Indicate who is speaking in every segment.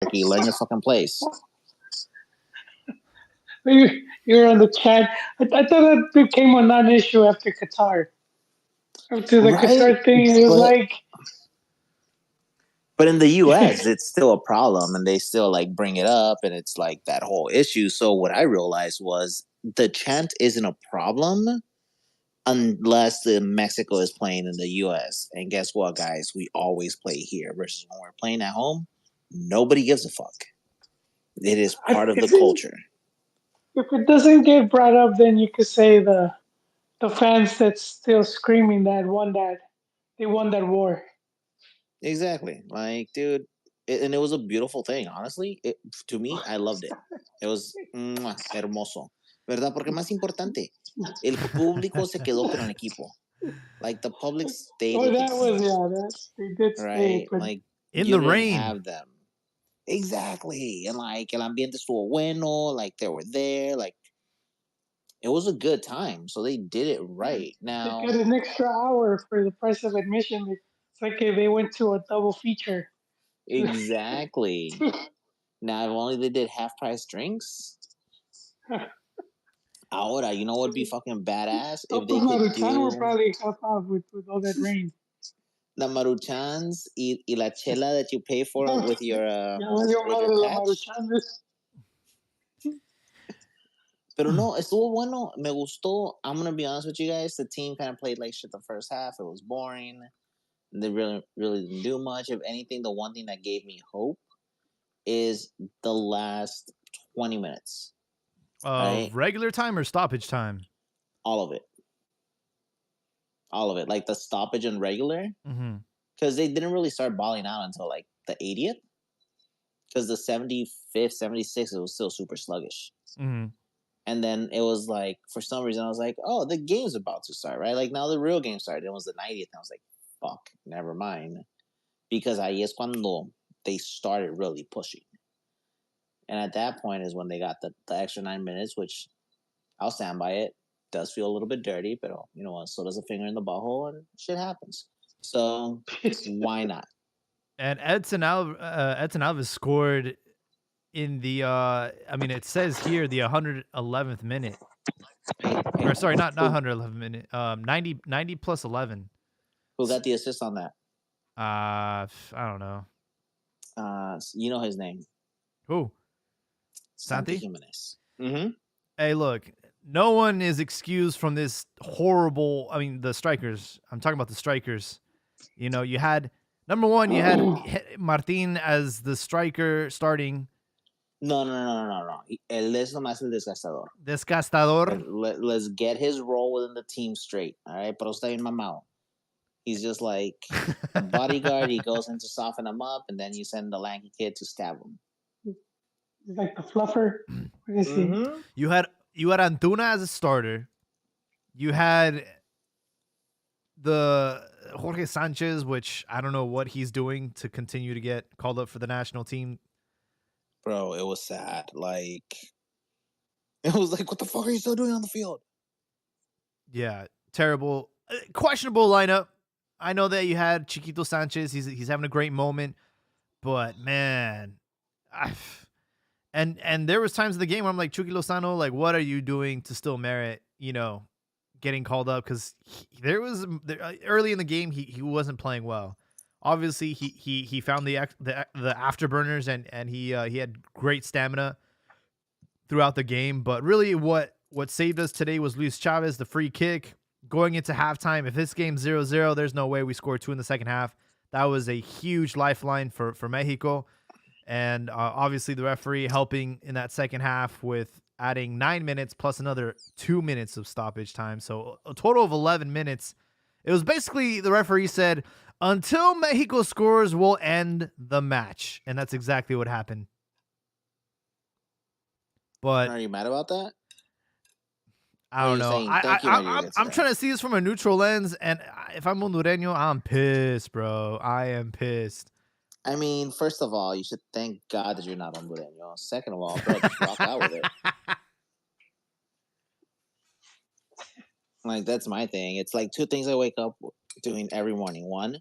Speaker 1: Turkey. Learn your fucking place.
Speaker 2: You're on the chat. I thought that became a non-issue after Qatar. After the
Speaker 1: Right?
Speaker 2: Qatar thing, it was like,
Speaker 1: But in the U.S., it's still a problem, and they still like bring it up, and it's like that whole issue. So what I realized was the chant isn't a problem unless Mexico is playing in the U.S. And guess what, guys? We always play here versus when we're playing at home. Nobody gives a fuck. It is part of the culture.
Speaker 2: if it doesn't get brought up, then you could say the fans that's still screaming that they won that war.
Speaker 1: Exactly. Like, dude, and it was a beautiful thing. Honestly, to me, I loved it. It was hermoso. ¿Verdad? Porque más importante, el público se quedó con el equipo. Like, the public stayed
Speaker 2: Oh,
Speaker 1: with the
Speaker 2: that
Speaker 1: team.
Speaker 2: was that they did stay,
Speaker 1: Right?
Speaker 2: but
Speaker 1: Like,
Speaker 3: in
Speaker 1: you
Speaker 3: the
Speaker 1: didn't
Speaker 3: rain.
Speaker 1: have them. Exactly. And, like, el ambiente estuvo bueno. Like, they were there. Like, it was a good time. So they did it right. Now,
Speaker 2: they got an extra hour for the price of admission. It's like if they went to a double feature.
Speaker 1: exactly. Now, if only they did half price drinks. Ahora, you know what would be fucking badass if they could
Speaker 2: Maruchan will
Speaker 1: do
Speaker 2: probably help out with all that rain.
Speaker 1: the Maruchans y la chela that you pay for with your patch.
Speaker 2: Maruchan.
Speaker 1: Pero no, estuvo bueno. Me gustó. I'm gonna be honest with you guys. The team kind of played like shit the first half. It was boring. They really didn't do much. If anything, the one thing that gave me hope is the last 20 minutes.
Speaker 3: Of regular time or stoppage time?
Speaker 1: All of it. All of it. Like the stoppage and regular.
Speaker 3: Mm-hmm.
Speaker 1: Because they didn't really start balling out until like the 80th. Because the 75th, 76th, it was still super sluggish.
Speaker 3: Mm-hmm.
Speaker 1: And then it was like, for some reason, I was like, oh, the game's about to start, right? Like now the real game started. It was the 90th. And I was like, fuck, never mind. Because ahí es cuando they started really pushing. And at that point is when they got the extra 9 minutes, which I'll stand by it. Does feel a little bit dirty, but you know what? So does a finger in the butthole and shit happens. So why not?
Speaker 3: And Edson Alves scored in the I mean it says here the 111th minute. Or sorry, not 111th minute. 90 plus 11.
Speaker 1: Who got the assist on that?
Speaker 3: I don't know.
Speaker 1: You know his name.
Speaker 3: Who?
Speaker 1: Santi Jimenez. Mm-hmm.
Speaker 3: Hey, look, no one is excused from this horrible. I mean, the strikers. I'm talking about the strikers. You know, you had number one, you had Martin as the striker starting.
Speaker 1: No. Él es nomás el desgastador.
Speaker 3: Desgastador.
Speaker 1: Let's get his role within the team straight. All right, pero está bien mamado. He's just like a bodyguard. He goes in to soften him up, and then you send the lanky kid to stab him.
Speaker 2: Like the fluffer. What is he?
Speaker 3: You had Antuna as a starter. You had the Jorge Sanchez, which I don't know what he's doing to continue to get called up for the national team.
Speaker 1: Bro, it was sad. Like, it was like, what the fuck are you still doing on the field?
Speaker 3: Yeah, terrible, questionable lineup. I know that you had Chiquito Sanchez. He's having a great moment, but man, and there was times in the game where I'm like, Chucky Lozano, like, what are you doing to still merit, you know, getting called up? Because early in the game he wasn't playing well. Obviously, he found the afterburners and he had great stamina throughout the game. But really, what saved us today was Luis Chavez, the free kick going into halftime. If this game's 0-0, there's no way we score 2 in the second half. That was a huge lifeline for Mexico. And obviously the referee helping in that second half with adding 9 minutes plus another 2 minutes of stoppage time. So a total of 11 minutes. It was basically, the referee said, until Mexico scores, we'll end the match. And that's exactly what happened. But
Speaker 1: are you mad about that?
Speaker 3: I don't know. I'm trying to see this from a neutral lens. And if I'm Hondureño, I'm pissed, bro. I am pissed.
Speaker 1: I mean, first of all, you should thank God that you're not Hondureño. Second of all, bro, just rock out with it. Like, that's my thing. It's like 2 things I wake up doing every morning. 1,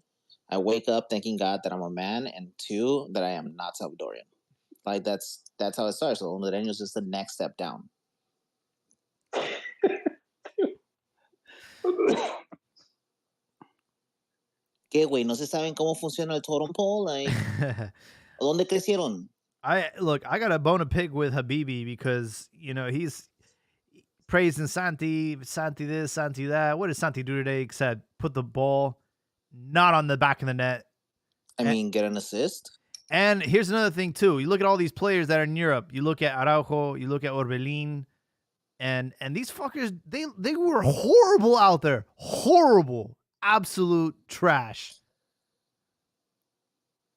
Speaker 1: I wake up thanking God that I'm a man, and 2, that I am not Salvadorian. Like that's how it starts. So Hondureños is the next step down. ¿Qué, güey? ¿No se saben cómo funciona el totem pole? Like, ¿dónde crecieron?
Speaker 3: I got a bone to pick with Habibi because he's praising Santi this, Santi that. What did Santi do today except put the ball not on the back of the net?
Speaker 1: I mean, get an assist.
Speaker 3: And here's another thing too. You look at all these players that are in Europe. You look at Araujo. You look at Orbelin, and these fuckers they were horrible out there. Horrible, absolute trash.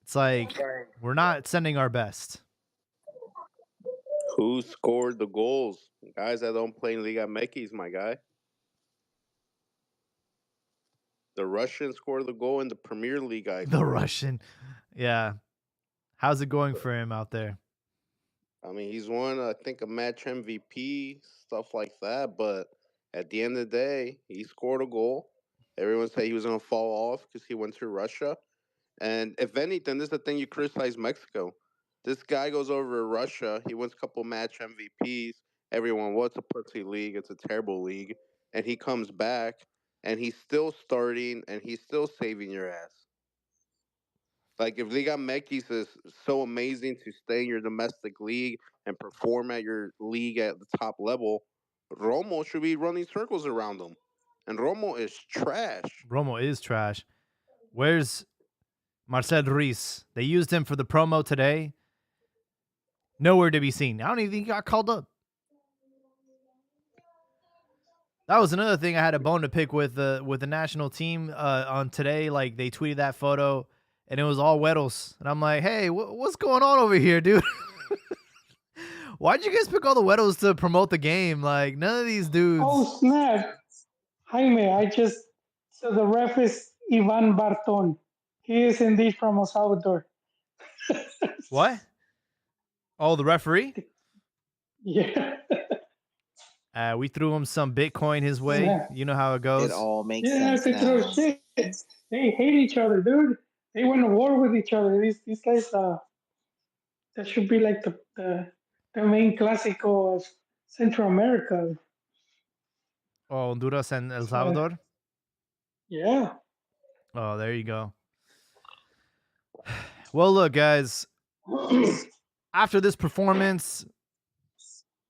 Speaker 3: It's like we're not sending our best.
Speaker 4: Who scored the goals? Guys that don't play in Liga MX, my guy. The Russian scored the goal in the Premier League.
Speaker 3: The Russian, yeah. How's it going for him out there?
Speaker 4: I mean, he's won, I think, a match MVP, stuff like that. But at the end of the day, he scored a goal. Everyone said he was going to fall off because he went to Russia. And if anything, this is the thing you criticize Mexico. This guy goes over to Russia. He wins a couple match MVPs. Everyone, what's a pussy league? It's a terrible league. And he comes back, and he's still starting, and he's still saving your ass. Like, if Liga MX is so amazing to stay in your domestic league and perform at your league at the top level, Romo should be running circles around him. And Romo is trash.
Speaker 3: Romo is trash. Where's Marcel Ruiz? They used him for the promo today. Nowhere to be seen. I don't even think he got called up. That was another thing I had a bone to pick with the national team on today. Like, they tweeted that photo, and it was all Güeros. And I'm like, hey, what's going on over here, dude? Why'd you guys pick all the Güeros to promote the game? Like, none of these dudes.
Speaker 2: Oh, snap. Jaime, so the ref is Ivan Barton. He is indeed from El Salvador.
Speaker 3: What? Oh, the referee?
Speaker 2: Yeah.
Speaker 3: We threw him some Bitcoin his way.
Speaker 2: Yeah.
Speaker 3: You know how it goes.
Speaker 1: It all makes
Speaker 2: Yeah,
Speaker 1: sense
Speaker 2: they throw
Speaker 1: now.
Speaker 2: shit. They hate each other, dude. They went to war with each other. These guys, that should be like the main Clásico of Central America.
Speaker 3: Oh, Honduras and El Salvador?
Speaker 2: Yeah.
Speaker 3: Oh, there you go. Well, look, guys. After this performance,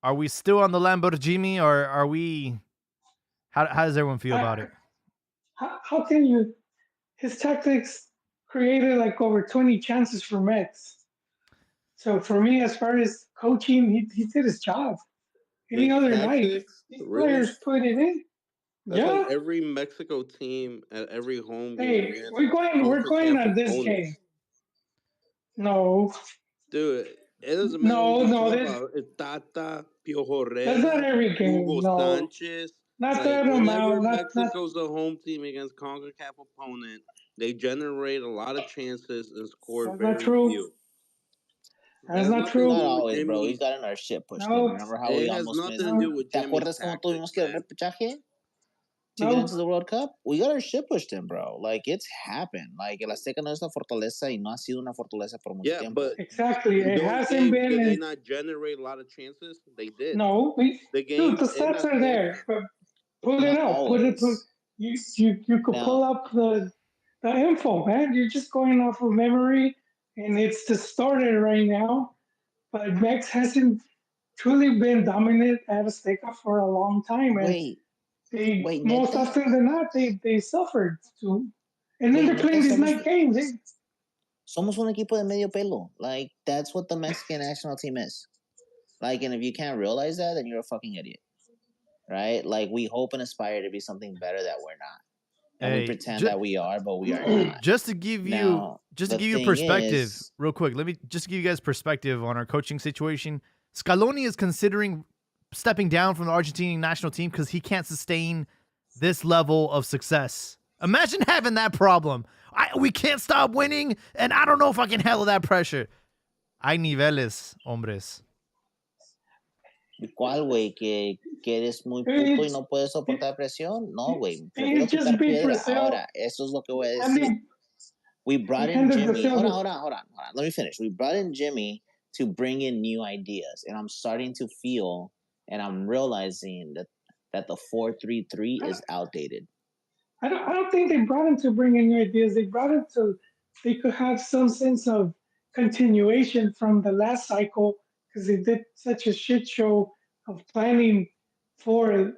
Speaker 3: are we still on the Lamborghini, or are we? How does everyone feel about it?
Speaker 2: How can you? His tactics created like over 20 chances for Mets. So for me, as far as coaching, he did his job. Any
Speaker 4: His
Speaker 2: other night,
Speaker 4: tactics,
Speaker 2: these
Speaker 4: really?
Speaker 2: players put it in.
Speaker 4: That's
Speaker 2: Yeah.
Speaker 4: like every Mexico team at every home game.
Speaker 2: Hey,
Speaker 4: against
Speaker 2: we're going
Speaker 4: CONCACAF
Speaker 2: on this
Speaker 4: opponents.
Speaker 2: game. No,
Speaker 4: Dude, it doesn't matter.
Speaker 2: no,
Speaker 4: what you
Speaker 2: no.
Speaker 4: talk
Speaker 2: This,
Speaker 4: about. Tata, Piojo
Speaker 2: that's not
Speaker 4: Herrera,
Speaker 2: every game.
Speaker 4: Hugo
Speaker 2: No,
Speaker 4: Sanchez.
Speaker 2: not
Speaker 4: Like,
Speaker 2: that
Speaker 4: whenever
Speaker 2: amount. Not
Speaker 4: Mexico's a home team against CONCACAF opponent, they generate a lot of chances and score
Speaker 2: that's
Speaker 4: very
Speaker 2: not true.
Speaker 4: few.
Speaker 2: That's
Speaker 4: Has
Speaker 2: not
Speaker 4: nothing to
Speaker 2: true.
Speaker 1: Not
Speaker 4: do with
Speaker 1: always, bro.
Speaker 4: Jimmy.
Speaker 1: He's gotten our shit pushed in.
Speaker 2: No,
Speaker 1: Remember how we
Speaker 4: It has
Speaker 1: almost
Speaker 4: nothing
Speaker 1: missed?
Speaker 4: to do with
Speaker 1: ¿Te
Speaker 4: Jimmy's
Speaker 1: acuerdas cómo
Speaker 4: tactics,
Speaker 1: tuvimos que ir al
Speaker 4: man.
Speaker 1: repechaje to get
Speaker 2: no.
Speaker 1: into the World Cup? We got our shit pushed in, bro. Like, it's happened. Like, el Azteca no es una fortaleza y no ha sido una fortaleza por mucho
Speaker 4: Yeah,
Speaker 1: tiempo.
Speaker 4: but
Speaker 2: Exactly. It
Speaker 4: those
Speaker 2: hasn't
Speaker 4: games,
Speaker 2: been.
Speaker 4: did they
Speaker 2: In,
Speaker 4: not generate a lot of chances? They did.
Speaker 2: no,
Speaker 4: The
Speaker 2: dude,
Speaker 4: games
Speaker 2: the
Speaker 4: in
Speaker 2: stats are there.
Speaker 4: Azteca.
Speaker 2: But pull it
Speaker 1: Not
Speaker 2: up. Put
Speaker 1: always.
Speaker 2: you could
Speaker 1: Now,
Speaker 2: pull up the info, man. You're just going off of memory, and it's just started right now. But Mex hasn't truly been dominant at Azteca for a long time, and
Speaker 1: wait,
Speaker 2: most
Speaker 1: neta,
Speaker 2: often than not they suffered too. And then
Speaker 1: wait,
Speaker 2: they're
Speaker 1: neta,
Speaker 2: playing these night games.
Speaker 1: somos un equipo de medio pelo. Like, that's what the Mexican national team is. Like, and if you can't realize that, then you're a fucking idiot. Right? Like, we hope and aspire to be something better that we're not. And we pretend that we are, but we are not.
Speaker 3: Just to give you
Speaker 1: Now,
Speaker 3: just to
Speaker 1: the
Speaker 3: give you
Speaker 1: thing
Speaker 3: perspective,
Speaker 1: is-
Speaker 3: real quick, let me just give you guys perspective on our coaching situation. Scaloni is considering stepping down from the Argentinian national team because he can't sustain this level of success. Imagine having that problem. We can't stop winning, and I don't know if I can handle that pressure. Hay niveles, hombres.
Speaker 1: ¿Cuál, güey? ¿Que eres muy puto y no puedes soportar presión? No, güey. Prefiero
Speaker 2: just
Speaker 1: picar
Speaker 2: beat
Speaker 1: piedra.
Speaker 2: Brazil.
Speaker 1: Ahora, eso es lo que voy a
Speaker 2: I
Speaker 1: decir.
Speaker 2: mean,
Speaker 1: We brought
Speaker 2: we
Speaker 1: in
Speaker 2: handed
Speaker 1: Jimmy.
Speaker 2: Brazil
Speaker 1: Hold
Speaker 2: the-
Speaker 1: on. Let me finish. We brought in Jimmy to bring in new ideas, and I'm starting to feel and I'm realizing that the 4-3-3 is outdated.
Speaker 2: I don't think they brought him to bring in new ideas. They brought him so they could have some sense of continuation from the last cycle because they did such a shit show of planning for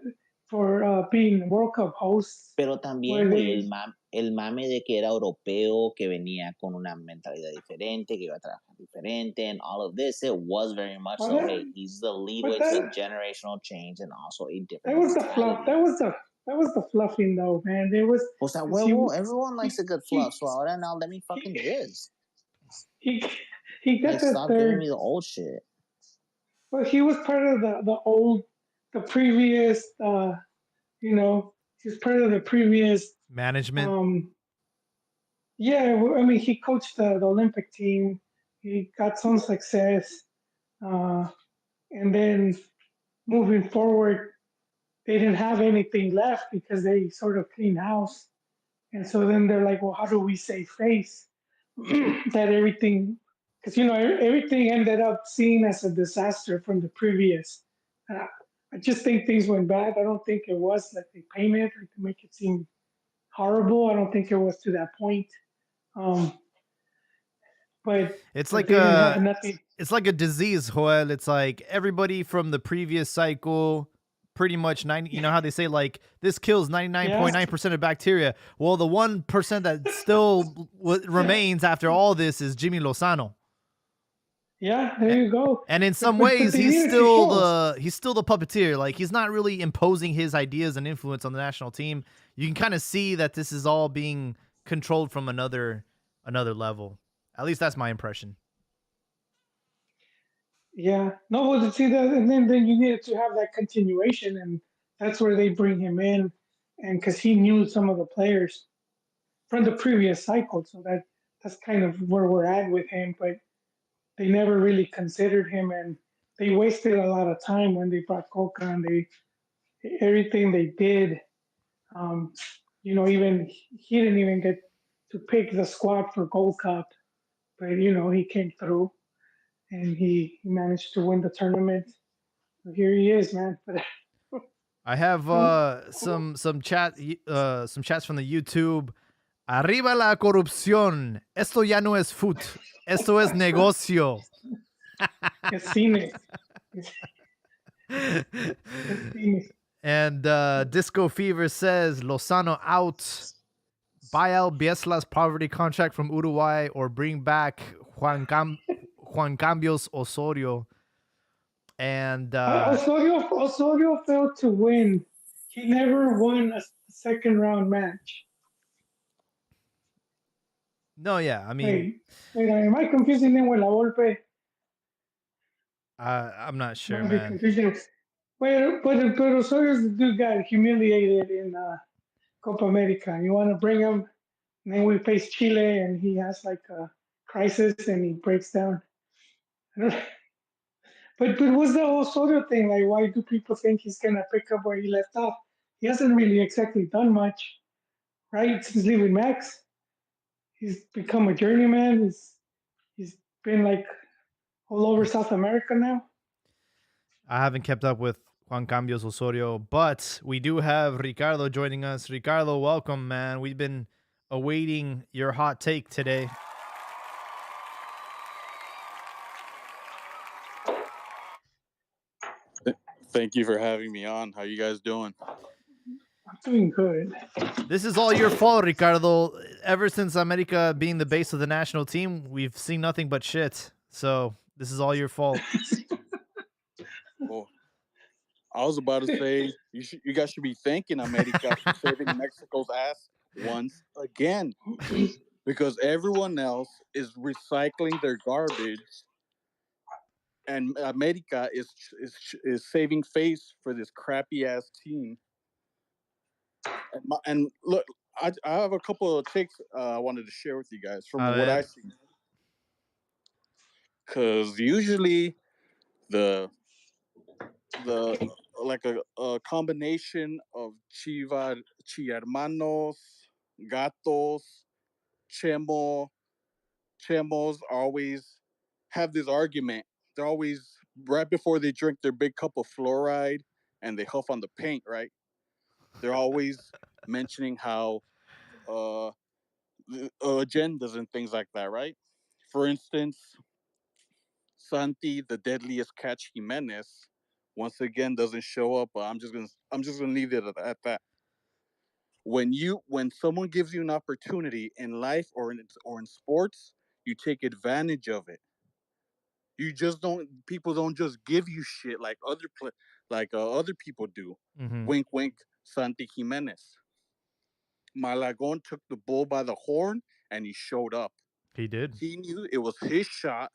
Speaker 2: being World Cup hosts
Speaker 1: Pero
Speaker 2: where
Speaker 1: también, güey, el mame de que era europeo, que venía con una mentalidad diferente, que iba a trabajar diferente, and all of this, it was very much
Speaker 2: well,
Speaker 1: so,
Speaker 2: that,
Speaker 1: hey, he's the
Speaker 2: but
Speaker 1: leadway to a
Speaker 2: that
Speaker 1: generational change and also a
Speaker 2: that
Speaker 1: different
Speaker 2: was the fluff.
Speaker 1: mentality.
Speaker 2: That was the fluffing though, man. There was
Speaker 1: Pues a
Speaker 2: 'cause he,
Speaker 1: huevo, everyone likes a good
Speaker 2: he,
Speaker 1: fluff, so ahora now let me fucking jizz.
Speaker 2: he, he
Speaker 1: Like,
Speaker 2: got the
Speaker 1: stop giving
Speaker 2: third.
Speaker 1: me the old shit.
Speaker 2: Well, he was part of the previous, you know, he was part of the previous.
Speaker 3: Management.
Speaker 2: Yeah, I mean, he coached the Olympic team. He got some success, uh, and then moving forward, they didn't have anything left because they sort of cleaned house. And so then they're like, well, how do we save face? That everything, because you know everything ended up seen as a disaster from the previous. Uh, I just think things went bad. I don't think it was like they painted like to make it seem horrible. I don't think it was to that point. Um, but
Speaker 3: It's
Speaker 2: but
Speaker 3: like
Speaker 2: they didn't have
Speaker 3: a
Speaker 2: nothing.
Speaker 3: it's like a disease, Joel. It's like everybody from the previous cycle, pretty much 90. You know how they say like this kills
Speaker 2: Yeah,
Speaker 3: 99.9% of bacteria. Well, the 1% that still remains after all this is Jimmy Lozano.
Speaker 2: yeah. There you go.
Speaker 3: And in some
Speaker 2: But
Speaker 3: ways,
Speaker 2: they
Speaker 3: he's
Speaker 2: needed to
Speaker 3: still
Speaker 2: show.
Speaker 3: the puppeteer. Like he's not really imposing his ideas and influence on the national team. You can kind of see that this is all being controlled from another level. At least that's my impression.
Speaker 2: Yeah, no, well, see that, and then you needed to have that continuation, and that's where they bring him in, and because he knew some of the players from the previous cycle, so that's kind of where we're at with him. But they never really considered him, and they wasted a lot of time when they brought Coca, and they everything they did. Um, you know, even he didn't even get to pick the squad for Gold Cup, but you know he came through and he managed to win the tournament. So here he is, man. But
Speaker 3: I have some chats from the YouTube. Arriba la corrupción. Esto ya no es foot. Esto es negocio.
Speaker 2: it's cine. It's cine.
Speaker 3: And Disco Fever says Lozano out. Buy out Biesla's poverty contract from Uruguay or bring back Juan Cambios Osorio. And
Speaker 2: Osorio failed to win. He never won a second round match.
Speaker 3: no, yeah, I mean,
Speaker 2: Wait, am I confusing him with La Volpe?
Speaker 3: I'm not sure,
Speaker 2: Might be
Speaker 3: man.
Speaker 2: confusing. But Osorio's the dude got humiliated in Copa America. You want to bring him, and then we face Chile, and he has like a crisis, and he breaks down. I don't, but what's the Osorio thing? Like, why do people think he's gonna pick up where he left off? He hasn't really exactly done much, right? Since leaving Max, he's become a journeyman. He's been like all over South America now.
Speaker 3: I haven't kept up with Juan Cambios Osorio, but we do have Ricardo joining us. Ricardo, welcome, man. We've been awaiting your hot take today.
Speaker 5: Thank you for having me on. How you guys doing?
Speaker 2: I'm doing good.
Speaker 3: This is all your fault, Ricardo. Ever since America being the base of the national team, we've seen nothing but shit. So this is all your fault.
Speaker 5: Well, I was about to say you guys should be thanking America for saving Mexico's ass once again, because everyone else is recycling their garbage, and America is saving face for this crappy ass team. And look, I have a couple of takes I wanted to share with you guys from what I see, because usually the like a combination of Chihermanos, Gatos, Chemos always have this argument. They're always right before they drink their big cup of fluoride and they huff on the paint, right? They're always mentioning how agendas and things like that, right? For instance, Santi, the deadliest catch Jimenez, once again doesn't show up. I'm just gonna leave it at that. When someone gives you an opportunity in life or in sports, you take advantage of it. You just don't. People don't just give you shit like other people do.
Speaker 3: Mm-hmm.
Speaker 5: Wink, wink. Santi Jimenez. Malagon took the bull by the horn and he showed up.
Speaker 3: He did.
Speaker 5: He knew it was his shot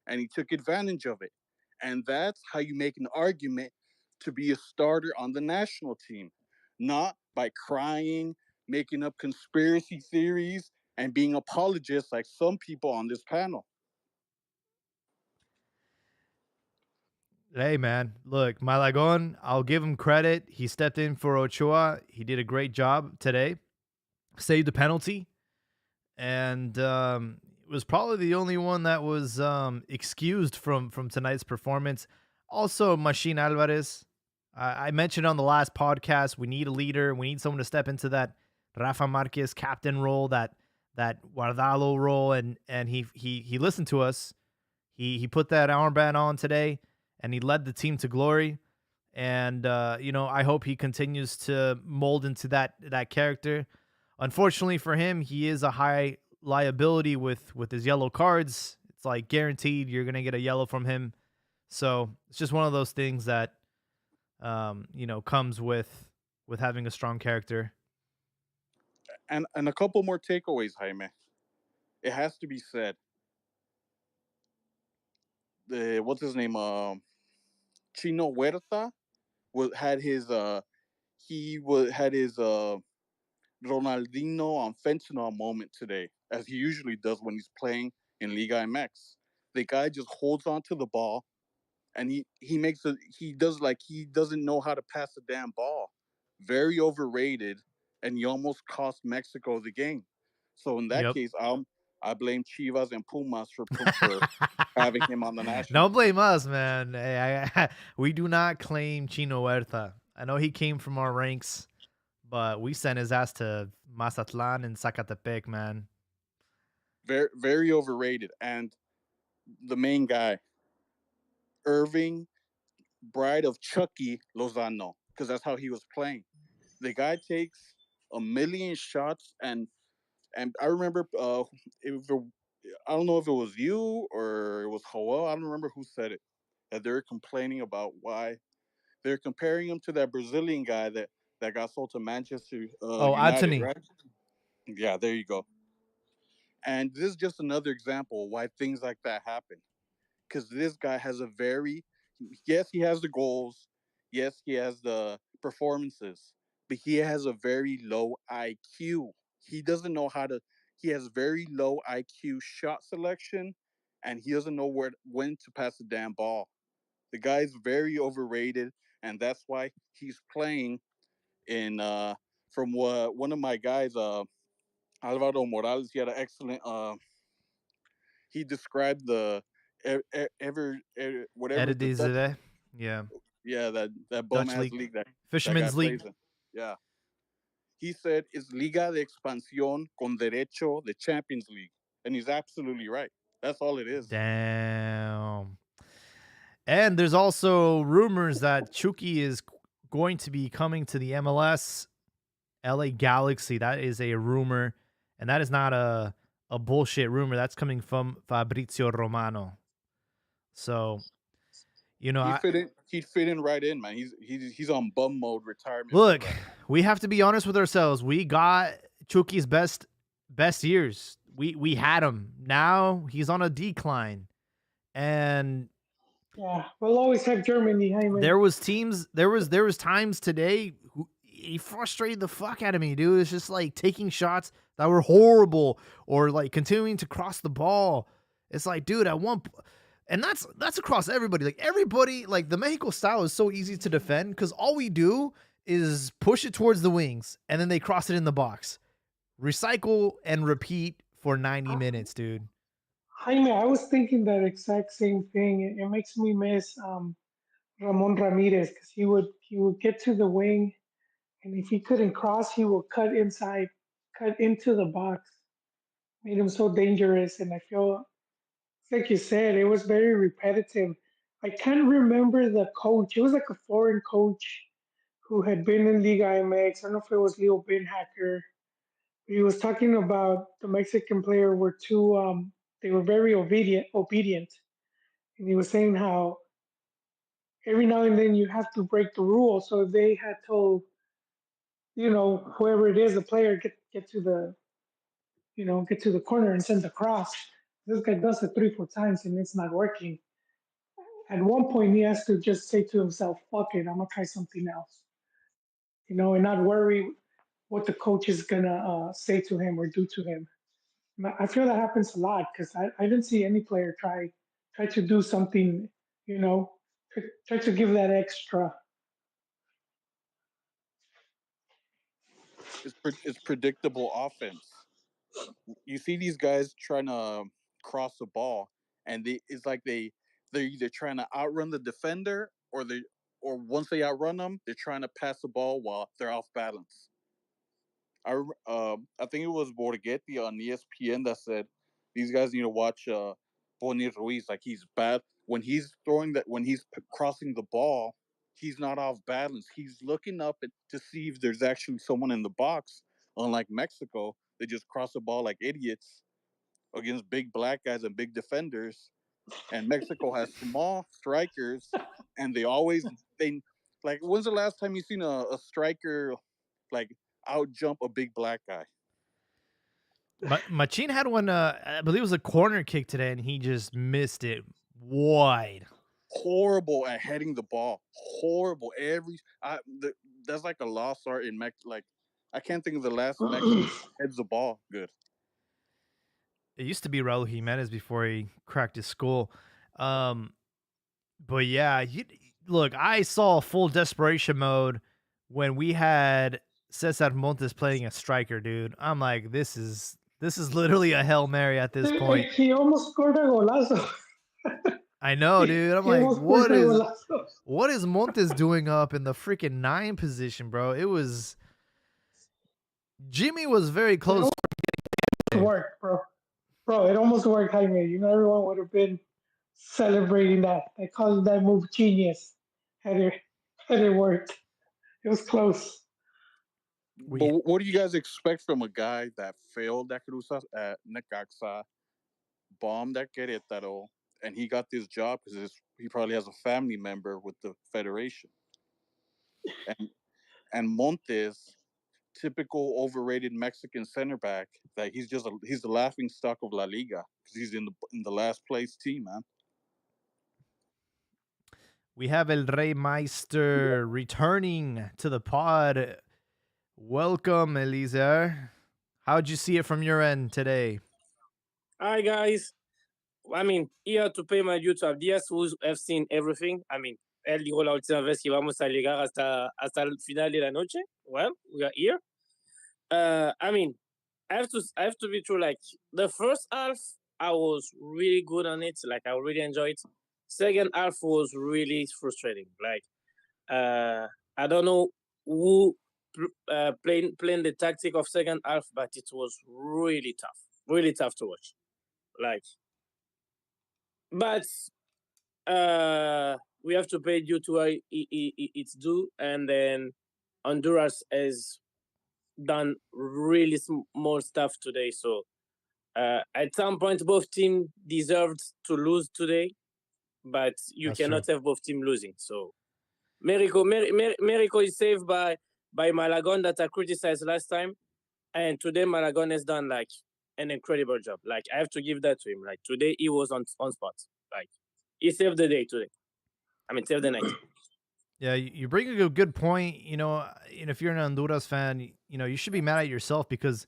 Speaker 5: and he took advantage of it. And that's how you make an argument to be a starter on the national team, not by crying, making up conspiracy theories, and being apologists like some people on this panel.
Speaker 3: Hey, man, look, Malagon, I'll give him credit. He stepped in for Ochoa. He did a great job today, saved the penalty, and was probably the only one that was excused from tonight's performance. Also, Machine Alvarez. I mentioned on the last podcast, we need a leader. We need someone to step into that Rafa Marquez captain role, that Guardalo role, and he listened to us. He put that armband on today, and he led the team to glory. And I hope he continues to mold into that character. Unfortunately for him, he is a high liability with his yellow cards. It's like guaranteed you're gonna get a yellow from him. So it's just one of those things that comes with having a strong character.
Speaker 5: And a couple more takeaways, Jaime. It has to be said. What's his name? Chino Huerta had his Ronaldinho on fentanyl moment today, as he usually does when he's playing in Liga MX. The guy just holds onto the ball, and he doesn't know how to pass the damn ball. Very overrated, and he almost cost Mexico the game. So in that case, I blame Chivas and Pumas for having him on the national.
Speaker 3: Don't blame us, man. Hey, we do not claim Chino Huerta. I know he came from our ranks, but we sent his ass to Mazatlan and Zacatepec, man.
Speaker 5: Very, very overrated. And the main guy, Irving, bride of Chucky Lozano, because that's how he was playing. The guy takes a million shots, and I remember, I don't know if it was you or it was Joel, I don't remember who said it, that they were complaining about why they're comparing him to that Brazilian guy that got sold to Manchester United,
Speaker 3: Anthony.
Speaker 5: right? Yeah, there you go. And this is just another example of why things like that happen. Because this guy has yes, he has the goals. Yes, he has the performances. But he has a very low IQ. He doesn't know he has very low IQ shot selection, and he doesn't know when to pass the damn ball. The guy's very overrated, and that's why he's playing in, from what one of my guys, Alvaro Morales, he had an excellent, he described the whatever the Dutch,
Speaker 3: yeah,
Speaker 5: that bum ass league that
Speaker 3: Fisherman's
Speaker 5: that
Speaker 3: League.
Speaker 5: Yeah, he said it's Liga de Expansión con Derecho de Champions League, and he's absolutely right. That's all it is.
Speaker 3: Damn. And there's also rumors that Chucky is going to be coming to the MLS LA Galaxy. That is a rumor, and that is not a bullshit rumor. That's coming from Fabrizio Romano. So,
Speaker 5: he'd fit in right in, man. He's on bum mode retirement.
Speaker 3: Look, we have to be honest with ourselves. We got Chucky's best years. We had him. Now he's on a decline, and
Speaker 2: yeah, we'll always have Germany.
Speaker 3: There was times today he frustrated the fuck out of me, dude. It's just like taking shots that were horrible or like continuing to cross the ball. It's like, dude, and that's across everybody. Like everybody, like the Mexico style is so easy to defend because all we do is push it towards the wings and then they cross it in the box. Recycle and repeat for 90 minutes, dude.
Speaker 2: Jaime, I was thinking that exact same thing. It makes me miss Ramon Ramirez because he would get to the wing, and if he couldn't cross, he would cut inside, cut into the box. Made him so dangerous, and I feel like you said, it was very repetitive. I can't remember the coach. It was like a foreign coach who had been in Liga MX. I don't know if it was Leo Binhacker. He was talking about the Mexican player were too they were very obedient. And he was saying how every now and then you have to break the rules. So if they had told, whoever it is, the player get to the get to the corner and send the cross. This guy does it 3-4 times and it's not working. At one point he has to just say to himself, fuck it, I'm gonna try something else. And not worry what the coach is gonna say to him or do to him. I feel that happens a lot because I didn't see any player try to do something, try to give that extra.
Speaker 5: It's predictable offense. You see these guys trying to cross the ball, and it's like they're either trying to outrun the defender, or once they outrun them, they're trying to pass the ball while they're off balance. I think it was Borghetti on ESPN that said these guys need to watch Boni Ruiz. Like, he's bad when he's crossing the ball. He's not off balance. He's looking up to see if there's actually someone in the box. Unlike Mexico, they just cross the ball like idiots against big black guys and big defenders. And Mexico has small strikers, and they like. When's the last time you seen a striker like out jump a big black guy?
Speaker 3: Machin had one. I believe it was a corner kick today, and he just missed it wide.
Speaker 5: Horrible at heading the ball. Horrible. That's like a lost art in Like, I can't think of the last Mexican heads the ball good.
Speaker 3: It used to be Raul Jimenez before he cracked his skull. But yeah, look, I saw full desperation mode when we had Cesar Montes playing a striker, dude. I'm like, this is literally a Hail Mary at this point.
Speaker 2: He almost scored a golazo.
Speaker 3: I know, dude. I'm like, what is Montes doing up in the freaking 9 position, bro? Jimmy was very close.
Speaker 2: It worked, bro. Bro, it almost worked, Jaime. Everyone would have been celebrating that. They called that move genius. Had it worked. It was close.
Speaker 5: But what do you guys expect from a guy that failed at Cruz at Necaxa, bombed at Querétaro, and he got this job because he probably has a family member with the federation? And Montes, typical overrated Mexican center back, that he's the laughing stock of La Liga because he's in the last place team, man.
Speaker 3: We have El Rey Meister returning to the pod. Welcome, Eliezer. How'd you see it from your end today?
Speaker 6: Hi, guys. I mean, here to pay my due to Abdias, who have seen everything. I mean, él dijo la última vez que vamos a llegar hasta el final de la noche. Well, we are here. I mean, I have to be true. Like, the first half, I was really good on it. Like, I really enjoyed it. Second half was really frustrating. Like, I don't know who playing the tactic of second half, but it was really tough to watch. Like, but we have to pay due to its due, and then Honduras has done really small stuff today. So at some point, both teams deserved to lose today, but you cannot have both teams losing. So Merico is saved by Malagon that I criticized last time, and today Malagon has done like an incredible job. Like, I have to give that to him. Like, today he was on spot. Like, he saved the day today. I mean, saved the night.
Speaker 3: Yeah, you bring a good point. And if you're an Honduras fan, you should be mad at yourself because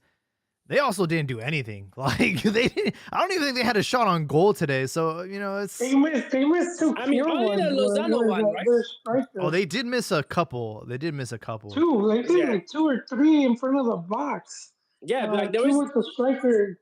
Speaker 3: they also didn't do anything. Like, I don't even think they had a shot on goal today. So it's
Speaker 2: they missed 2.
Speaker 6: I mean, only the Lozano one, right?
Speaker 3: Oh, they did miss a couple.
Speaker 2: 2. They think like 2 or 3 in front of the box.
Speaker 6: Yeah, like there
Speaker 2: was the striker.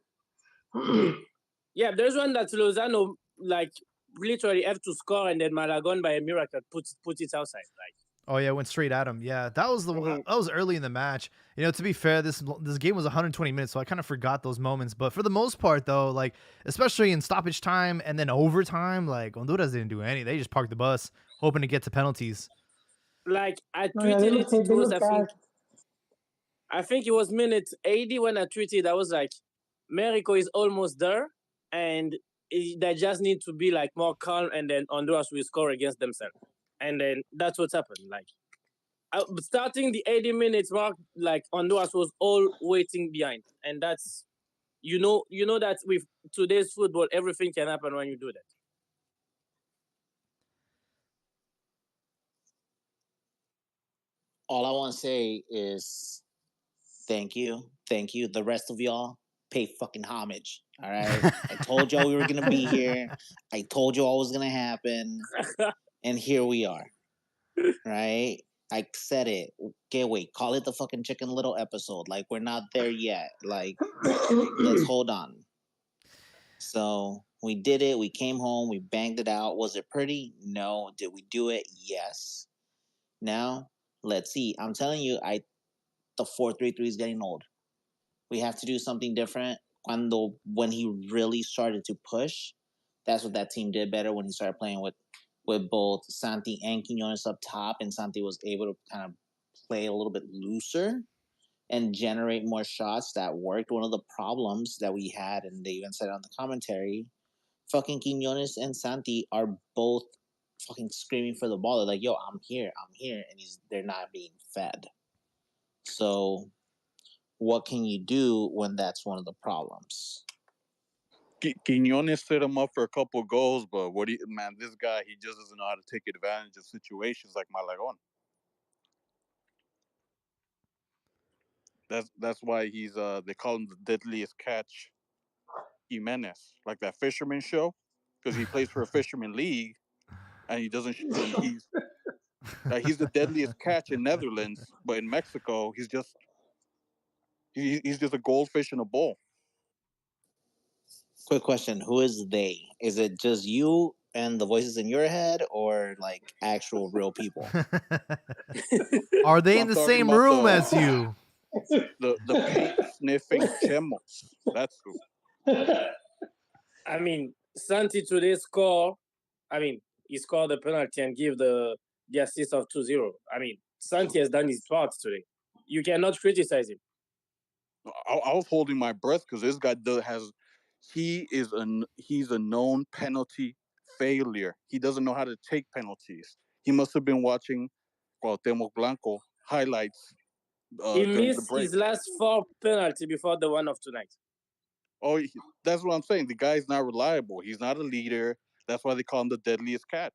Speaker 6: Yeah, there's one that Lozano like literally have to score, and then Malagon by a miracle put it outside. Like,
Speaker 3: Oh yeah, went straight at him. Yeah, that was
Speaker 6: Mhm.
Speaker 3: that was early in the match. You know, to be fair, this game was 120 minutes, so I kind of forgot those moments. But for the most part, though, like especially in stoppage time and then overtime, like Honduras didn't do any. They just parked the bus, hoping to get to penalties.
Speaker 6: like I
Speaker 2: Oh, yeah, they
Speaker 6: tweeted
Speaker 2: look,
Speaker 6: it. It
Speaker 2: they
Speaker 6: was
Speaker 2: look bad.
Speaker 6: I think it was minute 80 when I tweeted. I was like, Mexico is almost there, and they just need to be like more calm, and then Honduras will score against themselves. And then that's what's happened. Like starting the 80 minutes mark, like Honduras was all waiting behind, and that's you know that with today's football, everything can happen when you do that.
Speaker 1: All I want to say is thank you. The rest of y'all pay fucking homage. All right. I told y'all we were gonna be here. I told you all was gonna happen, and here we are. Right. I said it. Okay, wait. Call it the fucking Chicken Little episode. Like we're not there yet. Like let's hold on. So we did it. We came home. We banged it out. Was it pretty? No. Did we do it? Yes. Now let's see. I'm telling you, the 4-3-3 is getting old. We have to do something different. When he really started to push, that's what that team did better when he started playing with both Santi and Quinones up top, and Santi was able to kind of play a little bit looser and generate more shots. That worked. One of the problems that we had, and they even said on the commentary, fucking Quinones and Santi are both fucking screaming for the ball. They're like, "Yo, I'm here, and they're not being fed." So, what can you do when that's one of the problems?
Speaker 5: Quinones set him up for a couple goals, but man, this guy, he just doesn't know how to take advantage of situations like Malagon. That's why he's they call him the deadliest catch, Jimenez, like that fisherman show, because he plays for a fisherman league, and he doesn't. And he's the deadliest catch in Netherlands, but in Mexico, he's just a goldfish in a bowl.
Speaker 1: Quick question: who is they? Is it just you and the voices in your head, or like actual real people?
Speaker 3: Are they
Speaker 5: So
Speaker 3: in the
Speaker 5: I'm talking
Speaker 3: same
Speaker 5: about
Speaker 3: room as you?
Speaker 5: the paint sniffing chemos. That's who.
Speaker 6: I mean, Santi today score. I mean, he scored the penalty and give the assist of 2-0. I mean, Santi has done his part today. You cannot criticize him.
Speaker 5: I was holding my breath because this guy he's a known penalty failure. He doesn't know how to take penalties. He must have been watching Cuauhtemoc Blanco highlights.
Speaker 6: He
Speaker 5: During the
Speaker 6: missed
Speaker 5: break.
Speaker 6: his last 4 penalty before the one of tonight.
Speaker 5: Oh, that's what I'm saying. The guy's not reliable. He's not a leader. That's why they call him the deadliest catch.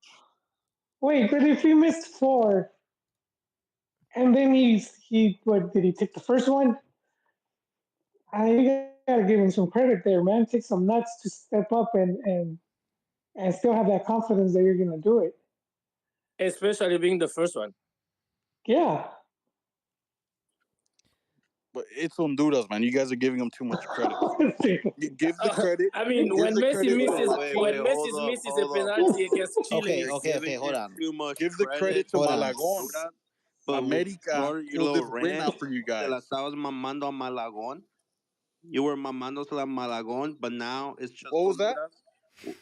Speaker 2: Wait, but if he missed 4, and then what did he take the first one? You gotta give him some credit there, man. Take some nuts to step up and still have that confidence that you're gonna do it.
Speaker 6: Especially being the first one.
Speaker 2: Yeah.
Speaker 5: But it's Honduras, man. You guys are giving him too much credit. Give the credit.
Speaker 6: I mean,
Speaker 5: give
Speaker 6: when
Speaker 5: the
Speaker 6: Messi
Speaker 5: credit-
Speaker 6: misses,
Speaker 4: Wait,
Speaker 6: when
Speaker 4: wait, hold
Speaker 6: Messi
Speaker 4: up,
Speaker 6: misses
Speaker 4: hold
Speaker 6: a
Speaker 4: up.
Speaker 6: penalty against Chile,
Speaker 1: Okay,
Speaker 4: You're
Speaker 1: okay,
Speaker 4: giving
Speaker 1: hold
Speaker 4: him
Speaker 1: on.
Speaker 4: Too much
Speaker 5: Give the credit to
Speaker 1: Hold on.
Speaker 5: Malagon.
Speaker 4: But
Speaker 5: America
Speaker 4: started your
Speaker 5: pulled
Speaker 4: little
Speaker 5: this win
Speaker 4: rant.
Speaker 5: out for you
Speaker 4: Te la
Speaker 5: guys.
Speaker 4: estabas mamando a Malagón. You were mamando a Malagón, but now it's just
Speaker 5: What was that?
Speaker 4: Honduras.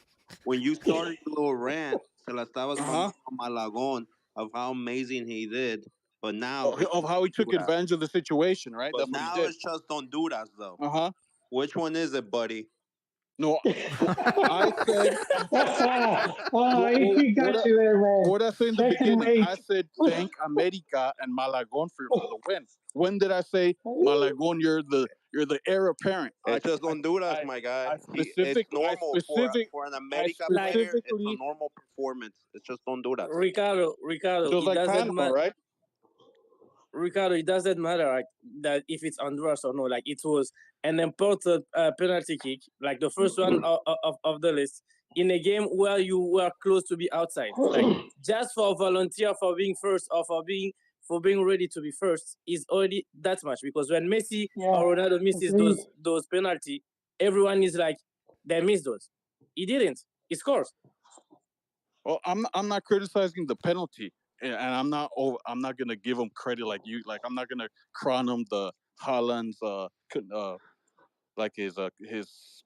Speaker 4: When you started your little rant, se la estabas
Speaker 5: Uh-huh.
Speaker 4: mamando a Malagón of how amazing he did. But now it's
Speaker 5: Of how he took
Speaker 4: Honduras.
Speaker 5: advantage of the situation, right?
Speaker 4: But
Speaker 5: That's what he
Speaker 4: now
Speaker 5: did.
Speaker 4: it's just Honduras, though.
Speaker 5: Uh-huh.
Speaker 4: Which one is it, buddy?
Speaker 5: No, I said
Speaker 2: he got you there, man.
Speaker 5: what I said in the beginning.
Speaker 2: Checkmate.
Speaker 5: I said thank America and Malagon for the win. When did I say Malagon? You're the heir apparent.
Speaker 4: It's just Honduras, my guy. It's normal for an America player. It's a normal performance. It's just Honduras.
Speaker 6: Ricardo,
Speaker 5: Just
Speaker 6: it
Speaker 5: like
Speaker 6: doesn't
Speaker 5: Panama,
Speaker 6: matter.
Speaker 5: right?
Speaker 6: Ricardo, it doesn't matter like, that if it's Honduras or no. Like it was an important penalty kick, like the first one of the list, in a game where you were close to be outside. Like just for volunteer for being first or for being ready to be first is already that much. Because when Messi or Ronaldo misses those penalty, everyone is like, they missed those. He didn't. He scores.
Speaker 5: Well, I'm not criticizing the penalty, and I'm not gonna give him credit like you. Like I'm not gonna crown him the Haaland's like his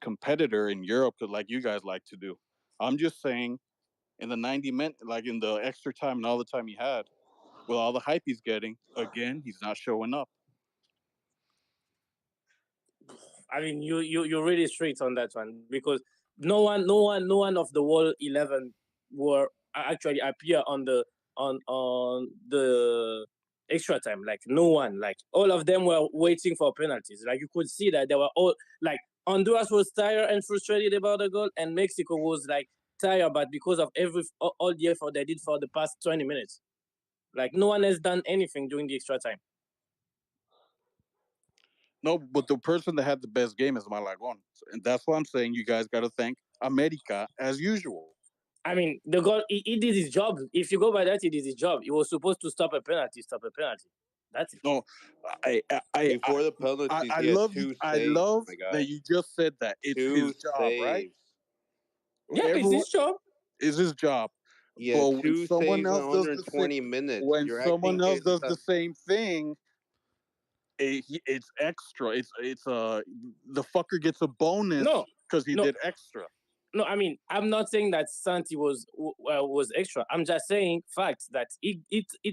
Speaker 5: competitor in Europe, like you guys like to do. I'm just saying, in the 90 minutes, like in the extra time and all the time he had, with all the hype he's getting, again he's not showing up.
Speaker 6: I mean, you're really straight on that one because no one of the whole 11 were actually appear on the extra time. Like no one, like all of them were waiting for penalties. Like you could see that they were all like Honduras was tired and frustrated about the goal, and Mexico was like tired, but because of all the effort they did for the past 20 minutes, like no one has done anything during the extra time.
Speaker 5: No, but the person that had the best game is Malagón, and that's why I'm saying you guys got to thank America as usual.
Speaker 6: I mean, the goal, he did his job. If you go by that, he did his job. He was supposed to stop a penalty. That's it.
Speaker 5: No,
Speaker 4: Before the penalties,
Speaker 5: I
Speaker 4: he had
Speaker 5: love
Speaker 4: two
Speaker 5: I
Speaker 4: saves,
Speaker 5: love
Speaker 4: my guy.
Speaker 5: that you just said that it's
Speaker 4: Two
Speaker 5: his job,
Speaker 4: saves.
Speaker 5: right?
Speaker 6: Yeah, it's his job.
Speaker 5: It's his job.
Speaker 4: Yeah,
Speaker 5: But when
Speaker 4: two
Speaker 5: someone
Speaker 4: saves in
Speaker 5: else does the
Speaker 4: 120 minutes.
Speaker 5: when
Speaker 4: You're
Speaker 5: someone
Speaker 4: acting
Speaker 5: else
Speaker 4: que
Speaker 5: does the same thing, it's extra. It's the fucker gets a bonus
Speaker 6: No,
Speaker 5: because he
Speaker 6: no.
Speaker 5: did extra.
Speaker 6: No, I mean, I'm not saying that Santi was extra. I'm just saying facts that he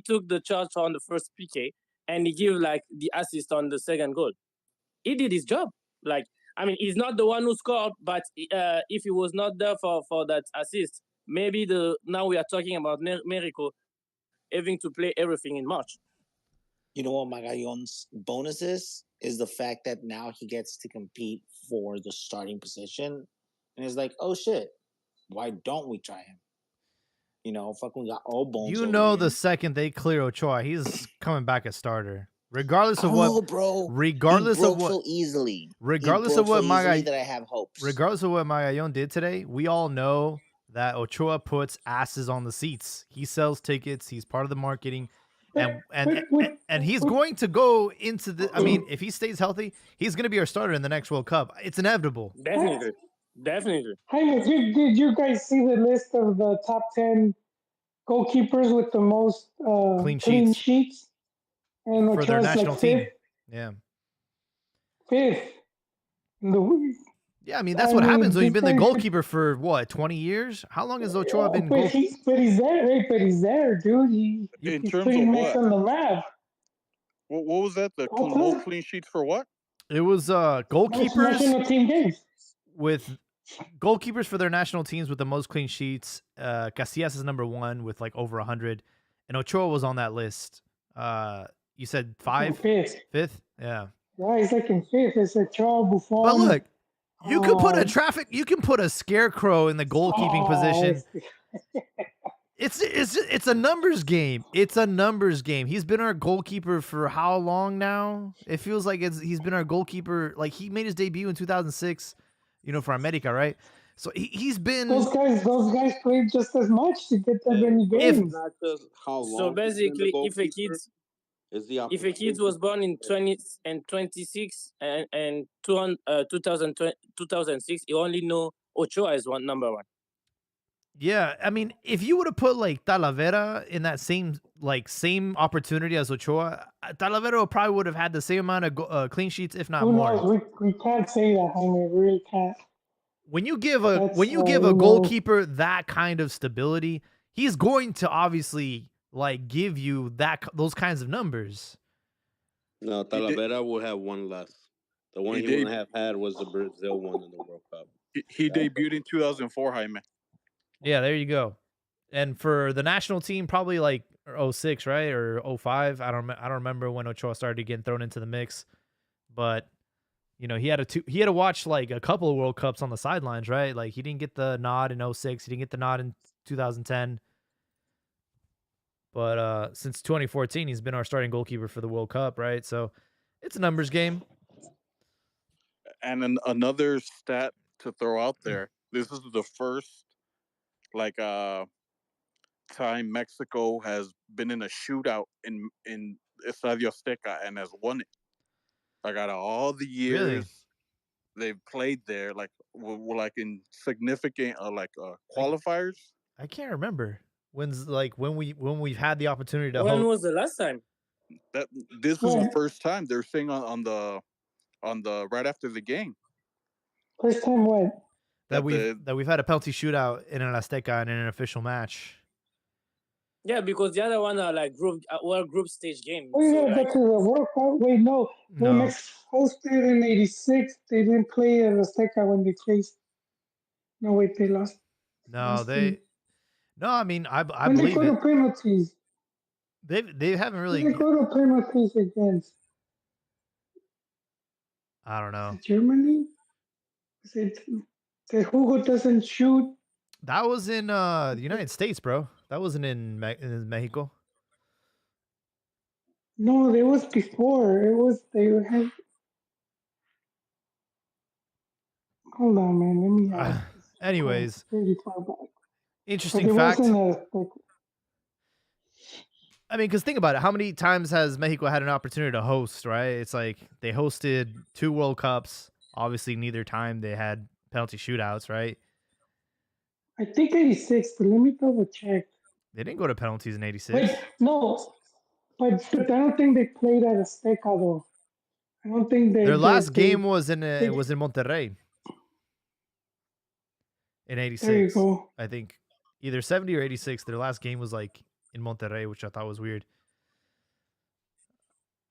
Speaker 6: took the charge on the first PK and he gave like the assist on the second goal. He did his job. Like, I mean, he's not the one who scored, but if he was not there for that assist, maybe now we are talking about Mexico having to play everything in March.
Speaker 1: You know what Magallon's bonus is the fact that now he gets to compete for the starting position, and it's like, oh shit, why don't we try him? You know, fucking we got all bones.
Speaker 3: You
Speaker 1: over
Speaker 3: know,
Speaker 1: here.
Speaker 3: the second they clear Ochoa, he's coming back as starter, regardless of
Speaker 1: I
Speaker 3: what.
Speaker 1: know, bro.
Speaker 3: Regardless
Speaker 1: he broke
Speaker 3: of what.
Speaker 1: so easily.
Speaker 3: Regardless
Speaker 1: he
Speaker 3: of
Speaker 1: broke
Speaker 3: what
Speaker 1: so easily that I have hopes.
Speaker 3: Regardless of what Magallon did today, we all know that Ochoa puts asses on the seats. He sells tickets. He's part of the marketing. And he's going to go into the. I mean, if he stays healthy, he's going to be our starter in the next World Cup. It's inevitable.
Speaker 6: Definitely.
Speaker 2: Hey, did you guys see the list of the top 10 goalkeepers with the most clean sheets? And
Speaker 3: for their national
Speaker 2: like
Speaker 3: team.
Speaker 2: fifth.
Speaker 3: Yeah.
Speaker 2: Fifth.
Speaker 3: Yeah, I mean, that's what happens when you've been the goalkeeper for what, 20 years? How long has Ochoa been goalkeeper?
Speaker 2: But he's there, dude.
Speaker 5: In
Speaker 2: he's
Speaker 5: terms
Speaker 2: putting
Speaker 5: of
Speaker 2: Max
Speaker 5: what?
Speaker 2: on the map.
Speaker 5: What was that? The most clean sheets for what?
Speaker 3: It was goalkeepers
Speaker 2: national team games
Speaker 3: with goalkeepers for their national teams with the most clean sheets. Casillas is number 1 with like over 100, and Ochoa was on that list. You said fifth? Yeah.
Speaker 2: Yeah, he's like in fifth. It's Ochoa, Buffon.
Speaker 3: But look, you can put a scarecrow in the goalkeeping position. It's a numbers game. It's a numbers game. He's been our goalkeeper for how long now? It feels like he's been our goalkeeper. Like he made his debut in 2006, for America, right? So he's been.
Speaker 2: Those guys played just as much to get that many games.
Speaker 4: Not just how long.
Speaker 6: So basically, if a kid was born in 2026 and 2006, you only know Ochoa is number 1.
Speaker 3: Yeah, I mean, if you would have put like Talavera in that same opportunity as Ochoa, Talavera probably would have had the same amount of clean sheets, if not more.
Speaker 2: Knows? We can't say that, Jaime. We really can't.
Speaker 3: When you give a goalkeeper that kind of stability, he's going to obviously like give you those kinds of numbers.
Speaker 4: No, Talavera will have one less. The one he wouldn't have had was the Brazil one in the World Cup.
Speaker 5: He debuted in 2004, Jaime.
Speaker 3: Yeah, there you go. And for the national team, probably like 06, right? Or 05. I don't remember when Ochoa started getting thrown into the mix. But he had to watch like a couple of World Cups on the sidelines, right? Like he didn't get the nod in 06, he didn't get the nod in 2010. But since 2014, he's been our starting goalkeeper for the World Cup, right? So it's a numbers game.
Speaker 5: And another stat to throw out there. This is the first time Mexico has been in a shootout in Estadio Azteca and has won it. Like out of all the years,
Speaker 3: Really?
Speaker 5: they've played there, like like in significant
Speaker 3: I,
Speaker 5: qualifiers.
Speaker 3: I can't remember when's like when we've had the opportunity to
Speaker 6: When
Speaker 3: host.
Speaker 6: was the last time?
Speaker 5: That this is the
Speaker 2: When
Speaker 5: first time they're saying on the right after the game
Speaker 2: first time what?
Speaker 3: That
Speaker 5: the
Speaker 3: we've had a penalty shootout in an Azteca and in an official match.
Speaker 6: Yeah, because the other one are like group stage game.
Speaker 2: Oh
Speaker 6: So
Speaker 2: yeah,
Speaker 6: like
Speaker 2: but to the World Cup. Wait, no. When
Speaker 3: No,
Speaker 2: Mexico hosted in '86, they didn't play at Azteca when they faced. No, wait, they lost.
Speaker 3: no,
Speaker 2: In,
Speaker 3: no. I mean, I
Speaker 2: when they
Speaker 3: believe
Speaker 2: go
Speaker 3: it.
Speaker 2: to penalties,
Speaker 3: They haven't
Speaker 2: when they
Speaker 3: really.
Speaker 2: go to penalties against
Speaker 3: I don't know.
Speaker 2: Germany, is it the Hugo doesn't shoot?
Speaker 3: That was in the United States, bro. That wasn't in Mexico.
Speaker 2: No, there was before. It was they had. Hold on, man. Let me ask.
Speaker 3: Anyways,
Speaker 2: Pretty far back, but
Speaker 3: interesting
Speaker 2: it
Speaker 3: fact.
Speaker 2: wasn't a. Like,
Speaker 3: I mean, because think about it. How many times has Mexico had an opportunity to host, right? It's like they hosted 2 World Cups. Obviously, neither time they had penalty shootouts, right?
Speaker 2: I think '86, but let me double check.
Speaker 3: They didn't go to penalties in
Speaker 2: Wait,
Speaker 3: '86.
Speaker 2: no, but I don't think they played at Azteca though. I don't think
Speaker 3: Their last
Speaker 2: they
Speaker 3: game was in
Speaker 2: they,
Speaker 3: Monterrey in
Speaker 2: there you
Speaker 3: '86.
Speaker 2: go.
Speaker 3: I think either 70 or '86. Their last game was like in Monterrey, which I thought was weird.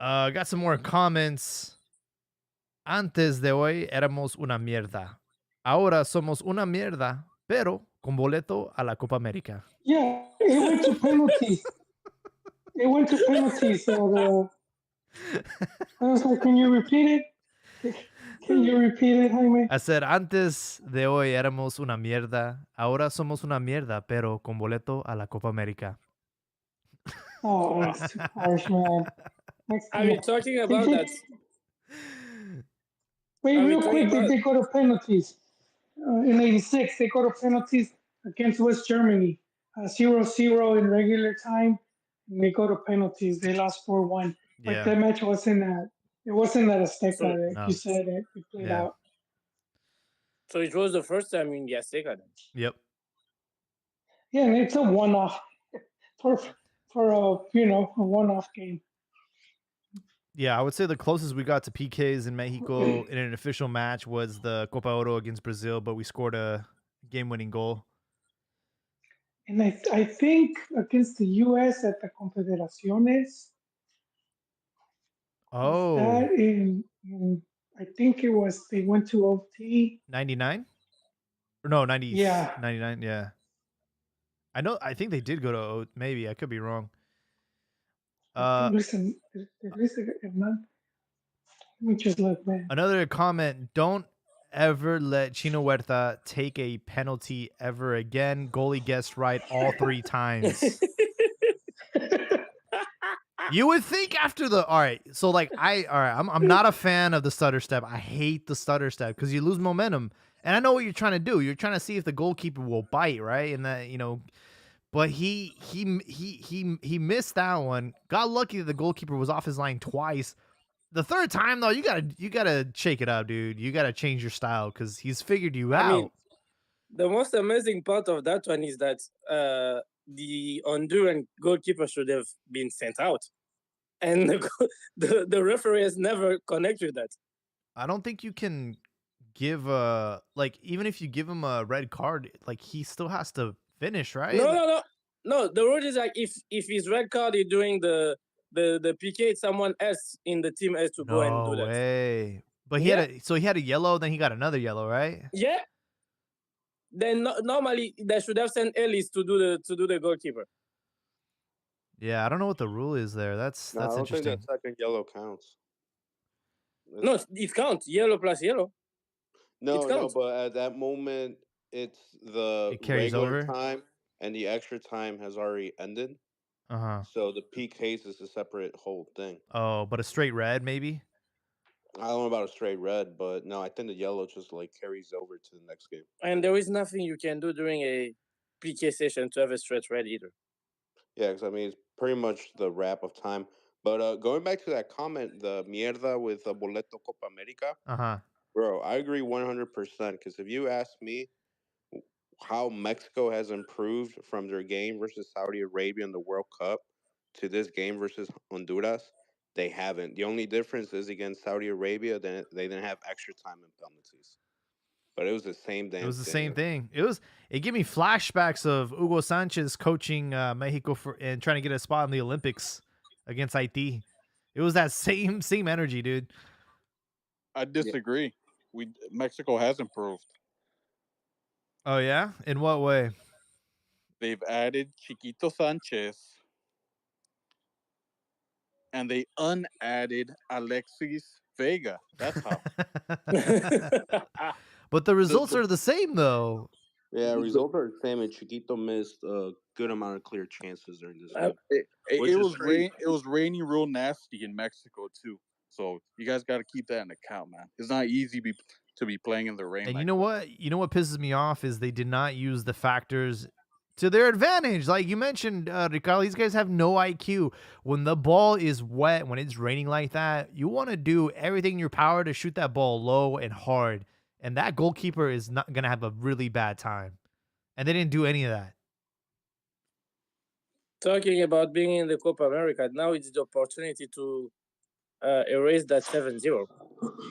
Speaker 3: Got some more comments. Antes de hoy éramos una mierda. Ahora somos una mierda, pero con boleto a la Copa América.
Speaker 2: Yeah, it went to penalties. It went to penalties. So I was like, can you repeat it? Can you repeat it, Jaime?
Speaker 3: I said, antes de hoy éramos una mierda. Ahora somos una mierda, pero con boleto a la Copa América.
Speaker 2: Oh, that's too harsh, man. Next
Speaker 6: are we talking about that?
Speaker 2: Wait,
Speaker 6: Are we
Speaker 2: real
Speaker 6: talking
Speaker 2: quick,
Speaker 6: about?
Speaker 2: they go to penalties. In '86, they go to penalties against West Germany. 0-0 in regular time. And they go to penalties. They lost 4-1. But
Speaker 3: Yeah.
Speaker 2: that match wasn't at. It wasn't at Azteca.
Speaker 6: So-
Speaker 2: Like
Speaker 3: No.
Speaker 2: you said, it played
Speaker 3: Yeah.
Speaker 2: out.
Speaker 6: So it was the first time in the Azteca then.
Speaker 3: Yep.
Speaker 2: Yeah, and it's a one-off for a one-off game.
Speaker 3: Yeah, I would say the closest we got to PKs in Mexico in an official match was the Copa Oro against Brazil, but we scored a game-winning goal.
Speaker 2: And I think against the U.S. at the Confederaciones.
Speaker 3: Oh,
Speaker 2: That I think it was they went to OT.
Speaker 3: 99? Or no, 90,
Speaker 2: Yeah.
Speaker 3: 99, yeah. I think they did go to maybe. I could be wrong.
Speaker 2: Listen, let me just look, man.
Speaker 3: Another comment, don't ever let Chino Huerta take a penalty ever again. Goalie guessed right all 3 times. You would think after the I'm not a fan of the stutter step. I hate the stutter step because you lose momentum. And I know what you're trying to do. You're trying to see if the goalkeeper will bite, right? And that, but he missed that one. Got lucky that the goalkeeper was off his line twice. The third time though, you gotta shake it up, dude. You gotta change your style because he's figured you out.
Speaker 6: I mean, the most amazing part of that one is that the Honduran goalkeeper should have been sent out, and the referee has never connected that.
Speaker 3: I don't think you can give even if you give him a red card, like he still has to finish, right?
Speaker 6: No. The rule is like if his red card is doing the PK, someone else in the team has to go and do that.
Speaker 3: No way. But he
Speaker 6: Yeah.
Speaker 3: had a yellow, then he got another yellow, right?
Speaker 6: Yeah. Then normally they should have sent Ellis to do the goalkeeper.
Speaker 3: Yeah, I don't know what the rule is there. That's
Speaker 4: No, I don't
Speaker 3: interesting.
Speaker 4: think that second yellow counts.
Speaker 6: No, it counts. Yellow plus yellow.
Speaker 4: No,
Speaker 6: counts.
Speaker 4: but at that moment, it's the
Speaker 3: It carries
Speaker 4: regular
Speaker 3: over?
Speaker 4: time, and the extra time has already ended.
Speaker 3: Uh-huh.
Speaker 4: So the PKs is a separate whole thing.
Speaker 3: Oh, but a straight red maybe?
Speaker 4: I don't know about a straight red, but no, I think the yellow just like carries over to the next game.
Speaker 6: And there is nothing you can do during a PK session to have a straight red either.
Speaker 4: Yeah, because I mean it's pretty much the wrap of time. But going back to that comment, the mierda with Boleto Copa America.
Speaker 3: Uh-huh.
Speaker 4: Bro, I agree 100%. Because if you ask me how Mexico has improved from their game versus Saudi Arabia in the World Cup to this game versus Honduras, they haven't. The only difference is against Saudi Arabia, then they didn't have extra time and penalties. But it was the same
Speaker 3: It
Speaker 4: damn
Speaker 3: was the
Speaker 4: thing.
Speaker 3: same thing. It gave me flashbacks of Hugo Sanchez coaching Mexico and trying to get a spot in the Olympics against Haiti. It was that same energy, dude.
Speaker 5: I disagree. Mexico has improved.
Speaker 3: Oh yeah? In what way?
Speaker 5: They've added Chiquito Sanchez, and they unadded Alexis Vega. That's how.
Speaker 3: But the results are the same though.
Speaker 4: Yeah, results are the same, and Chiquito missed a good amount of clear chances during this game.
Speaker 5: It was raining real nasty in Mexico too. So you guys got to keep that in account, man. It's not easy to be playing in the rain.
Speaker 3: And
Speaker 5: like
Speaker 3: you know what? You know what pisses me off is they did not use the factors to their advantage. Like you mentioned, Ricardo, these guys have no IQ. When the ball is wet, when it's raining like that, you want to do everything in your power to shoot that ball low and hard. And that goalkeeper is not going to have a really bad time. And they didn't do any of that.
Speaker 6: Talking about being in the Copa America, now it's the opportunity to erase that 7-0.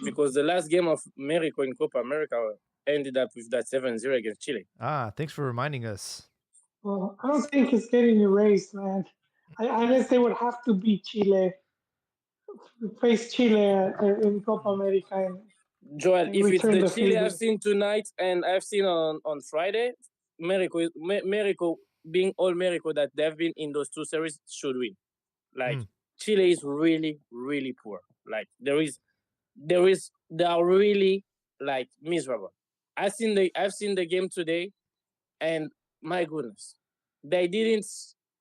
Speaker 6: Because the last game of Mexico in Copa America ended up with that 7-0 against Chile.
Speaker 3: Thanks for reminding us.
Speaker 2: Well, I don't think it's getting erased, man. Unless they would have to beat Chile, face Chile in Copa America.
Speaker 6: Joel,
Speaker 2: and
Speaker 6: if it's
Speaker 2: return
Speaker 6: the
Speaker 2: the
Speaker 6: Chile
Speaker 2: favor.
Speaker 6: I've seen tonight and I've seen on Friday, Mexico being all Mexico that they've been in those two series should win. Like Chile is really, really poor. Like they are really like miserable. I've seen the game today, and my goodness, they didn't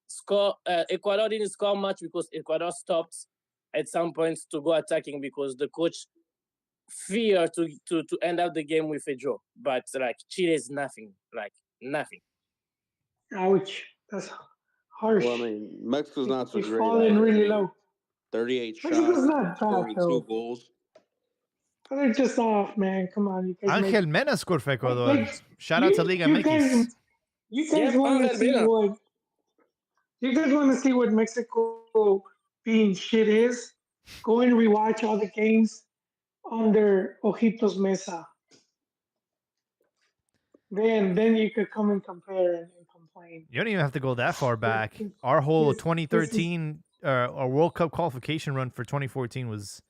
Speaker 6: score. Ecuador didn't score much because Ecuador stopped at some points to go attacking because the coach fear to end up the game with a draw. But like Chile is nothing, like nothing.
Speaker 2: Ouch, that's harsh.
Speaker 4: Well, I mean, Mexico's not so
Speaker 2: It's
Speaker 4: great.
Speaker 2: falling really low.
Speaker 4: 38
Speaker 2: Mexico's
Speaker 4: shots,
Speaker 2: not bad
Speaker 4: 42
Speaker 2: though.
Speaker 4: goals.
Speaker 2: But they're just off, man. Come on, you guys.
Speaker 3: Angel Mena scored for Ecuador. Shout out to Liga MX.
Speaker 2: You guys want to see what? You guys want to see what Mexico being shit is? Go and rewatch all the games under Ojitos Mesa. Then you could come and compare and complain.
Speaker 3: You don't even have to go that far back. Our whole 2013 our World Cup qualification run for 2014 was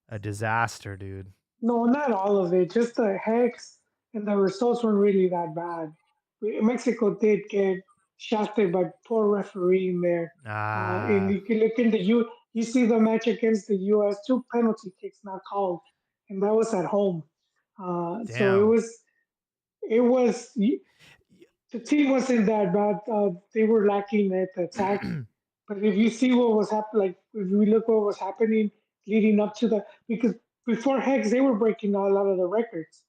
Speaker 3: a disaster, dude.
Speaker 2: No, not all of it. Just the hex and the results weren't really that bad. Mexico did get shafted by poor refereeing there. And you can look into you see the match against the U.S. 2 penalty kicks not called, and that was at home. So it was the team wasn't that bad. They were lacking at the attack. But if you see what was happening, like if we look what was happening leading up to because before Hex they were breaking a lot of the records.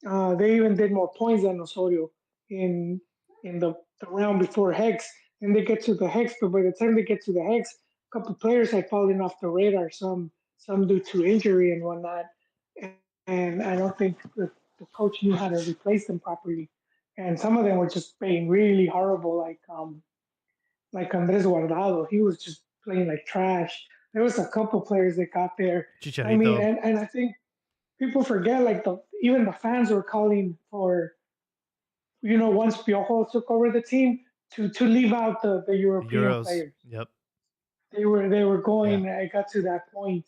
Speaker 2: They even did more points than Osorio in the round before Hex. Then they get to the Hex, but by the time they get to the Hex, a couple players had fallen off the radar. Some due to injury and whatnot, and I don't think the coach knew how to replace them properly. And some of them were just playing really horrible, like Andres Guardado. He was just playing like trash. There was a couple players that got there.
Speaker 3: Chicharito.
Speaker 2: I mean, and I think people forget, like even the fans were calling for, once Piojo took over the team to leave out the European players.
Speaker 3: Yep.
Speaker 2: They were going. I got to that point,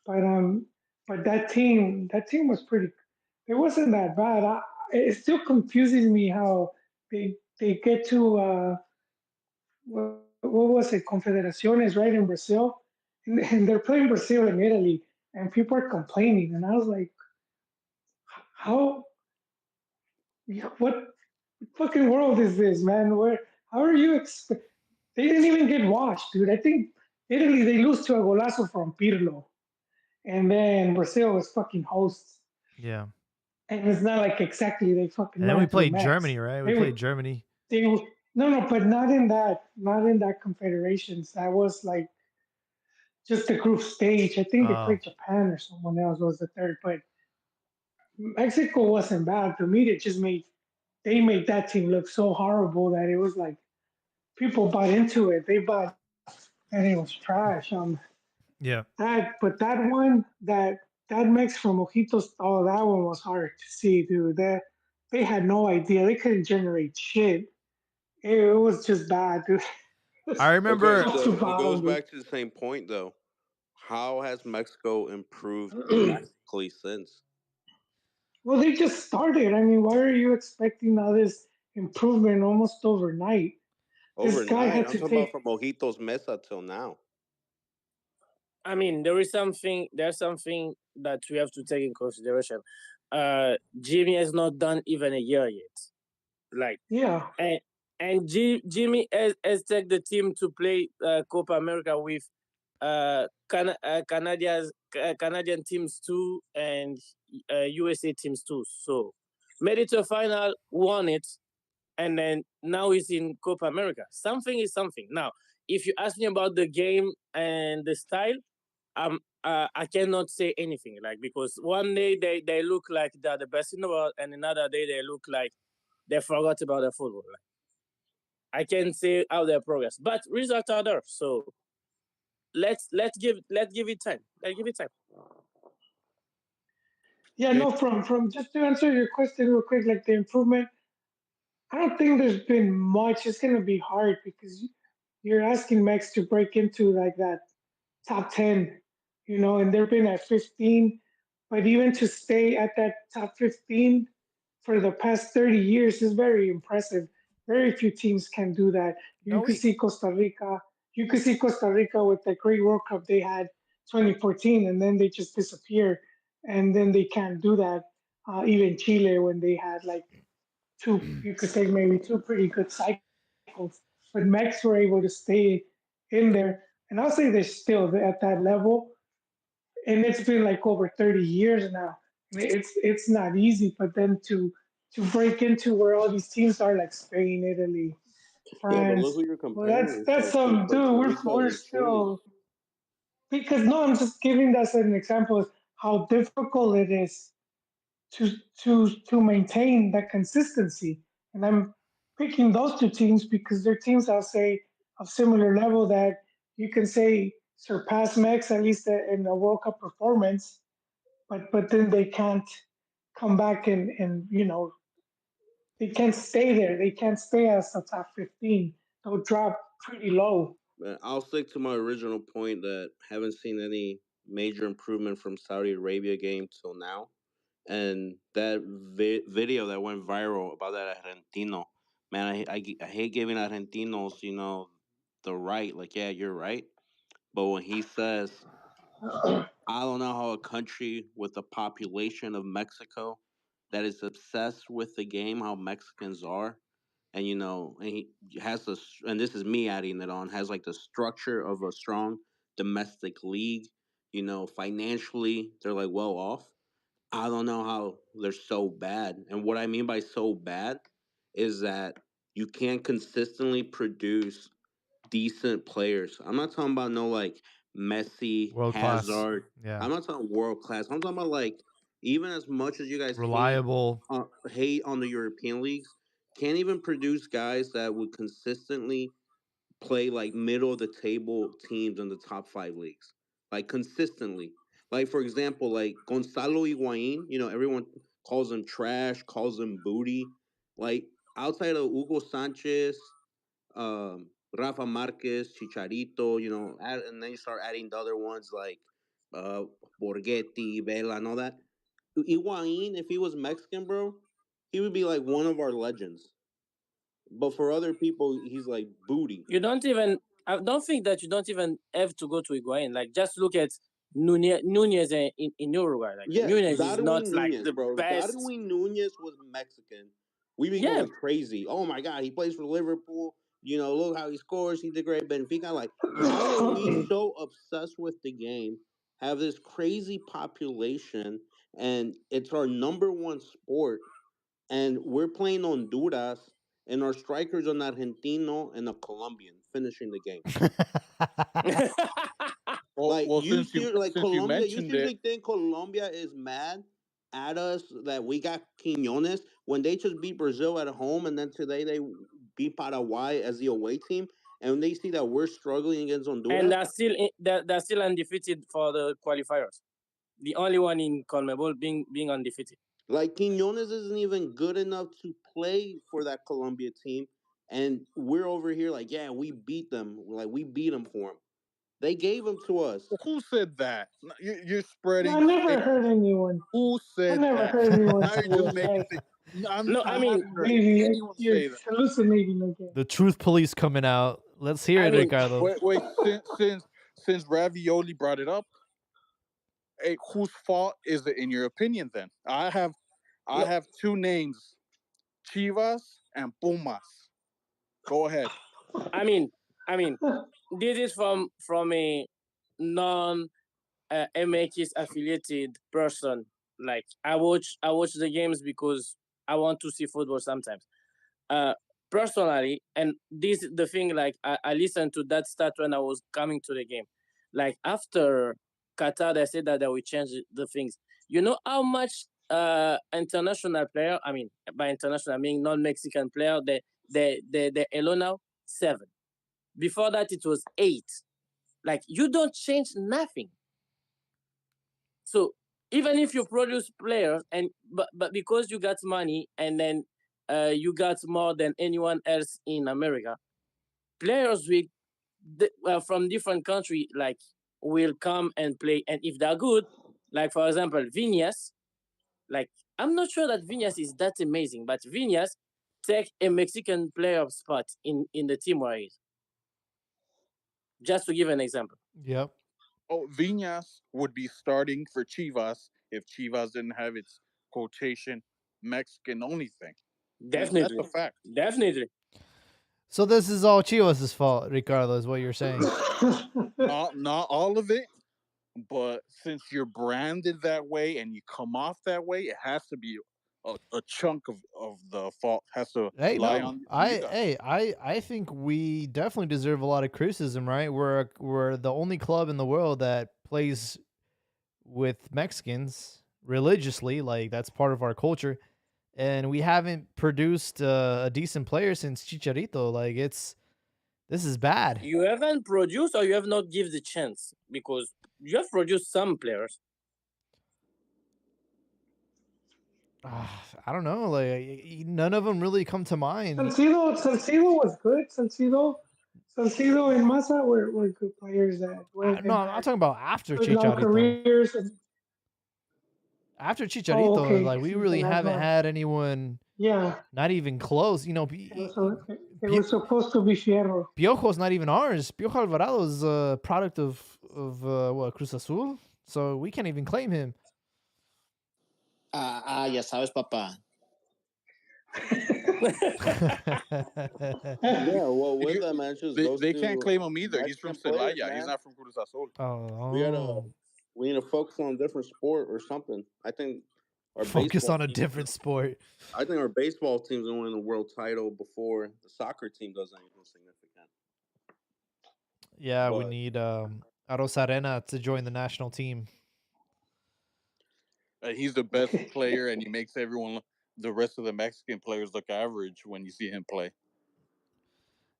Speaker 2: but that team was pretty. It wasn't that bad. It still confuses me how they get to what was it, Confederaciones, right, in Brazil, and they're playing Brazil and Italy, and people are complaining, and I was like, how? What fucking world is this, man? How are you? They didn't even get washed, dude. I think Italy, they lose to a golazo from Pirlo, and then Brazil was fucking hosts.
Speaker 3: Yeah.
Speaker 2: And it's not like exactly they fucking.
Speaker 3: And then we played Germany, right? We played Germany.
Speaker 2: No, but not in that confederations. That was like just the group stage. I think they played Japan or someone else was the third. But Mexico wasn't bad. The media just they made that team look so horrible that it was like people bought into it. They bought and it was trash.
Speaker 3: Yeah.
Speaker 2: But that one that mix from Mojitos, oh, that one was hard to see, dude. That they had no idea. They couldn't generate shit. It was just bad, dude.
Speaker 3: I remember.
Speaker 2: Top to
Speaker 4: So it goes
Speaker 2: bottom,
Speaker 4: back to the same point though. How has Mexico improved drastically since?
Speaker 2: well, they just started. I mean, why are you expecting all this improvement almost overnight? This guy
Speaker 4: Overnight,
Speaker 2: had
Speaker 4: I'm
Speaker 2: to
Speaker 4: talking about
Speaker 2: take.
Speaker 4: from Mojitos Mesa till now.
Speaker 6: I mean, there's something that we have to take in consideration. Jimmy has not done even a year yet. Like,
Speaker 2: Yeah,
Speaker 6: Jimmy has taken the team to play Copa America with Canadian teams too and USA teams too. So made it to a final, won it, and then now he's in Copa America. Something is something. Now, if you ask me about the game and the style, I cannot say anything. Like, because one day they look like they're the best in the world, and another day they look like they forgot about their football. Like, I can say how their progress, but results are there. So let's give it time. Let's give it time.
Speaker 2: yeah. No, from just to answer your question real quick, like the improvement, I don't think there's been much. It's gonna be hard because you're asking Mex to break into like that top 10, and they've been at 15. But even to stay at that top 15 for the past 30 years is very impressive. Very few teams can do that. You
Speaker 3: No,
Speaker 2: could
Speaker 3: we.
Speaker 2: see Costa Rica. You could see Costa Rica with the great World Cup they had 2014, and then they just disappear. And then they can't do that. Even Chile, when they had like you could say maybe two pretty good cycles. But Mex were able to stay in there. And I'll say they're still at that level. And it's been like over 30 years now. I mean, it's not easy, but then to break into where all these teams are like Spain, Italy,
Speaker 4: Yeah, but look
Speaker 2: France.
Speaker 4: who you're
Speaker 2: Well,
Speaker 4: comparing. It's
Speaker 2: that's
Speaker 4: like to
Speaker 2: some
Speaker 4: Costa
Speaker 2: dude.
Speaker 4: Rica
Speaker 2: We're
Speaker 4: and Chile.
Speaker 2: still because no, I'm just giving that as an example of how difficult it is to to maintain that consistency. And I'm picking those two teams because they're teams I'll say of similar level that you can say surpass Mex at least in a World Cup performance, but then they can't come back and they can't stay there. They can't stay as the top 15. They'll drop pretty low.
Speaker 4: But I'll stick to my original point that haven't seen any major improvement from Saudi Arabia game till now. And that video that went viral about that Argentino, man, I hate giving Argentinos, the right. Like, yeah, you're right. But when he says, I don't know how a country with a population of Mexico that is obsessed with the game, how Mexicans are, and and he has this, and this is me adding it on, has like the structure of a strong domestic league. Financially, they're like well off. I don't know how they're so bad. And what I mean by so bad is that you can't consistently produce decent players. I'm not talking about no like Messi,
Speaker 3: World class.
Speaker 4: Hazard.
Speaker 3: Yeah.
Speaker 4: I'm not talking world class. I'm talking about like even as much as you guys
Speaker 3: Reliable.
Speaker 4: hate on the European leagues, can't even produce guys that would consistently play like middle of the table teams in the top five leagues, like consistently. Like for example, like Gonzalo Higuain, everyone calls him trash, calls him booty. Like outside of Hugo Sanchez, Rafa Marquez, Chicharito, and then you start adding the other ones like uh, Borghetti, Vela, and all that. Higuain, if he was Mexican, bro, he would be like one of our legends. But for other people, he's like booty.
Speaker 6: You don't even. I don't think that you don't even have to go to Higuain. Like, just look at Nunez in Uruguay. Like,
Speaker 4: Yeah,
Speaker 6: Nunez is not
Speaker 4: Darwin
Speaker 6: like
Speaker 4: Nunez,
Speaker 6: the
Speaker 4: bro. If
Speaker 6: best.
Speaker 4: Darwin Nunez was Mexican, we'd be
Speaker 6: Yeah,
Speaker 4: going crazy. Oh my god, he plays for Liverpool. Look how he scores. He did great. Benfica. Like, how are we so obsessed with the game? Have this crazy population, and it's our number one sport, and we're playing Honduras, and our strikers are an Argentino and a Colombian finishing the game.
Speaker 5: Well,
Speaker 4: Like
Speaker 5: well,
Speaker 4: you
Speaker 5: since you
Speaker 4: see, like
Speaker 5: since you
Speaker 4: Colombia, you
Speaker 5: mentioned it,
Speaker 4: seriously think Colombia is mad at us that we got Quinones when they just beat Brazil at home, and then today they beat Paraguay as the away team, and when they see that we're struggling against
Speaker 6: And
Speaker 4: Honduras,
Speaker 6: they're still undefeated for the qualifiers. The only one in CONMEBOL being undefeated.
Speaker 4: like Quinones isn't even good enough to play for that Colombia team, and we're over here like, yeah, we beat them, like we beat them for them. They gave them to us.
Speaker 5: Who said that? You're
Speaker 2: I
Speaker 5: spreading.
Speaker 2: never heard anyone.
Speaker 5: Who
Speaker 2: I
Speaker 5: said
Speaker 2: never
Speaker 5: that?
Speaker 2: heard anyone
Speaker 5: Now
Speaker 2: say
Speaker 5: you're just
Speaker 2: that.
Speaker 5: making
Speaker 2: Like,
Speaker 5: things.
Speaker 6: No, I
Speaker 5: I
Speaker 6: mean,
Speaker 5: haven't heard
Speaker 2: maybe
Speaker 5: anyone
Speaker 2: you're
Speaker 5: say that.
Speaker 2: hallucinating again.
Speaker 3: The truth police coming out. Let's hear
Speaker 6: I
Speaker 3: it,
Speaker 6: mean,
Speaker 3: Ricardo.
Speaker 5: Wait. Since Ravioli brought it up, hey, whose fault is it in your opinion? Then I
Speaker 6: no,
Speaker 5: have two names: Chivas and Pumas. Go ahead.
Speaker 6: I mean, this is from a non MX affiliated person. Like I watch the games because I want to see football sometimes. Uh, Personally, and this is the thing. Like I listened to that stat when I was coming to the game. Like after Qatar, they said that they will change the things. You know how much international player? I mean, by international, I mean non-Mexican player. They allow now 7. Before that, it was 8. Like you don't change nothing. So even if you produce players and but because you got money and then you got more than anyone else in America, players with from different country like will come and play, and if they're good, like for example Vinyas, like I'm not sure that Vinyas is that amazing, but Vinyas take a Mexican player spot in the team where he is. Just to give an example.
Speaker 3: Yep.
Speaker 5: Oh, Viñas would be starting for Chivas if Chivas didn't have its quotation Mexican only thing. And that's
Speaker 6: Definitely,
Speaker 5: a fact.
Speaker 6: definitely.
Speaker 3: So this is all Chivas' fault, Ricardo, is what you're saying.
Speaker 5: Not all of it, but since you're branded that way and you come off that way, it has to be a chunk of the fault has to
Speaker 3: Hey,
Speaker 5: lie
Speaker 3: no,
Speaker 5: on you guys.
Speaker 3: I think we definitely deserve a lot of criticism, right? We're the only club in the world that plays with Mexicans religiously, like that's part of our culture, and we haven't produced a decent player since Chicharito. Like this is bad.
Speaker 6: You haven't produced or you have not give the chance, because you have produced some players.
Speaker 3: I don't know, like none of them really come to mind.
Speaker 2: Salcido was good. Salcido and Massa were good players that went
Speaker 3: No,
Speaker 2: and
Speaker 3: I'm
Speaker 2: had
Speaker 3: talking about after
Speaker 2: good long
Speaker 3: Chicharito.
Speaker 2: careers. And,
Speaker 3: After Chicharito,
Speaker 2: okay,
Speaker 3: like we
Speaker 2: season
Speaker 3: really
Speaker 2: as
Speaker 3: haven't
Speaker 2: well.
Speaker 3: had anyone,
Speaker 2: Yeah,
Speaker 3: not even close. You know,
Speaker 2: it was supposed to be Fierro.
Speaker 3: Piojo's not even ours. Piojo Alvarado is a product of what, Cruz Azul, so we can't even claim him.
Speaker 1: Ya sabes, papá.
Speaker 4: Yeah, well, with
Speaker 5: You-
Speaker 4: that man, just
Speaker 5: They,
Speaker 4: goes
Speaker 5: they
Speaker 4: to
Speaker 5: can't claim him either. He's from
Speaker 4: Mexican players,
Speaker 5: Celaya. He's
Speaker 4: man.
Speaker 5: not from Cruz Azul.
Speaker 3: Oh,
Speaker 4: We need to focus on a different sport or something. I think our
Speaker 3: focus
Speaker 4: baseball
Speaker 3: on a
Speaker 4: team-
Speaker 3: different sport.
Speaker 4: I think our baseball team's going to win the world title before the soccer team does anything significant.
Speaker 3: Yeah, we
Speaker 4: But-
Speaker 3: need Arosarena to join the national team.
Speaker 5: He's the best player, and he makes everyone, the rest of the Mexican players, look average when you see him play.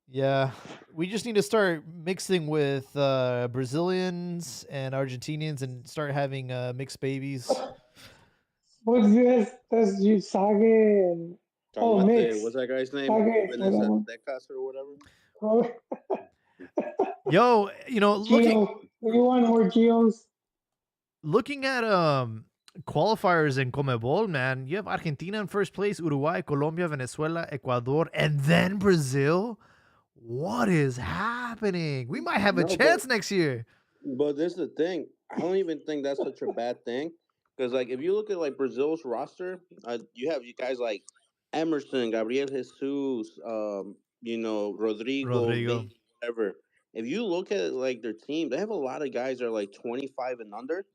Speaker 3: Yeah, we just need to start mixing with Brazilians and Argentinians and start having mixed babies.
Speaker 2: What's this? That's you Sage and
Speaker 4: Talking about
Speaker 2: mix.
Speaker 4: what's that guy's name?
Speaker 2: Sage,
Speaker 4: Vanessa
Speaker 2: whatever.
Speaker 4: Decas or whatever.
Speaker 3: Yo, you know,
Speaker 2: Gio, we want more Gios.
Speaker 3: looking at qualifiers in Comebol, man, you have Argentina in first place, Uruguay, Colombia, Venezuela, Ecuador, and then Brazil. What is happening? We might have a
Speaker 4: No, but-
Speaker 3: chance next year.
Speaker 4: But this is the thing. I don't even think that's such a bad thing. Because, like, if you look at, like, Brazil's roster, you have you guys like Emerson, Gabriel Jesus, Rodrigo.
Speaker 3: Rodrigo.
Speaker 4: Whatever. If you look at, like, their team, they have a lot of guys that are, like, 25 and under.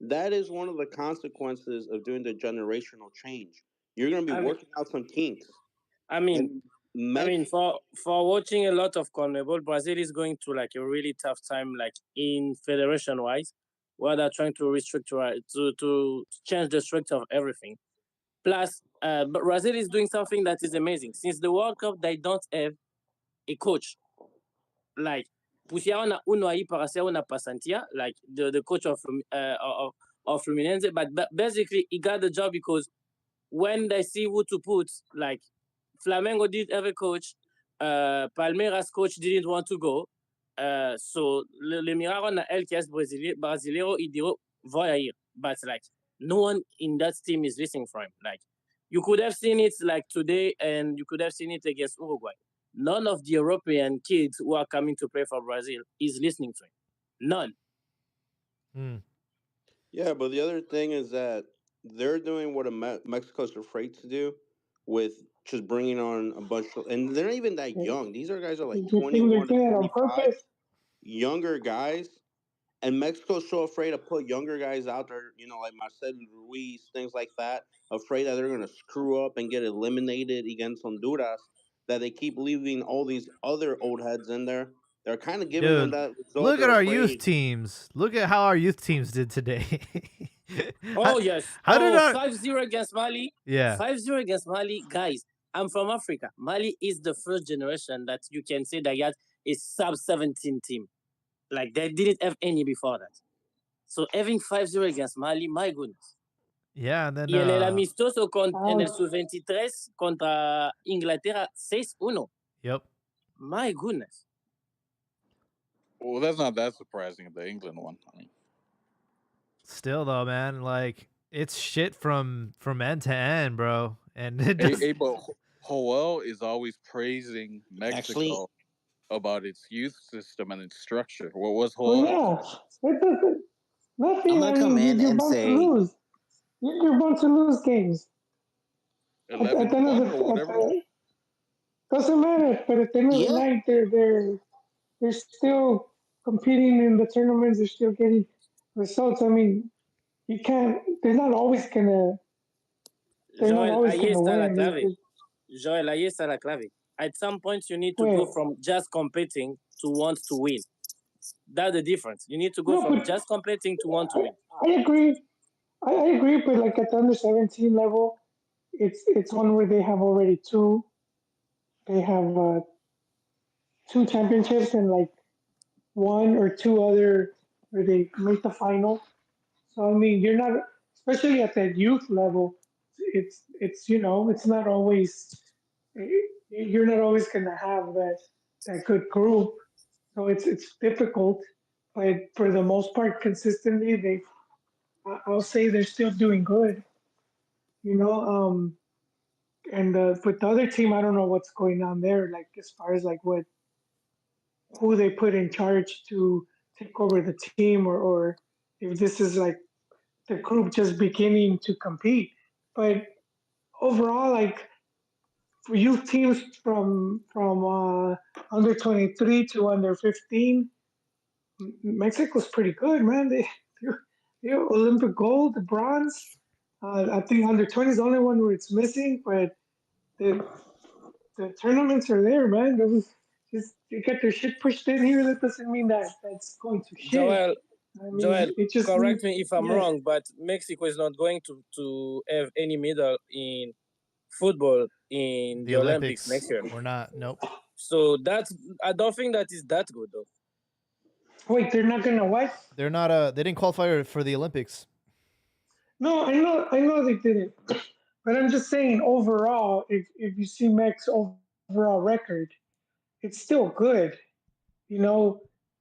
Speaker 4: That is one of the consequences of doing the generational change. You're going to be
Speaker 6: I mean-
Speaker 4: working out some kinks.
Speaker 6: I mean,
Speaker 4: And
Speaker 6: for watching a lot of CONMEBOL, Brazil is going through like a really tough time, like in federation wise. where they're trying to restructure to change the structure of everything. Plus, but Brazil is doing something that is amazing. Since the World Cup, they don't have a coach. Like pusiaron a uno ahí para hacer una pasantía, like the coach of Fluminense. But basically, he got the job because when they see who to put, like Flamengo did have a coach, Palmeiras coach didn't want to go, so le miraron a él que es brasileiro y dijo voy a ir. But like no one in that team is listening for him. Like you could have seen it like today, and you could have seen it against Uruguay. None of the European kids who are coming to play for Brazil is listening to him. None.
Speaker 4: Yeah, but the other thing is that they're doing what Mexico's afraid to do with just bringing on a bunch of, and they're not even that young. These are guys are like
Speaker 2: You think they're
Speaker 4: 21 to
Speaker 2: doing it on
Speaker 4: 25,
Speaker 2: purpose?
Speaker 4: younger guys. And Mexico's so afraid to put younger guys out there, you know, like Marcelo Ruiz, things like that, afraid that they're going to screw up and get eliminated against Honduras, that they keep leaving all these other old heads in there. They're kind of giving them
Speaker 3: Dude,
Speaker 4: that result.
Speaker 3: look at
Speaker 4: They're
Speaker 3: our youth
Speaker 4: afraid.
Speaker 3: teams. Look at how our youth teams did today.
Speaker 6: Oh, yes.
Speaker 3: How did our
Speaker 6: 5-0 against Mali?
Speaker 3: Yeah.
Speaker 6: 5-0 against Mali. Guys, I'm from Africa. Mali is the first generation that you can say that got a sub-17 team. Like, they didn't have any before that. So having 5-0 against Mali, my goodness.
Speaker 3: Yeah, and then
Speaker 6: Y en el amistoso en el sub-23 contra Inglaterra 6-1.
Speaker 3: Yep.
Speaker 6: My goodness.
Speaker 5: Well, that's not that surprising, the England one. I mean,
Speaker 3: still though, man, like it's shit from end to end, bro. And it
Speaker 5: but Joel is always praising Mexico about its youth system and its structure. What was Joel?
Speaker 2: Yeah, it doesn't. Nothing.
Speaker 1: I'm gonna come in
Speaker 2: you're
Speaker 1: and
Speaker 2: bound
Speaker 1: say
Speaker 2: to lose. You're bound to lose games.
Speaker 5: 11
Speaker 2: at the end of the,
Speaker 5: or whatever.
Speaker 2: Doesn't matter. But at the end of the night, they're still competing in the tournaments. They're still getting results. I mean, you can't. They're not always gonna.
Speaker 6: Joel, ahí está la clave. Joel, ahí está la clave. At some point, you need to go from just competing to want to win. That's the difference. You need to go from just competing to want to win.
Speaker 2: I agree. I agree, but like at the under 17 level, it's one where they have already two. They have 2 championships and like 1 or 2 other where they make the final. So I mean, you're not, especially at that youth level. It's it's not always. You're not always going to have that good group. So it's difficult, but for the most part, consistently, I'll say they're still doing good. And with the other team, I don't know what's going on there. Like as far as like who they put in charge to take over the team, or if this is like the group just beginning to compete. But overall, like for youth teams from under 23 to under 15, Mexico's pretty good, man. They Olympic gold, the bronze. I think under 20 is the only one where it's missing, but the tournaments are there, man. Just you get their shit pushed in here. That doesn't mean that's going to shit.
Speaker 6: Joel, correct me if I'm wrong, but Mexico is not going to have any medal in football in the Olympics next year.
Speaker 3: We're not. Nope.
Speaker 6: So I don't think that is that good though.
Speaker 2: Wait, they're not gonna what?
Speaker 3: They're not. They didn't qualify for the Olympics.
Speaker 2: No, I know they didn't. But I'm just saying, overall, if you see Mex overall record, it's still good.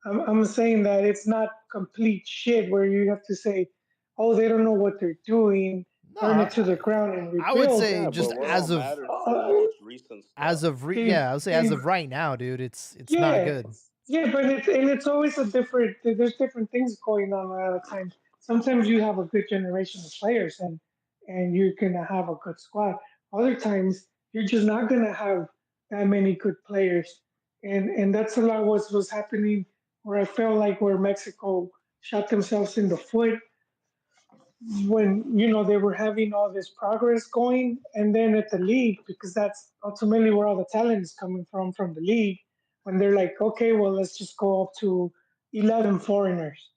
Speaker 2: I'm saying that it's not complete shit where you have to say, oh, they don't know what they're doing, burn it to the ground and rebuild.
Speaker 3: I would say just as of right now, dude, it's not good.
Speaker 2: Yeah, but it's always there's different things going on a lot of times. Sometimes you have a good generation of players and you're gonna have a good squad. Other times you're just not gonna have that many good players. And that's a lot what was happening where I felt like where Mexico shot themselves in the foot when they were having all this progress going, and then at the league, because that's ultimately where all the talent is coming from the league, when they're like, okay, well, let's just go up to 11 foreigners.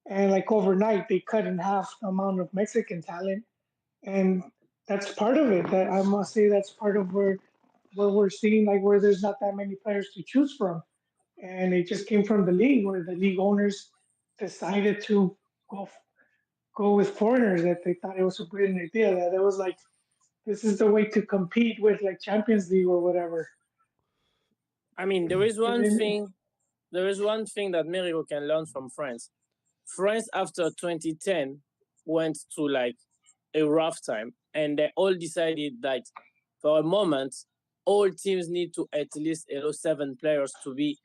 Speaker 2: and like overnight they cut in half the amount of Mexican talent, and that's part of it. That I must say that's part of where we're seeing like where there's not that many players to choose from, and it just came from the league where the league owners decided to go go with foreigners that they thought it was a brilliant idea. That it was like this is the way to compete with like Champions League or whatever.
Speaker 6: I mean, there is
Speaker 2: And
Speaker 6: one
Speaker 2: then,
Speaker 6: thing. There is one thing that Mexico can learn from France. France after 2010 went to like a rough time, and they all decided that for a moment, all teams need to at least allow 7 players to be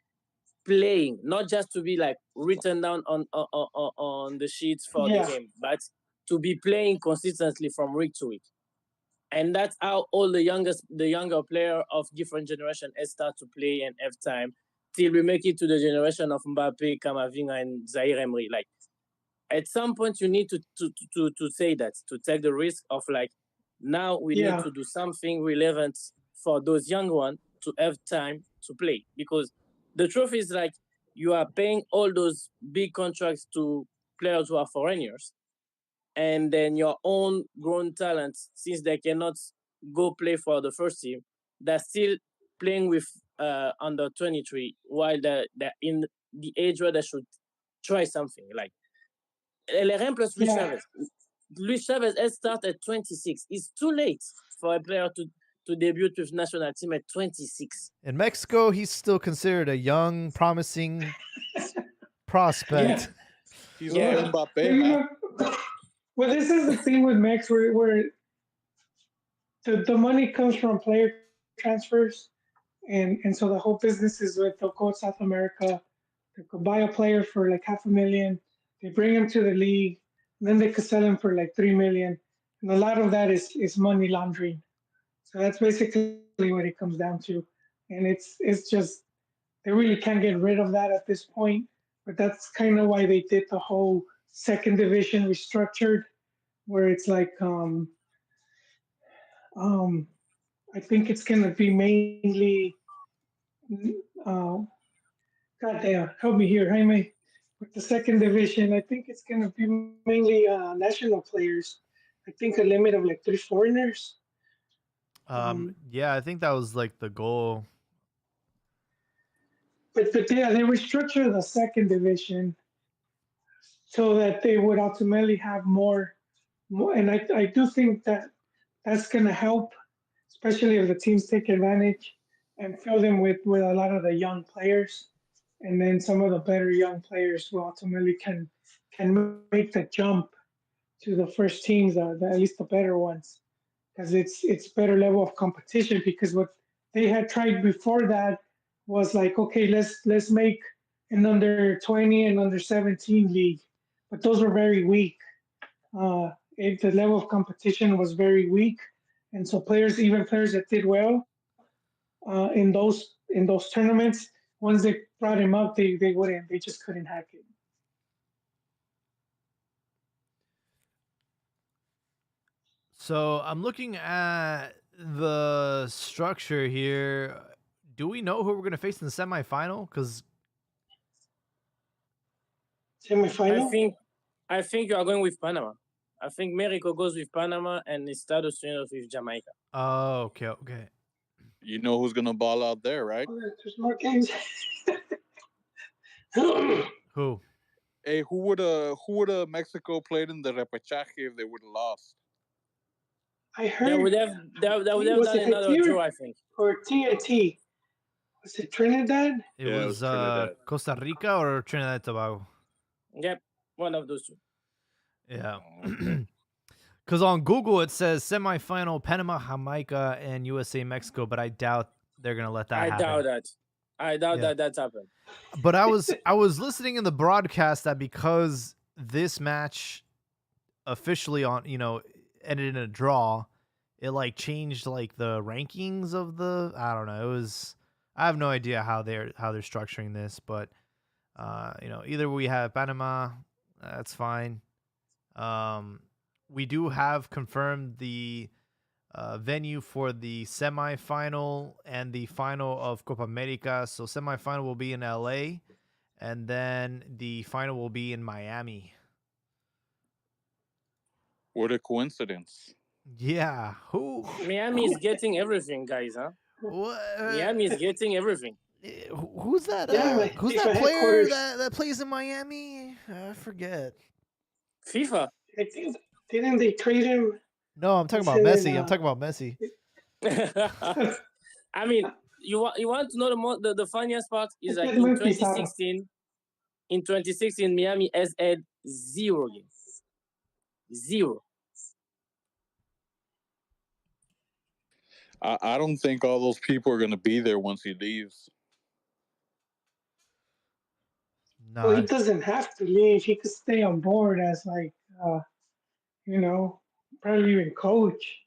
Speaker 6: playing, not just to be like written down on the sheets for the
Speaker 2: yeah,
Speaker 6: game, but to be playing consistently from week to week. And that's how all the younger player of different generation has start to play and have time till we make it to the generation of Mbappe, Kamavinga, and Zaire Emery. Like at some point, you need to say that, to take the risk of like now we need
Speaker 2: yeah,
Speaker 6: to do something relevant for those young ones to have time to play, because the truth is like you are paying all those big contracts to players who are foreigners, and then your own grown talents, since they cannot go play for the first team, they're still playing with under 23 while they're in the age where they should try something. Like LRM plus Luis
Speaker 2: yeah.
Speaker 6: Chavez. Luis Chavez has started at 26. It's too late for a player to debut with national team at 26.
Speaker 3: In Mexico, he's still considered a young, promising prospect.
Speaker 5: He's
Speaker 6: Yeah.
Speaker 5: like Mbappe,
Speaker 2: You
Speaker 5: man.
Speaker 2: know, well, this is the thing with Max, where the money comes from player transfers, and so the whole business is with they'll go to South America, they could buy a player for like 500,000, they bring him to the league, and then they could sell him for like 3 million, and a lot of that is money laundering. So that's basically what it comes down to, and it's just they really can't get rid of that at this point. But that's kind of why they did the whole second division restructured, where it's like um, I think it's gonna be mainly uh, God damn, help me here, Jaime. With the second division, I think it's gonna be mainly national players. I think a limit of like 3 foreigners.
Speaker 3: Yeah, I think that was like the goal.
Speaker 2: But yeah, they restructured the second division so that they would ultimately have more. And I do think that that's gonna help, especially if the teams take advantage and fill them with a lot of the young players, and then some of the better young players who ultimately can make the jump to the first teams, at least the better ones, because it's better level of competition. Because what they had tried before that was like, okay, let's make an under 20 and under 17 league, but those were very weak. The level of competition was very weak, and so players, even players that did well in those tournaments, once they brought him up, they just couldn't hack it.
Speaker 3: So I'm looking at the structure here. Do we know who we're going to face in the semifinal? Because
Speaker 2: Semifinal.
Speaker 6: I think you are going with Panama. I think Mexico goes with Panama and Estados Unidos with Jamaica.
Speaker 3: oh, okay.
Speaker 5: You know who's gonna ball out there, right?
Speaker 2: Oh, there's more games.
Speaker 3: Who?
Speaker 5: Hey, who would Mexico played in the repechaje if they would have lost?
Speaker 2: I
Speaker 6: They
Speaker 2: heard.
Speaker 6: would have
Speaker 2: Was
Speaker 6: done
Speaker 2: it
Speaker 6: another
Speaker 2: Haiti
Speaker 6: draw, I think.
Speaker 2: or TNT? Was it Trinidad?
Speaker 3: It
Speaker 4: Yeah, it
Speaker 3: was
Speaker 4: was Trinidad.
Speaker 3: Costa Rica or Trinidad and Tobago?
Speaker 6: Yep, one of those two.
Speaker 3: Yeah.
Speaker 5: Oh, okay.
Speaker 3: Because on Google it says semifinal Panama, Jamaica, and USA, Mexico, but I doubt they're gonna let that
Speaker 6: I
Speaker 3: happen.
Speaker 6: doubt that. I doubt
Speaker 3: Yeah.
Speaker 6: that happened.
Speaker 3: But I was listening in the broadcast that because this match officially ended in a draw, it like changed like the rankings of the I don't know. I have no idea how they're structuring this, but either we have Panama, that's fine. We do have confirmed the venue for the semifinal and the final of Copa America. So semifinal will be in LA, and then the final will be in Miami.
Speaker 5: What a coincidence.
Speaker 3: Yeah, who?
Speaker 6: Miami is getting everything, guys. Huh?
Speaker 3: What?
Speaker 6: Miami is getting everything.
Speaker 3: Who's that?
Speaker 2: Yeah, like
Speaker 3: Who's
Speaker 2: FIFA
Speaker 3: that player
Speaker 2: headquarters.
Speaker 3: that plays in Miami? I forget.
Speaker 6: FIFA.
Speaker 2: I think didn't they trade him?
Speaker 3: No, I'm talking
Speaker 2: It's
Speaker 3: about
Speaker 2: in,
Speaker 3: Messi. I'm talking about Messi.
Speaker 6: I mean, you want to know the funniest part is
Speaker 2: It's
Speaker 6: like
Speaker 2: that
Speaker 6: in
Speaker 2: monkey Sara.
Speaker 6: 2016. In 2016, Miami has had 0 games. 0.
Speaker 5: I don't think all those people are going to be there once he leaves.
Speaker 2: Well, he
Speaker 3: Nah,
Speaker 2: doesn't have to leave. He could stay on board as like, you know, probably even coach.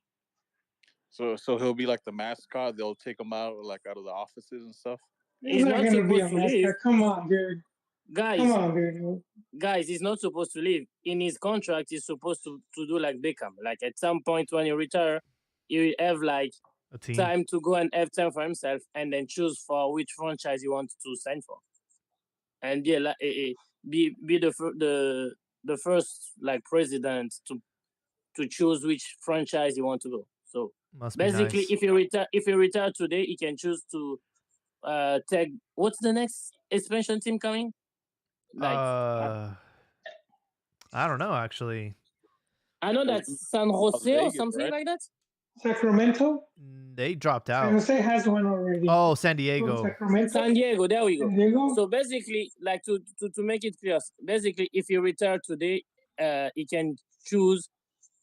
Speaker 5: So he'll be like the mascot. They'll take him out of the offices and stuff.
Speaker 2: He's
Speaker 6: He's
Speaker 2: not
Speaker 6: not
Speaker 2: gonna be a
Speaker 6: supposed to leave.
Speaker 2: mascot. Come on, dude. Come
Speaker 6: Guys,
Speaker 2: on, dude.
Speaker 6: he's not supposed to leave. In his contract, he's supposed to do like Beckham. Like at some point when he retire, he will have like
Speaker 3: a team.
Speaker 6: time to go and have time for himself and then choose for which franchise he wants to sign for. And yeah, like, be the first like president to choose which franchise he want to go. So
Speaker 3: Must be
Speaker 6: basically,
Speaker 3: nice.
Speaker 6: if he retire today, he can choose to take what's the next expansion team coming? Like
Speaker 3: I don't know actually.
Speaker 6: I know that's San Jose
Speaker 5: Vegas,
Speaker 6: or something
Speaker 5: right?
Speaker 6: like that.
Speaker 2: Sacramento?
Speaker 3: They dropped
Speaker 2: San
Speaker 3: out.
Speaker 2: Jose has one already.
Speaker 3: Oh, San Diego.
Speaker 2: Sacramento?
Speaker 6: San Diego, there we go.
Speaker 2: San Diego?
Speaker 6: So basically, like to make it clear, basically, if you retire today, he can choose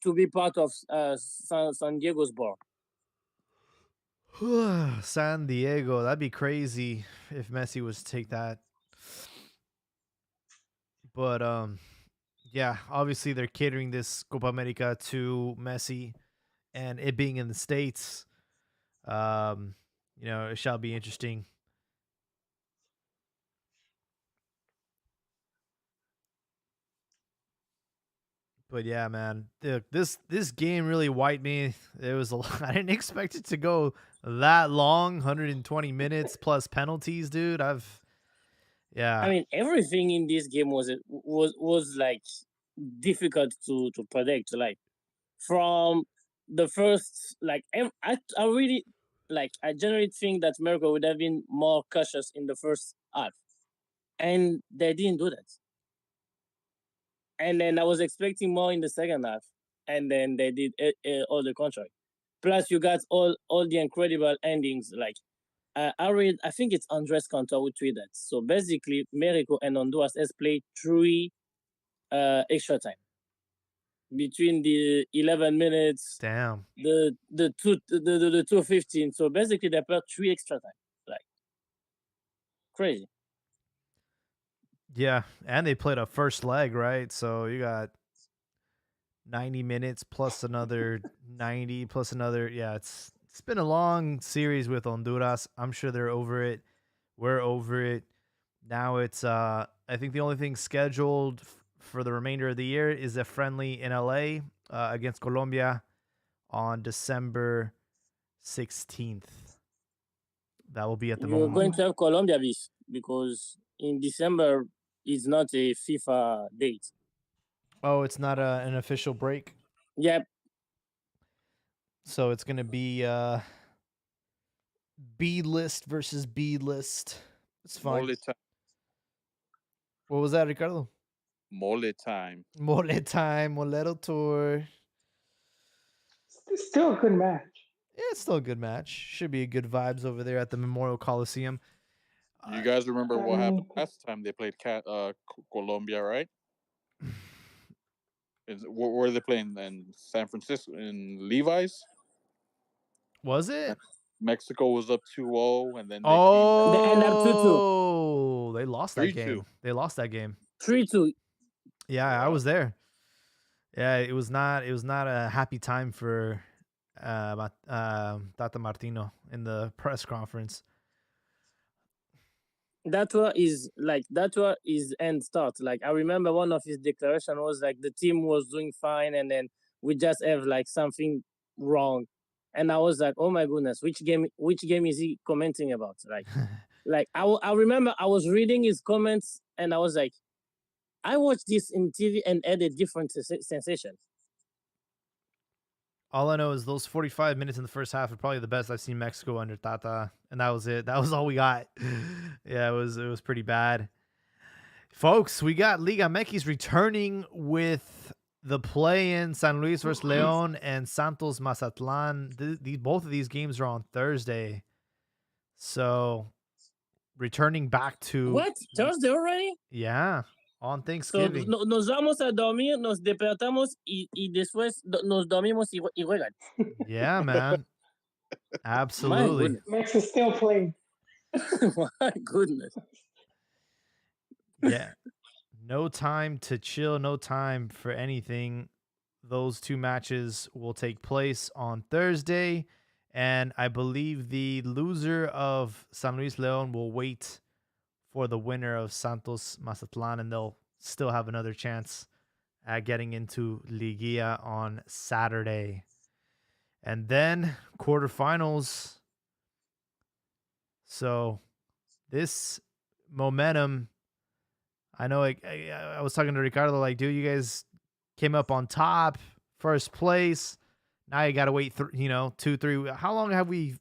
Speaker 6: to be part of San Diego's board.
Speaker 3: San Diego. That'd be crazy if Messi was to take that. But yeah, obviously they're catering this Copa America to Messi, and it being in the States, it shall be interesting. But yeah, man, this game really wiped me. It was I didn't expect it to go that long, 120 minutes plus penalties, dude.
Speaker 6: I mean, everything in this game was like difficult to predict. Like from the first, like I really like I generally think that America would have been more cautious in the first half, and they didn't do that. And then I was expecting more in the second half, and then they did all the contrary. Plus, you got all the incredible endings. Like I think it's Andres Cantor who tweeted that. So basically, Mexico and Honduras has played 3 extra time between the 11 minutes.
Speaker 3: Damn.
Speaker 6: The 2:15. So basically, they played 3 extra time. Like crazy.
Speaker 3: Yeah, and they played a first leg, right? So you got 90 minutes plus another 90 plus another. Yeah, it's been a long series with Honduras. I'm sure they're over it. We're over it. Now it's I think the only thing scheduled for the remainder of the year is a friendly in LA against Colombia on December 16th. That will be at the
Speaker 6: You're
Speaker 3: moment.
Speaker 6: going to have Colombia because in December is not a FIFA date.
Speaker 3: Oh, it's not an official break?
Speaker 6: Yep.
Speaker 3: So it's going to be B list versus B list. It's fine.
Speaker 5: Mole time.
Speaker 3: What was that, Ricardo?
Speaker 5: Mole time.
Speaker 3: Mole time. Molero tour.
Speaker 2: It's still a good match.
Speaker 3: Yeah, it's still a good match. Should be good vibes over there at the Memorial Coliseum.
Speaker 5: You guys remember what happened last time they played Colombia, right? Where were they playing? In San Francisco, in Levi's?
Speaker 3: Was it?
Speaker 5: Mexico was up 2-0, and then they
Speaker 6: end up 2-2.
Speaker 3: They lost that game. They lost that game.
Speaker 6: 3-2.
Speaker 3: Yeah, I was there. Yeah, it was not a happy time for Tata Martino in the press conference.
Speaker 6: That was his end start. Like I remember one of his declaration was like the team was doing fine and then we just have like something wrong. And I was like, oh my goodness, which game is he commenting about? Like Like I remember I was reading his comments and I was like, I watched this in TV and had a different sensation.
Speaker 3: All I know is those 45 minutes in the first half are probably the best I've seen Mexico under Tata, and that was it. That was all we got. Yeah, it was pretty bad. Folks, we got Liga MX returning with the play-in San Luis versus Leon and Santos Mazatlan. Both of these games are on Thursday. So, returning back to
Speaker 6: What? Thursday already?
Speaker 3: Yeah, on
Speaker 6: So
Speaker 3: Thanksgiving.
Speaker 6: nos vamos a dormir, nos despertamos y después nos dormimos y juegan.
Speaker 3: Yeah, man.
Speaker 6: My
Speaker 3: Absolutely.
Speaker 6: goodness.
Speaker 2: Max is still playing.
Speaker 6: My goodness.
Speaker 3: Yeah. No time to chill, no time for anything. Those two matches will take place on Thursday, and I believe the loser of San Luis Leon will wait for the winner of Santos Mazatlan, and they'll still have another chance at getting into Liguilla on Saturday. And then quarterfinals. So this momentum, I know I was talking to Ricardo, like, dude, you guys came up on top, first place. Now you got to wait, 2, 3. How long have we've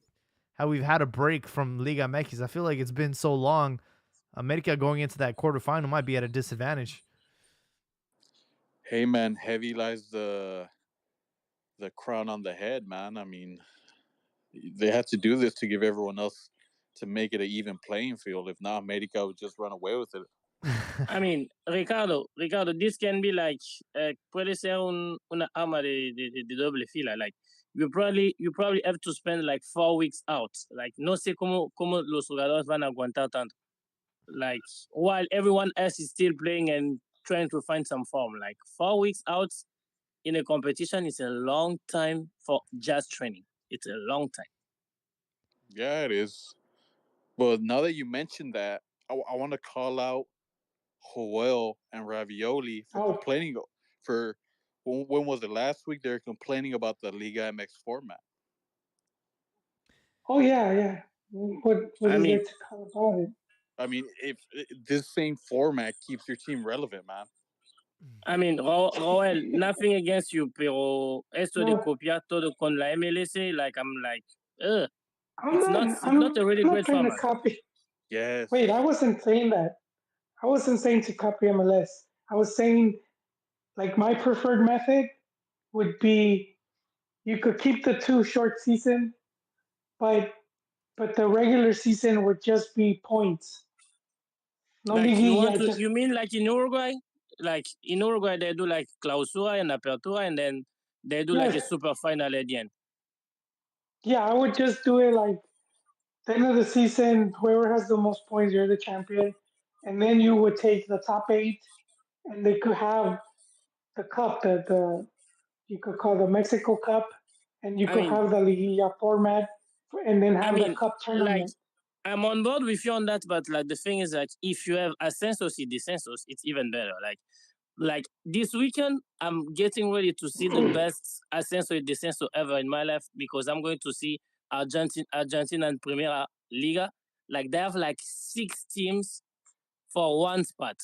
Speaker 3: had a break from Liga MX? I feel like it's been so long. America going into that quarterfinal might be at a disadvantage.
Speaker 5: Hey man, heavy lies the crown on the head, man. I mean, they had to do this to give everyone else to make it an even playing field. If not, America would just run away with it.
Speaker 6: I mean, Ricardo, this can be like puede ser una arma de doble fila. Like you probably have to spend like 4 weeks out. Like no sé cómo los jugadores van a aguantar tanto. Like while everyone else is still playing and trying to find some form. Like 4 weeks out in a competition is a long time for just training. It's a long time.
Speaker 5: Yeah, it is. But now that you mentioned that, I want to call out Joel and Ravioli for complaining for when was it last week? They're complaining about the Liga MX format.
Speaker 2: Oh yeah. What is there to call about it?
Speaker 5: I mean, if this same format keeps your team relevant, man.
Speaker 6: I mean, Roel, nothing against you, pero esto de copiar todo con la MLS, like I'm like, ugh. It's not a really great
Speaker 2: trying
Speaker 6: format.
Speaker 2: to copy.
Speaker 5: Yes.
Speaker 2: Wait, I wasn't saying that. I wasn't saying to copy MLS. I was saying, like, my preferred method would be you could keep the 2 short season, but the regular season would just be points. No
Speaker 6: Like
Speaker 2: liguilla,
Speaker 6: you mean like in Uruguay? Like in Uruguay they do like clausura and apertura and then they do like a super final at the end.
Speaker 2: Yeah, I would just do it like the end of the season, whoever has the most points, you're the champion. And then you would take the top 8 and they could have the cup, the you could call the Mexico Cup, and you could have the Liguilla format, and then have the cup tournament.
Speaker 6: Like, I'm on board with you on that, but like the thing is that if you have Ascensos y Descensos, it's even better. Like this weekend, I'm getting ready to see the best Ascenso y Descenso ever in my life because I'm going to see Argentina and Primera Liga. Like they have like 6 teams for one spot.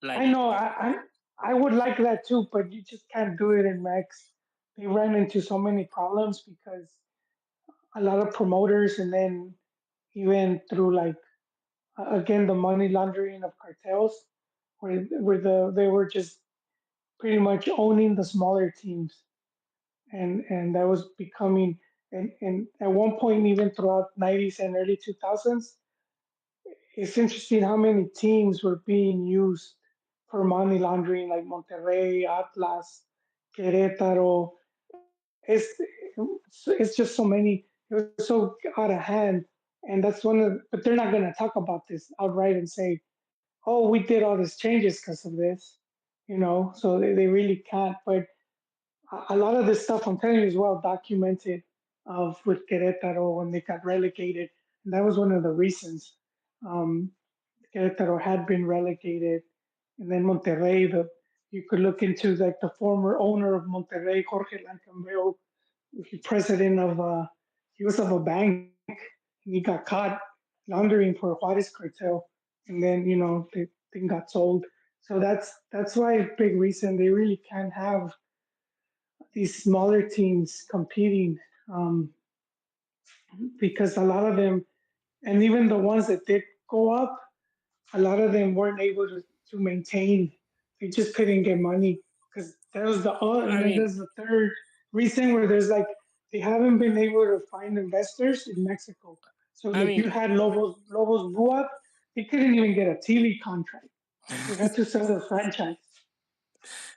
Speaker 6: Like
Speaker 2: I know, I would like that too, but you just can't do it in Max. They ran into so many problems because a lot of promoters, and then even through like again the money laundering of cartels, where they were just pretty much owning the smaller teams, and that was becoming and at one point even throughout 90s and early 2000s, it's interesting how many teams were being used for money laundering, like Monterrey, Atlas, Querétaro. It's just so many. It was so out of hand, and that's one of. But they're not going to talk about this outright and say, "Oh, we did all these changes because of this," So they really can't. But a lot of this stuff I'm telling you is well documented. Of with Querétaro when they got relegated, and that was one of the reasons. Um, Querétaro had been relegated, and then Monterrey. You could look into like the former owner of Monterrey, Jorge Lancambeo, president of he was of a bank, and he got caught laundering for Juarez cartel, and then the thing got sold. So that's why a big reason they really can't have these smaller teams competing, um, because a lot of them, and even the ones that did go up, a lot of them weren't able to maintain. They just couldn't get money because that was and
Speaker 6: I
Speaker 2: then
Speaker 6: mean,
Speaker 2: there's the third reason where there's like they haven't been able to find investors in Mexico. So
Speaker 6: I
Speaker 2: like you
Speaker 6: mean,
Speaker 2: had Lobos Buap, they couldn't even get a TV contract. They had to sell the franchise.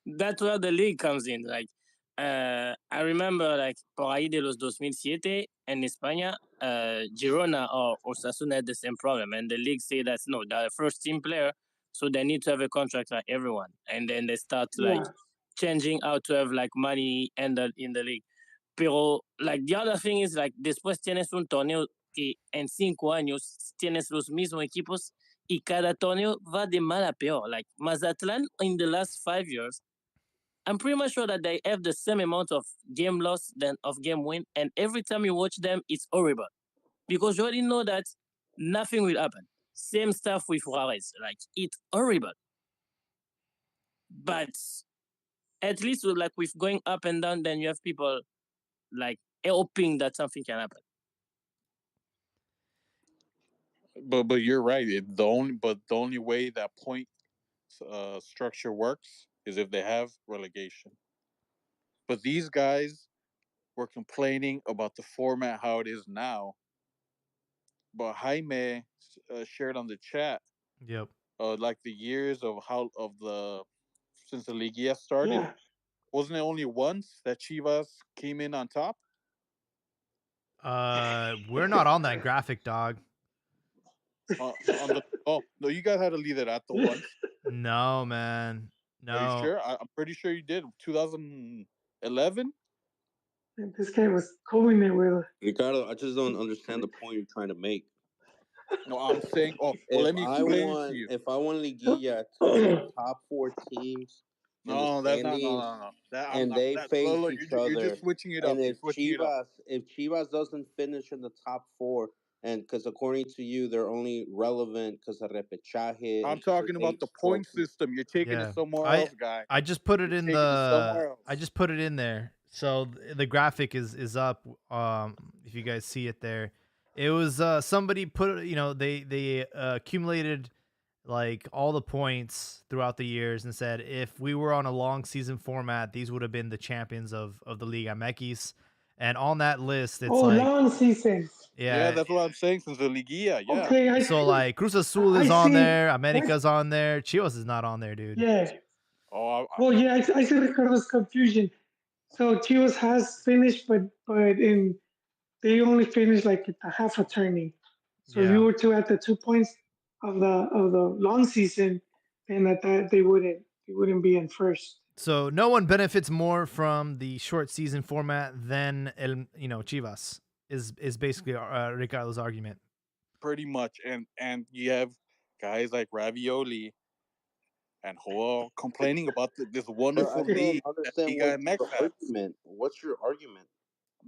Speaker 6: that's where the league comes in. Like, I remember, like, por ahí de los 2007 en España, Girona or Osasuna had the same problem, and the league say that no, they're a first team player, so they need to have a contract like everyone, and then they start like
Speaker 2: Yeah,
Speaker 6: changing how to have like money ended in the league. Pero like the other thing is like después tienes un torneo que en 5 años tienes los mismos equipos y cada torneo va de mal a peor. Like Mazatlan in the last 5 years, I'm pretty much sure that they have the same amount of game loss than of game win, and every time you watch them, it's horrible because you already know that nothing will happen. Same stuff with Juarez, like it's horrible. But at least with going up and down, then you have people like hoping that something can happen.
Speaker 5: But you're right. The only way that point structure works is if they have relegation. But these guys were complaining about the format how it is now. But Jaime shared on the chat
Speaker 3: Yep.
Speaker 5: like the years of how of the since the Liguilla started.
Speaker 2: yeah.
Speaker 5: Wasn't it only once that Chivas came in on top?
Speaker 3: We're not on that graphic, dog.
Speaker 5: On the no, you guys had to leave it at the once.
Speaker 3: No, man.
Speaker 5: Are you
Speaker 3: No.
Speaker 5: sure? I'm pretty sure you did. 2011.
Speaker 2: And this guy was calling it with.
Speaker 4: Ricardo, I just don't understand the point you're trying to make.
Speaker 5: No, I'm saying. Oh, well, let me explain it to you.
Speaker 4: If I want Liguilla to be the top 4 teams in
Speaker 5: No,
Speaker 4: the
Speaker 5: that's not.
Speaker 4: standings,
Speaker 5: No. That,
Speaker 4: and they face
Speaker 5: look,
Speaker 4: each
Speaker 5: you're
Speaker 4: other,
Speaker 5: just switching it up.
Speaker 4: and
Speaker 5: You're switching it up.
Speaker 4: If Chivas doesn't finish in the top 4, and because according to you they're only relevant because of repechaje.
Speaker 5: I'm talking about the point system. You're taking
Speaker 3: Yeah.
Speaker 5: it somewhere else, guy.
Speaker 3: I just put it
Speaker 5: You're
Speaker 3: in
Speaker 5: taking it somewhere
Speaker 3: the.
Speaker 5: else.
Speaker 3: I just put it in there. So the graphic is up. If you guys see it there, it was somebody put. They accumulated like all the points throughout the years and said if we were on a long season format, these would have been the champions of the Liga MX. And on that list, it's
Speaker 2: long season.
Speaker 5: Yeah, that's what I'm saying since the Liguilla. Yeah.
Speaker 2: Okay,
Speaker 3: so like Cruz Azul is
Speaker 2: I
Speaker 3: on
Speaker 2: see.
Speaker 3: there, America's on there, Chivas is not on there, dude.
Speaker 2: Yeah.
Speaker 5: Oh,
Speaker 2: Well, yeah, I see Ricardo's confusion. So Chivas has finished, but they only finished like at the half a turning. So if
Speaker 3: Yeah.
Speaker 2: you were to add the 2 points of the long season, then at that they wouldn't be in first.
Speaker 3: So no one benefits more from the short season format than Chivas is basically Ricardo's argument.
Speaker 5: pretty much. And you have guys like Ravioli and Joel complaining about this wonderful league that Liga MX has.
Speaker 4: What's your argument?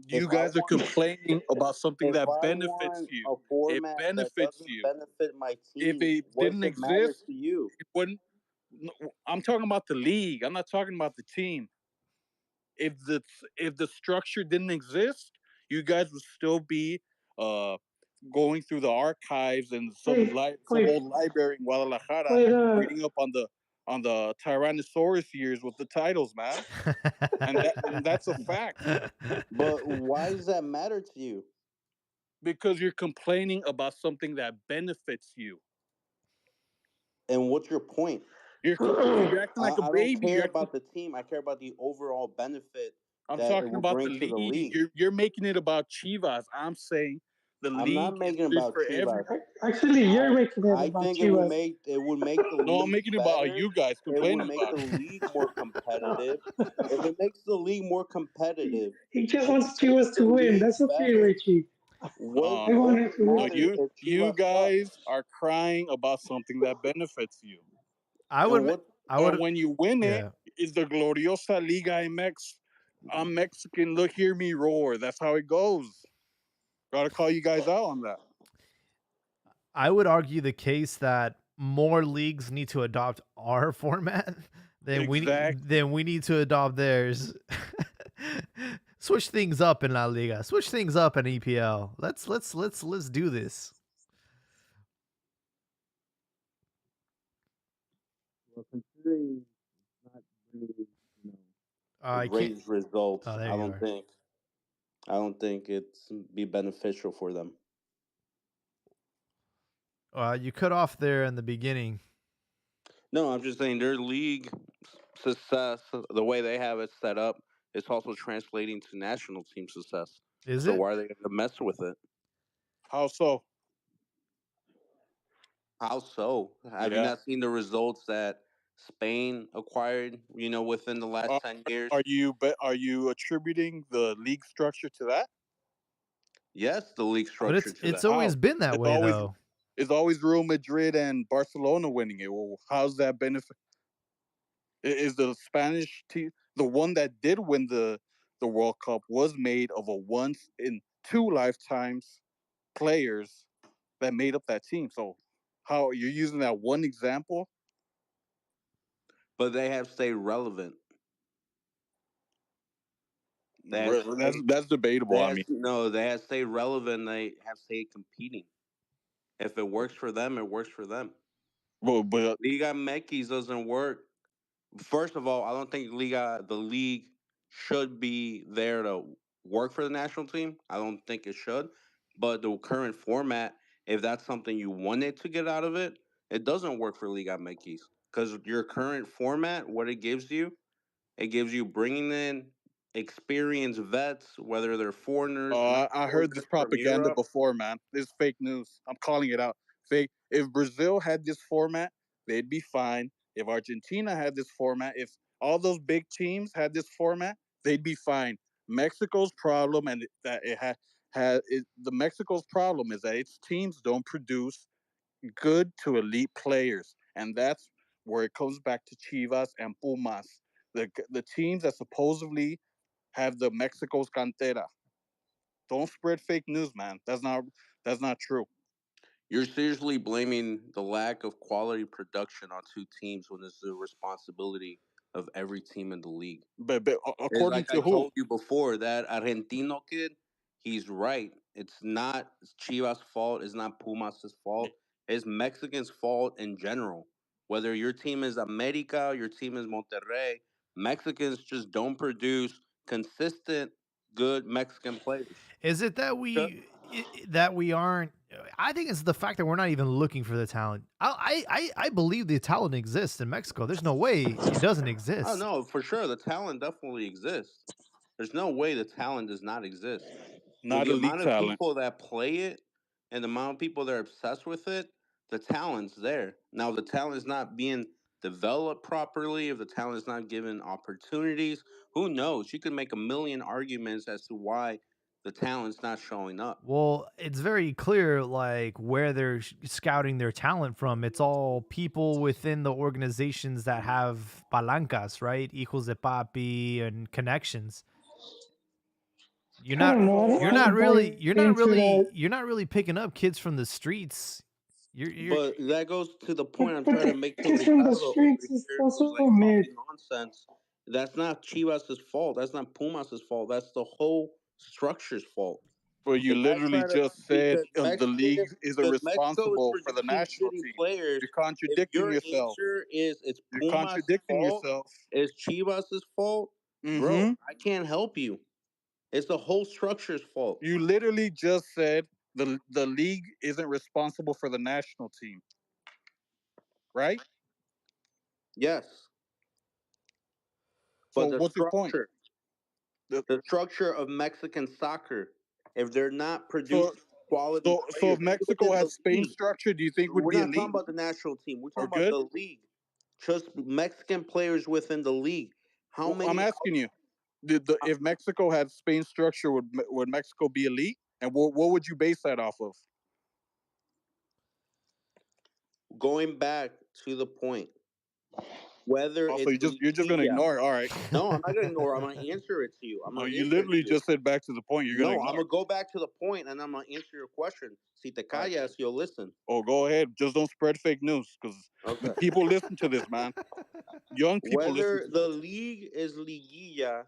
Speaker 5: You guys are complaining about something that benefits you. It benefits you.
Speaker 4: Benefit my team.
Speaker 5: If it didn't exist,
Speaker 4: to you,
Speaker 5: it wouldn't. I'm talking about the league. I'm not talking about the team. If the structure didn't exist, you guys would still be going through the archives and some old library in Guadalajara, reading up on the Tyrannosaurus years with the titles, man. and that's a fact.
Speaker 4: But why does that matter to you?
Speaker 5: Because you're complaining about something that benefits you.
Speaker 4: And what's your point?
Speaker 5: You're acting like a baby.
Speaker 4: I don't care about the team. I care about the overall benefit.
Speaker 5: I'm talking about the league. You're making it about Chivas. I'm saying the league.
Speaker 4: I'm not making it about Chivas.
Speaker 2: Actually, you're making it about
Speaker 4: think
Speaker 2: Chivas.
Speaker 4: It would make the league.
Speaker 5: No, I'm making it about you guys complaining
Speaker 4: about it. It would make the league more competitive. If it makes the league more competitive,
Speaker 2: he just wants Chivas to win. That's okay, Richie.
Speaker 5: You guys are crying about something that benefits you. When you win it, it's the Gloriosa Liga MX. I'm Mexican. Look, hear me roar. That's how it goes. Gotta call you guys out on that.
Speaker 3: I would argue the case that more leagues need to adopt our format
Speaker 5: Exactly.
Speaker 3: than we need to adopt theirs. Switch things up in La Liga. Switch things up in EPL. Let's do this.
Speaker 4: Well, considering it's not really, you know,
Speaker 3: I can't.
Speaker 4: great results,
Speaker 3: Oh, there
Speaker 4: I
Speaker 3: you
Speaker 4: don't
Speaker 3: are.
Speaker 4: think. I don't think it's be beneficial for them.
Speaker 3: You cut off there in the beginning.
Speaker 4: No, I'm just saying their league success, the way they have it set up, is also translating to national team success.
Speaker 3: Is
Speaker 4: So
Speaker 3: it?
Speaker 4: why are they going to mess with it?
Speaker 5: How so?
Speaker 4: How so? Have you
Speaker 5: Yeah.
Speaker 4: not seen the results that Spain acquired? Within the last
Speaker 5: Are,
Speaker 4: 10 years.
Speaker 5: are you attributing the league structure to that?
Speaker 4: Yes, the league
Speaker 3: But
Speaker 4: structure to
Speaker 3: it's
Speaker 4: that.
Speaker 3: always
Speaker 5: How?
Speaker 3: been that
Speaker 5: It's
Speaker 3: way
Speaker 5: always
Speaker 3: though.
Speaker 5: it's always Real Madrid and Barcelona winning it. Well, how's that benefit? Is the Spanish team the one that did win the World Cup was made of a once in two lifetimes players that made up that team. So how you're using that one example?
Speaker 4: But they have stayed relevant. They have
Speaker 5: That's debatable. I mean,
Speaker 4: they have stayed relevant. They have stayed competing. If it works for them, it works for them.
Speaker 5: but
Speaker 4: Liga MX doesn't work. First of all, I don't think the league should be there to work for the national team. I don't think it should. But the current format, if that's something you wanted to get out of it, it doesn't work for Liga MX. Because your current format, what it gives you bringing in experienced vets, whether they're foreigners, not
Speaker 5: I heard this
Speaker 4: foreigners from
Speaker 5: propaganda
Speaker 4: Europe.
Speaker 5: before, man. This is fake news. I'm calling it out. Fake. If Brazil had this format, they'd be fine. If Argentina had this format, if all those big teams had this format, they'd be fine. Mexico's problem, and that it the Mexico's problem is that its teams don't produce good to elite players, and that's where it comes back to Chivas and Pumas, the teams that supposedly have the Mexico's cantera. Don't spread fake news, man. That's not true.
Speaker 4: You're seriously blaming the lack of quality production on two teams when it's the responsibility of every team in the league.
Speaker 5: But
Speaker 4: It's
Speaker 5: according
Speaker 4: like I
Speaker 5: to who?
Speaker 4: told you before, that Argentino kid, he's right. It's not Chivas' fault. It's not Pumas' fault. It's Mexicans' fault in general. Whether your team is America, your team is Monterrey, Mexicans just don't produce consistent, good Mexican players.
Speaker 3: Is it that we aren't? I think it's the fact that we're not even looking for the talent. I believe the talent exists in Mexico. There's no way it doesn't exist.
Speaker 4: Oh no, for sure, the talent definitely exists. There's no way the talent does not exist. With
Speaker 5: Not
Speaker 4: the
Speaker 5: elite
Speaker 4: amount of
Speaker 5: talent.
Speaker 4: people that play it and the amount of people that are obsessed with it, the talent's there. Now, the talent is not being developed properly, if the talent is not given opportunities, who knows? You can make a million arguments as to why the talent's not showing up.
Speaker 3: Well, it's very clear, like where they're scouting their talent from. It's all people within the organizations that have palancas, right? Hijos de papi and connections. You're
Speaker 2: I
Speaker 3: not.
Speaker 2: don't know. I
Speaker 3: You're
Speaker 2: don't
Speaker 3: not
Speaker 2: buy
Speaker 3: really.
Speaker 2: into that.
Speaker 3: You're not really picking up kids from the streets. You're.
Speaker 4: But that goes to the
Speaker 2: But,
Speaker 4: point I'm
Speaker 2: but
Speaker 4: trying to
Speaker 2: the
Speaker 4: make to
Speaker 2: kids from the
Speaker 4: Ricardo over
Speaker 2: streets is
Speaker 4: here, who's
Speaker 2: also
Speaker 4: like
Speaker 2: mid.
Speaker 4: talking nonsense. That's not Chivas' fault. That's not Pumas' fault. That's the whole structure's fault.
Speaker 5: But you
Speaker 4: The guy
Speaker 5: literally
Speaker 4: trying to
Speaker 5: just said the league isn't
Speaker 4: because Mexico is
Speaker 5: responsible for the
Speaker 4: producing
Speaker 5: national
Speaker 4: shitty
Speaker 5: team.
Speaker 4: players.
Speaker 5: You're
Speaker 4: If
Speaker 5: contradicting
Speaker 4: your
Speaker 5: yourself.
Speaker 4: answer is it's
Speaker 5: You're
Speaker 4: Pumas'
Speaker 5: contradicting
Speaker 4: fault,
Speaker 5: yourself.
Speaker 4: it's Chivas' fault, bro, I can't help you. It's the whole structure's fault.
Speaker 5: You literally just said the league isn't responsible for the national team, right?
Speaker 4: Yes,
Speaker 5: So
Speaker 4: but the
Speaker 5: what's your point?
Speaker 4: the structure of Mexican soccer, if they're not
Speaker 5: So
Speaker 4: producing quality
Speaker 5: so
Speaker 4: players
Speaker 5: if Mexico
Speaker 4: within
Speaker 5: had
Speaker 4: the
Speaker 5: Spain
Speaker 4: league,
Speaker 5: structure, do you think would
Speaker 4: we're
Speaker 5: be
Speaker 4: not talking
Speaker 5: elite
Speaker 4: about the national team. We're
Speaker 5: or
Speaker 4: talking about
Speaker 5: good?
Speaker 4: the league. Just Mexican players within the league. How
Speaker 5: Well, I'm
Speaker 4: many?
Speaker 5: asking you, if Mexico had Spain structure, would Mexico be elite? And what would you base that off of?
Speaker 4: Going back to the point, whether
Speaker 5: Also,
Speaker 4: it's
Speaker 5: you're just gonna
Speaker 4: Liguilla.
Speaker 5: ignore it. All right.
Speaker 4: No, I'm not gonna ignore. I'm gonna answer it to you. I'm
Speaker 5: No,
Speaker 4: gonna
Speaker 5: you
Speaker 4: answer it to
Speaker 5: literally
Speaker 4: you.
Speaker 5: just said back to the point. You're gonna
Speaker 4: No, I'm
Speaker 5: ignore
Speaker 4: gonna
Speaker 5: it.
Speaker 4: go back to the point, and I'm gonna answer your question. Si te
Speaker 5: All right.
Speaker 4: callas, you'll listen.
Speaker 5: Oh, go ahead. Just don't spread fake news because
Speaker 4: Okay.
Speaker 5: people listen to this, man. Young people listen
Speaker 4: Whether
Speaker 5: to
Speaker 4: the
Speaker 5: this.
Speaker 4: league is Liguilla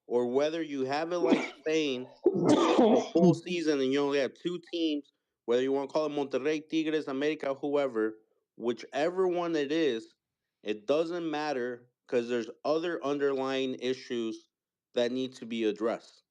Speaker 4: or whether you have it like Spain, where it's a full season and you only have two teams, whether you want to call it Monterrey, Tigres, America, whoever, whichever one it doesn't matter because there's other underlying issues that need to be addressed.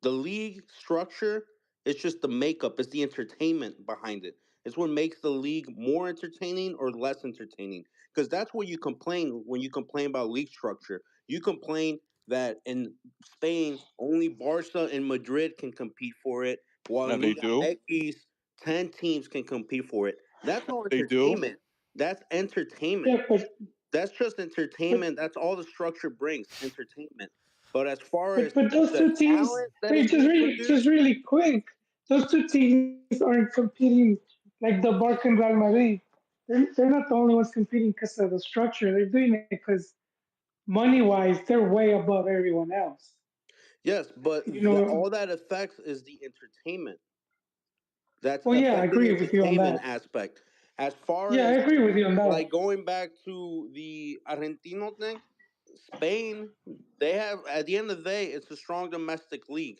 Speaker 4: The league structure is just the makeup, it's the entertainment behind it. It's what makes the league more entertaining or less entertaining. Because that's what you complain when you complain about league structure. You complain that in Spain only Barca and Madrid can compete for it, while
Speaker 5: Now
Speaker 4: in
Speaker 5: they
Speaker 4: Liga
Speaker 5: do.
Speaker 4: X 10 teams can compete for it. That's no
Speaker 5: They do.
Speaker 4: entertainment. That's entertainment.
Speaker 2: Yeah, but
Speaker 4: That's just
Speaker 2: but
Speaker 4: entertainment. That's all the structure brings, entertainment. But as far as
Speaker 2: but those
Speaker 4: the
Speaker 2: two teams,
Speaker 4: talent that is
Speaker 2: wait,
Speaker 4: being
Speaker 2: just
Speaker 4: produced,
Speaker 2: really quick, those two teams aren't competing like the Barca and Real Madrid. They're not the only ones competing because of the structure. They're doing it because money wise, they're way above everyone else.
Speaker 4: yes, but
Speaker 2: You know,
Speaker 4: all that affects is the entertainment. That's
Speaker 2: well, yeah, I
Speaker 4: affecting
Speaker 2: agree with you on
Speaker 4: entertainment
Speaker 2: that.
Speaker 4: aspect. As far
Speaker 2: Yeah, I
Speaker 4: as
Speaker 2: agree with you on
Speaker 4: like
Speaker 2: that.
Speaker 4: going back to the Argentino thing, Spain, they have at the end of the day, it's a strong domestic league.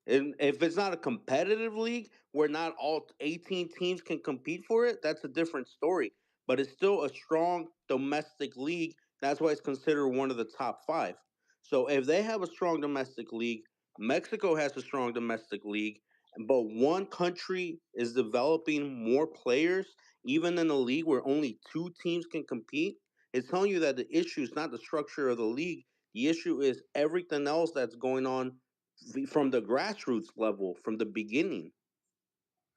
Speaker 4: And if it's not a competitive league where not all 18 teams can compete for it, that's a different story. But it's still a strong domestic league. That's why it's considered one of the top five. So if they have a strong domestic league, Mexico has a strong domestic league, but one country is developing more players, even in a league where only two teams can compete. It's telling you that the issue is not the structure of the league. The issue is everything else that's going on from the grassroots level from the beginning.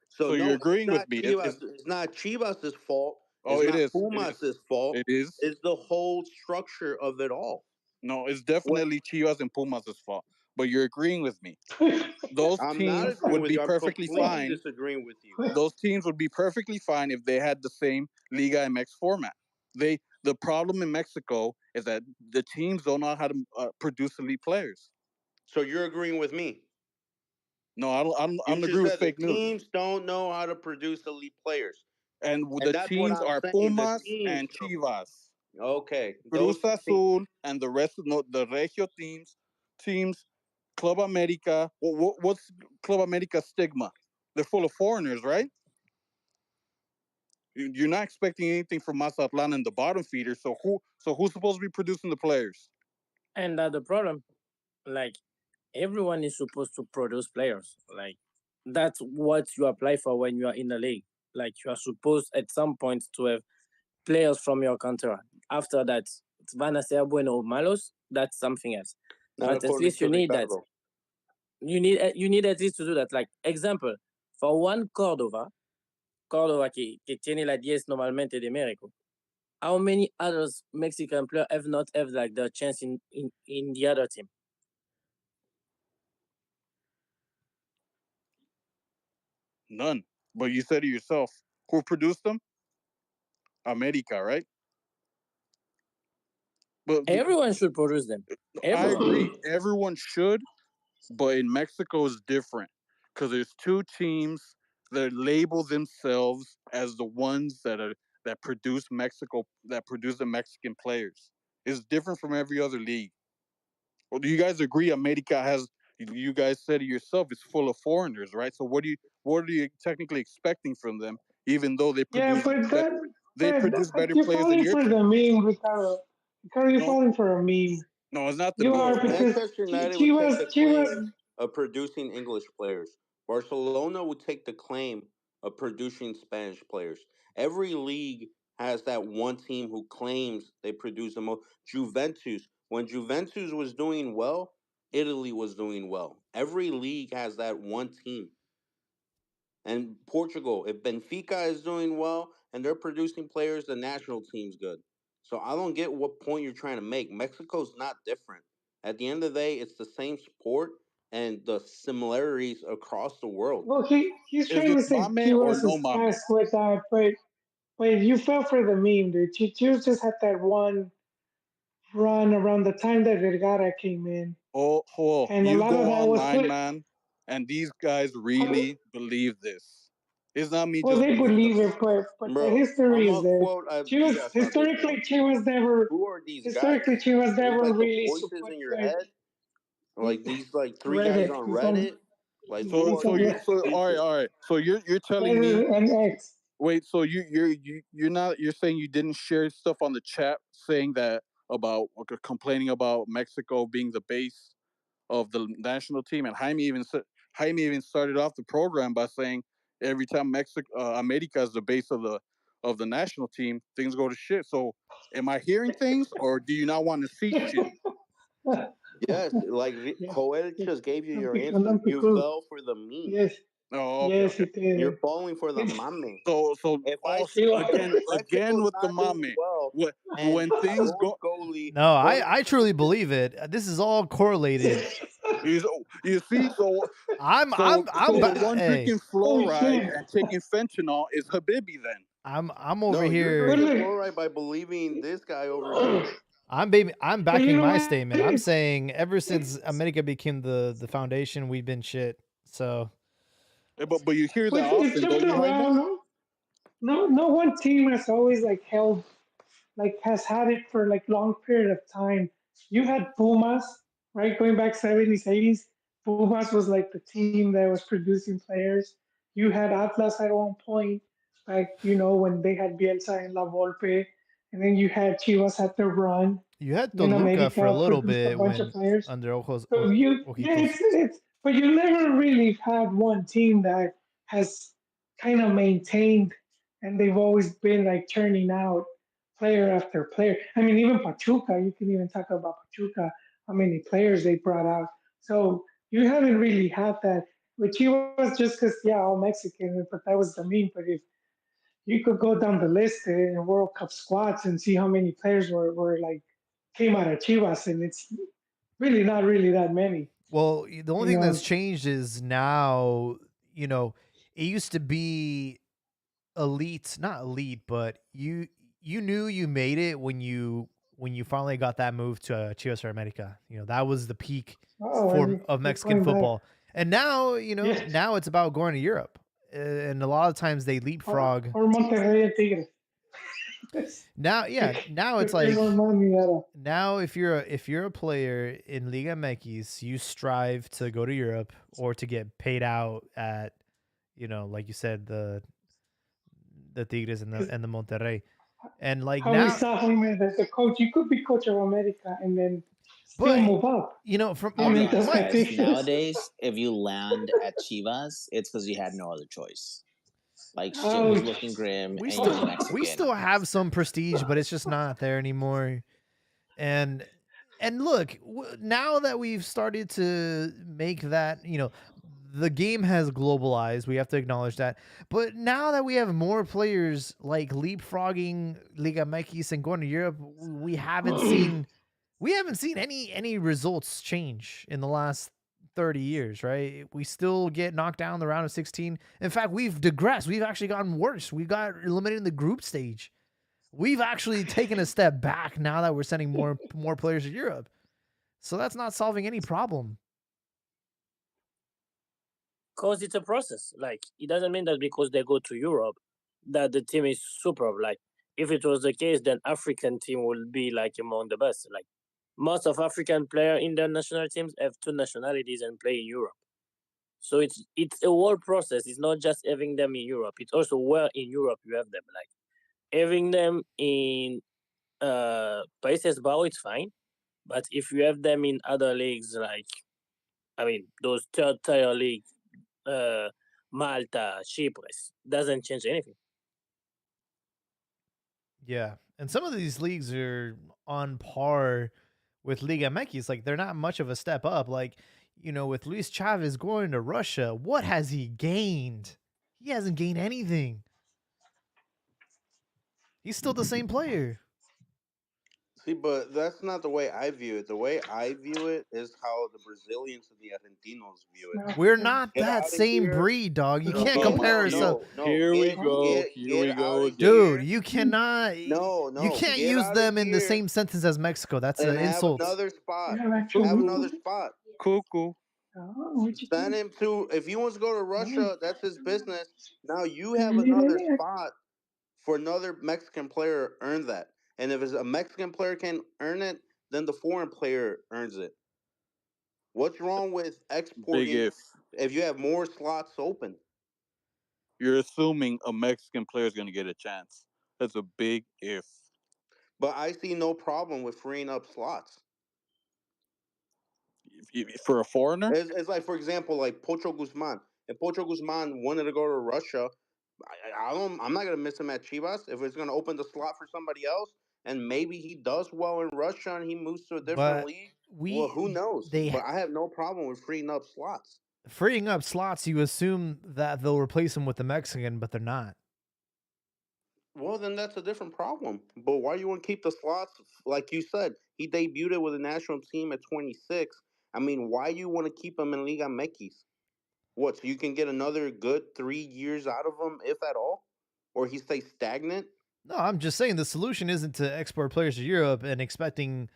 Speaker 4: So
Speaker 5: So you're
Speaker 4: no, it's
Speaker 5: agreeing with
Speaker 4: not
Speaker 5: me.
Speaker 4: Chivas. It's not Chivas' fault.
Speaker 5: Oh,
Speaker 4: It's
Speaker 5: it
Speaker 4: not
Speaker 5: is. It is.
Speaker 4: Pumas' fault.
Speaker 5: It is.
Speaker 4: It's the whole structure of it all.
Speaker 5: No, it's
Speaker 4: What
Speaker 5: definitely Chivas and Pumas' fault. But you're agreeing with me. Those
Speaker 4: I'm not
Speaker 5: teams
Speaker 4: agreeing
Speaker 5: would
Speaker 4: with
Speaker 5: be
Speaker 4: you. I'm
Speaker 5: perfectly
Speaker 4: completely
Speaker 5: fine.
Speaker 4: disagreeing with you.
Speaker 5: Those teams would be perfectly fine if they had the same Liga MX format. The problem in Mexico is that the teams don't know how to produce elite players.
Speaker 4: So you're agreeing with me.
Speaker 5: No, I
Speaker 4: You
Speaker 5: don't agree
Speaker 4: just
Speaker 5: with
Speaker 4: said the
Speaker 5: fake news.
Speaker 4: teams don't know how to produce elite players,
Speaker 5: And
Speaker 4: and
Speaker 5: the
Speaker 4: that's what
Speaker 5: teams
Speaker 4: I'm
Speaker 5: are
Speaker 4: saying. The
Speaker 5: Pumas
Speaker 4: teams
Speaker 5: and
Speaker 4: don't.
Speaker 5: Chivas.
Speaker 4: Okay, those
Speaker 5: Cruz
Speaker 4: two teams.
Speaker 5: Azul and the rest of the Regio teams, Club America. What's Club America's stigma? They're full of foreigners, right? You're not expecting anything from Mazatlan and the bottom feeder. So who's supposed to be producing the players?
Speaker 6: And the problem, like everyone is supposed to produce players. Like that's what you apply for when you are in the league. Like you are supposed at some point to have players from your country. After that, it's van a ser bueno o malos. That's something else.
Speaker 4: Not
Speaker 6: But at
Speaker 4: according
Speaker 6: least
Speaker 4: to
Speaker 6: you need that.
Speaker 4: Ricardo.
Speaker 6: You need at least to do that. Like example, for one Córdoba que tiene la 10 normalmente de México. How many others Mexican players have not have like the chance in the other team?
Speaker 5: None. But you said it yourself. Who produced them? America, right? But
Speaker 6: Everyone should produce them.
Speaker 5: I
Speaker 6: Everyone.
Speaker 5: agree. Everyone should, but in Mexico is different because there's two teams that label themselves as the ones that produce Mexico that produce the Mexican players. It's different from every other league. Well, do you guys agree? America has. You guys said it yourself. It's full of foreigners, right? So what are you technically expecting from them? Even though
Speaker 2: Yeah, but
Speaker 5: they produce
Speaker 2: but
Speaker 5: better
Speaker 2: you're
Speaker 5: players than
Speaker 2: falling
Speaker 5: your
Speaker 2: for the
Speaker 5: team.
Speaker 2: meme, Ricardo. Ricardo, you're
Speaker 5: No,
Speaker 2: falling for a meme.
Speaker 5: no, it's not the
Speaker 2: You
Speaker 5: meme.
Speaker 2: are
Speaker 4: No,
Speaker 2: because
Speaker 4: Manchester United would take the claim
Speaker 2: Chivas.
Speaker 4: of producing English players. Barcelona would take the claim of producing Spanish players. Every league has that one team who claims they produce the most. Juventus, when Juventus was doing well, Italy was doing well. Every league has that one team. And Portugal, if Benfica is doing well and they're producing players, the national team's good. So I don't get what point you're trying to make. Mexico's not different. At the end of the day, it's the same sport and the similarities across the world.
Speaker 2: Well, he's
Speaker 5: Is
Speaker 2: trying
Speaker 5: it
Speaker 2: to say
Speaker 5: mame or
Speaker 2: Chivas
Speaker 5: no
Speaker 2: is
Speaker 5: mame?
Speaker 2: fast with that, but But you fell for the meme, dude. Chivas just had that one run around the time that Vergara came in, and a
Speaker 5: You
Speaker 2: lot of
Speaker 5: go
Speaker 2: that was
Speaker 5: online,
Speaker 2: put.
Speaker 5: man, and these guys really believe this. It's not me
Speaker 2: Well,
Speaker 5: just
Speaker 2: they
Speaker 5: believing
Speaker 2: believe
Speaker 5: the
Speaker 2: it,
Speaker 5: meme.
Speaker 2: but the
Speaker 4: Bro,
Speaker 2: history
Speaker 4: I'm
Speaker 2: is
Speaker 4: gonna
Speaker 2: there.
Speaker 4: quote
Speaker 2: Chivas
Speaker 4: Diaz on this
Speaker 2: historically,
Speaker 4: one.
Speaker 2: Chivas never
Speaker 4: Who are these guys?
Speaker 2: historically Chivas
Speaker 4: Is this
Speaker 2: never
Speaker 4: like the
Speaker 2: really
Speaker 4: voices
Speaker 2: support
Speaker 4: in your
Speaker 2: players.
Speaker 4: head? Like these like three guys
Speaker 2: Reddit,
Speaker 4: on
Speaker 2: he's on,
Speaker 4: Reddit? Like
Speaker 2: he's,
Speaker 4: who
Speaker 5: So
Speaker 2: he's
Speaker 4: are
Speaker 2: on
Speaker 5: so you
Speaker 4: these
Speaker 5: so
Speaker 4: people?
Speaker 5: all right. So you're telling me,
Speaker 2: Reddit and X.
Speaker 5: wait, so you're not, you're saying you didn't share stuff on the chat saying that about, okay, complaining about Mexico being the base of the national team, and Jaime even started off the program by saying every time Mexico America is the base of the national team, things go to shit. So am I hearing things, or do you not want to see shit?
Speaker 4: Yes, like
Speaker 2: Yes,
Speaker 4: Joel
Speaker 2: yes.
Speaker 4: just gave you your
Speaker 2: Tampico,
Speaker 4: answer. You
Speaker 2: Tampico.
Speaker 4: fell for the meme.
Speaker 2: Yes,
Speaker 5: Oh, okay,
Speaker 2: yes,
Speaker 5: okay.
Speaker 2: he
Speaker 4: You're
Speaker 2: did.
Speaker 4: falling for the
Speaker 2: It's,
Speaker 4: mame.
Speaker 5: So
Speaker 4: If I
Speaker 5: also
Speaker 4: see
Speaker 5: again
Speaker 4: if
Speaker 5: again
Speaker 4: Mexico's
Speaker 5: with the
Speaker 4: not doing
Speaker 5: mommy,
Speaker 4: well and
Speaker 5: when things
Speaker 4: your
Speaker 5: go,
Speaker 4: goalie
Speaker 3: No,
Speaker 4: goes
Speaker 3: I truly believe it. This is all correlated.
Speaker 5: you see,
Speaker 3: I'm
Speaker 5: so
Speaker 3: I'm I'm
Speaker 5: the
Speaker 3: ba-
Speaker 5: one
Speaker 3: hey,
Speaker 5: drinking
Speaker 2: oh
Speaker 5: fluoride
Speaker 2: shit!
Speaker 5: and taking fentanyl is Habibi then.
Speaker 3: I'm over
Speaker 4: no, you're
Speaker 2: But
Speaker 3: here.
Speaker 4: drinking
Speaker 2: look,
Speaker 4: fluoride by believing this guy over here.
Speaker 3: I'm
Speaker 2: but you
Speaker 3: backing
Speaker 2: know
Speaker 3: my
Speaker 2: what?
Speaker 3: statement. I'm saying ever since
Speaker 2: It's,
Speaker 3: America became the foundation, we've been shit. So
Speaker 5: But you hear that
Speaker 2: it's
Speaker 5: often,
Speaker 2: jumped
Speaker 5: don't you, Jaime?
Speaker 2: around. No one team has always like held like has had it for like long period of time. You had Pumas, right? Going back 70s, 80s. Pumas was like the team that was producing players. You had Atlas at one point, like when they had Bielsa and La Volpe, and then you had Chivas at their run.
Speaker 3: you had
Speaker 2: Then
Speaker 3: Toluca for a
Speaker 2: America
Speaker 3: little
Speaker 2: produced a
Speaker 3: bit
Speaker 2: bunch of
Speaker 3: when
Speaker 2: players.
Speaker 3: under
Speaker 2: So yeah,
Speaker 3: Ojitos.
Speaker 2: but you never really had one team that has kind of maintained, and they've always been like churning out player after player. I mean, even Pachuca, you can even talk about Pachuca, how many players they brought out. So you haven't really had that, which he was just because, yeah, all Mexican, but that was the meme. But if you could go down the list in World Cup squads and see how many players were like came out of Chivas, and it's really not really that many.
Speaker 3: Well, the only
Speaker 2: You
Speaker 3: thing that's
Speaker 2: know,
Speaker 3: changed is now, you know, it used to be elite, not elite, but you knew you made it when you finally got that move to Chivas or America. You know, that was the peak
Speaker 2: oh,
Speaker 3: form
Speaker 2: and
Speaker 3: of
Speaker 2: you're
Speaker 3: Mexican
Speaker 2: going back.
Speaker 3: football. And now,
Speaker 2: Yes,
Speaker 3: now it's about going to Europe. And a lot of times they leapfrog.
Speaker 2: or Monterrey and Tigres.
Speaker 3: Now, yeah, now it's
Speaker 2: There's no
Speaker 3: like
Speaker 2: money at all.
Speaker 3: now if you're a player in Liga MX, you strive to go to Europe or to get paid out at, like you said, the Tigres and the Monterrey. And like
Speaker 2: How we
Speaker 3: now,
Speaker 2: saw him as a coach, you could be coach of America and then still
Speaker 3: but
Speaker 2: move up.
Speaker 3: from
Speaker 1: I'll be
Speaker 2: Mental
Speaker 1: honest, guys.
Speaker 2: expectations.
Speaker 1: Nowadays, if you land at Chivas, it's because you had no other choice. Like shit was
Speaker 2: Oh,
Speaker 1: looking grim,
Speaker 3: we
Speaker 1: and you're
Speaker 3: still we
Speaker 1: Mexican.
Speaker 3: still have some prestige, but it's just not there anymore. And look, now that we've started to make that, the game has globalized. We have to acknowledge that. But now that we have more players like leapfrogging Liga MX and going to Europe, we haven't seen any results change in the last 30 years, right? We still get knocked down in the round of 16. In fact, we've digressed. We've actually gotten worse. We got eliminated in the group stage. We've actually taken a step back now that we're sending more players to Europe. So that's not solving any problem.
Speaker 6: Because it's a process. Like, it doesn't mean that because they go to Europe that the team is superb. Like, if it was the case, then African team will be like among the best. Like, most of African players in their national teams have two nationalities and play in Europe. So it's a whole process. It's not just having them in Europe. It's also where in Europe you have them. Like, having them in Países Bajos, it's fine. But if you have them in other leagues, like, I mean, those third tier leagues, Malta, Cyprus, doesn't change anything.
Speaker 3: Yeah. And some of these leagues are on par with Liga MX. Like they're not much of a step up. Like, with Luis Chavez going to Russia, what has he gained? He hasn't gained anything. He's still the same player.
Speaker 4: See, but that's not the way I view it. The way I view it is how the Brazilians and the Argentinos view it.
Speaker 2: Snap.
Speaker 3: We're not
Speaker 4: Get
Speaker 3: that
Speaker 4: out of
Speaker 3: same
Speaker 4: here.
Speaker 3: breed, dog. You
Speaker 2: No,
Speaker 3: can't
Speaker 4: No,
Speaker 2: no,
Speaker 3: compare
Speaker 4: no,
Speaker 3: ourselves.
Speaker 5: Here we go. Here
Speaker 4: get
Speaker 5: we
Speaker 4: out
Speaker 5: go
Speaker 4: of
Speaker 5: again.
Speaker 3: Dude,
Speaker 4: here.
Speaker 3: you cannot.
Speaker 4: No,
Speaker 3: You
Speaker 4: no,
Speaker 3: can't
Speaker 4: get
Speaker 3: use
Speaker 4: out
Speaker 3: them
Speaker 4: of
Speaker 3: in the
Speaker 4: here
Speaker 3: same sentence as Mexico. That's an
Speaker 4: and have
Speaker 3: insult.
Speaker 4: another spot.
Speaker 2: yeah, actually,
Speaker 4: Have
Speaker 5: Cuckoo,
Speaker 4: another spot.
Speaker 5: cuckoo.
Speaker 2: oh, what you
Speaker 4: Send
Speaker 2: think?
Speaker 4: him to. If he wants to go to
Speaker 2: Oh,
Speaker 4: Russia, that's his business. Now you have
Speaker 2: really,
Speaker 4: another
Speaker 2: really?
Speaker 4: spot for another Mexican player. Earn that, and if it's a Mexican player can earn it, then the foreign player earns it. What's wrong with
Speaker 5: Big
Speaker 4: exporting
Speaker 5: if.
Speaker 4: if you have more slots open?
Speaker 5: You're assuming a Mexican player is going to get a chance. That's a big if.
Speaker 4: But I see no problem with freeing up slots.
Speaker 5: For a foreigner,
Speaker 4: It's like, for example, like Pocho Guzman. If Pocho Guzman wanted to go to Russia, I'm not gonna miss him at Chivas. If it's gonna open the slot for somebody else, and maybe he does well in Russia and he moves to a different
Speaker 3: But
Speaker 4: league, well, who knows?
Speaker 3: they
Speaker 4: But I have no problem with freeing up slots.
Speaker 3: freeing up slots. You assume that they'll replace him with the Mexican, but they're not.
Speaker 4: Well, then that's a different problem. But why you want to keep the slots? Like you said, he debuted with the national team at 26. I mean, why you want to keep him in Liga MX? What, so you can get another good 3 years out of him, if at all? Or he stays stagnant?
Speaker 3: No, I'm just saying the solution isn't to export players to Europe and expecting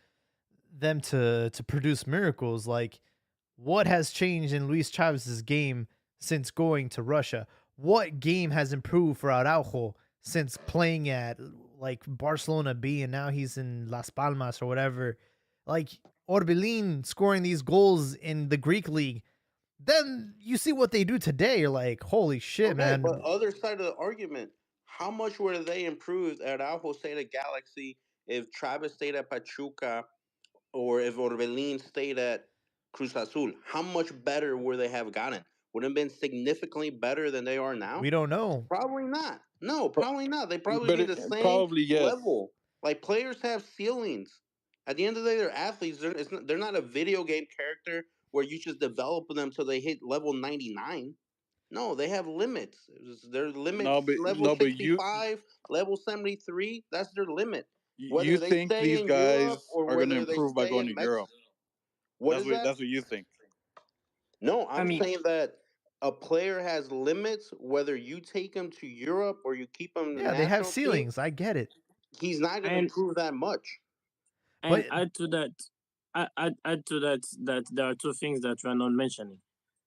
Speaker 3: them to produce miracles. Like, what has changed in Luis Chavez's game since going to Russia? What game has improved for Araujo since playing at like Barcelona B and now he's in Las Palmas or whatever? Like Orbelin scoring these goals in the Greek league. Then you see what they do today. You're like, holy shit,
Speaker 4: Okay,
Speaker 3: man.
Speaker 4: but other side of the argument, how much were they improved at Araujo stayed at Galaxy if Travis stayed at Pachuca or if Orbelin stayed at Cruz Azul? How much better would they have gotten? Would have been significantly better than they are now?
Speaker 3: We don't know.
Speaker 4: Probably not. No,
Speaker 5: Pro-
Speaker 4: probably not. They probably
Speaker 5: but
Speaker 4: be
Speaker 5: it,
Speaker 4: the same
Speaker 5: probably yes.
Speaker 4: level. Like players have ceilings. At the end of the day, they're athletes. They're not a video game character where you just develop them till they hit level 99. No, they have limits. Their limits
Speaker 5: No, but
Speaker 4: level
Speaker 5: no, but
Speaker 4: 65, level 73. That's their limit.
Speaker 5: you
Speaker 4: Whether they
Speaker 5: think
Speaker 4: stay
Speaker 5: these
Speaker 4: in
Speaker 5: guys
Speaker 4: Europe or
Speaker 5: are going to
Speaker 4: whether they
Speaker 5: improve by
Speaker 4: stay
Speaker 5: going
Speaker 4: in
Speaker 5: to Europe?
Speaker 4: Mexico. What is that?
Speaker 5: That's what you think.
Speaker 4: No,
Speaker 6: I
Speaker 4: I'm
Speaker 6: mean,
Speaker 4: saying that a player has limits. Whether you take him to Europe or you keep him in the
Speaker 3: Yeah, they have
Speaker 4: national team,
Speaker 3: ceilings. I get it.
Speaker 4: he's not going to
Speaker 6: and
Speaker 4: improve that much.
Speaker 6: and
Speaker 3: But
Speaker 6: add to that, add to that that there are two things that we are not mentioning.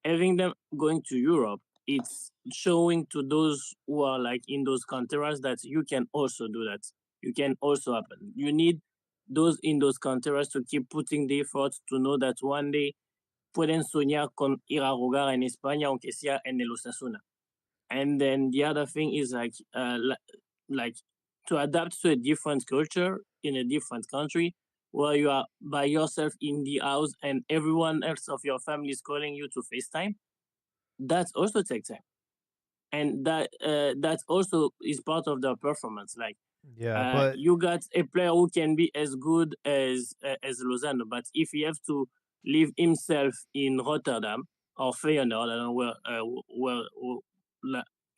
Speaker 6: Having them going to Europe, it's showing to those who are like in those canteras that you can also do that. You can also happen. You need those in those canteras to keep putting the effort to know that one day pueden soñar con ir a jugar en España, aunque sea en el Osasuna. And then the other thing is like to adapt to a different culture in a different country where you are by yourself in the house and everyone else of your family is calling you to FaceTime. That also takes time, and that also is part of the performance. Like
Speaker 3: yeah, but
Speaker 6: you got a player who can be as good as Lozano, but if he have to leave himself in Rotterdam or Feyenoord, I don't know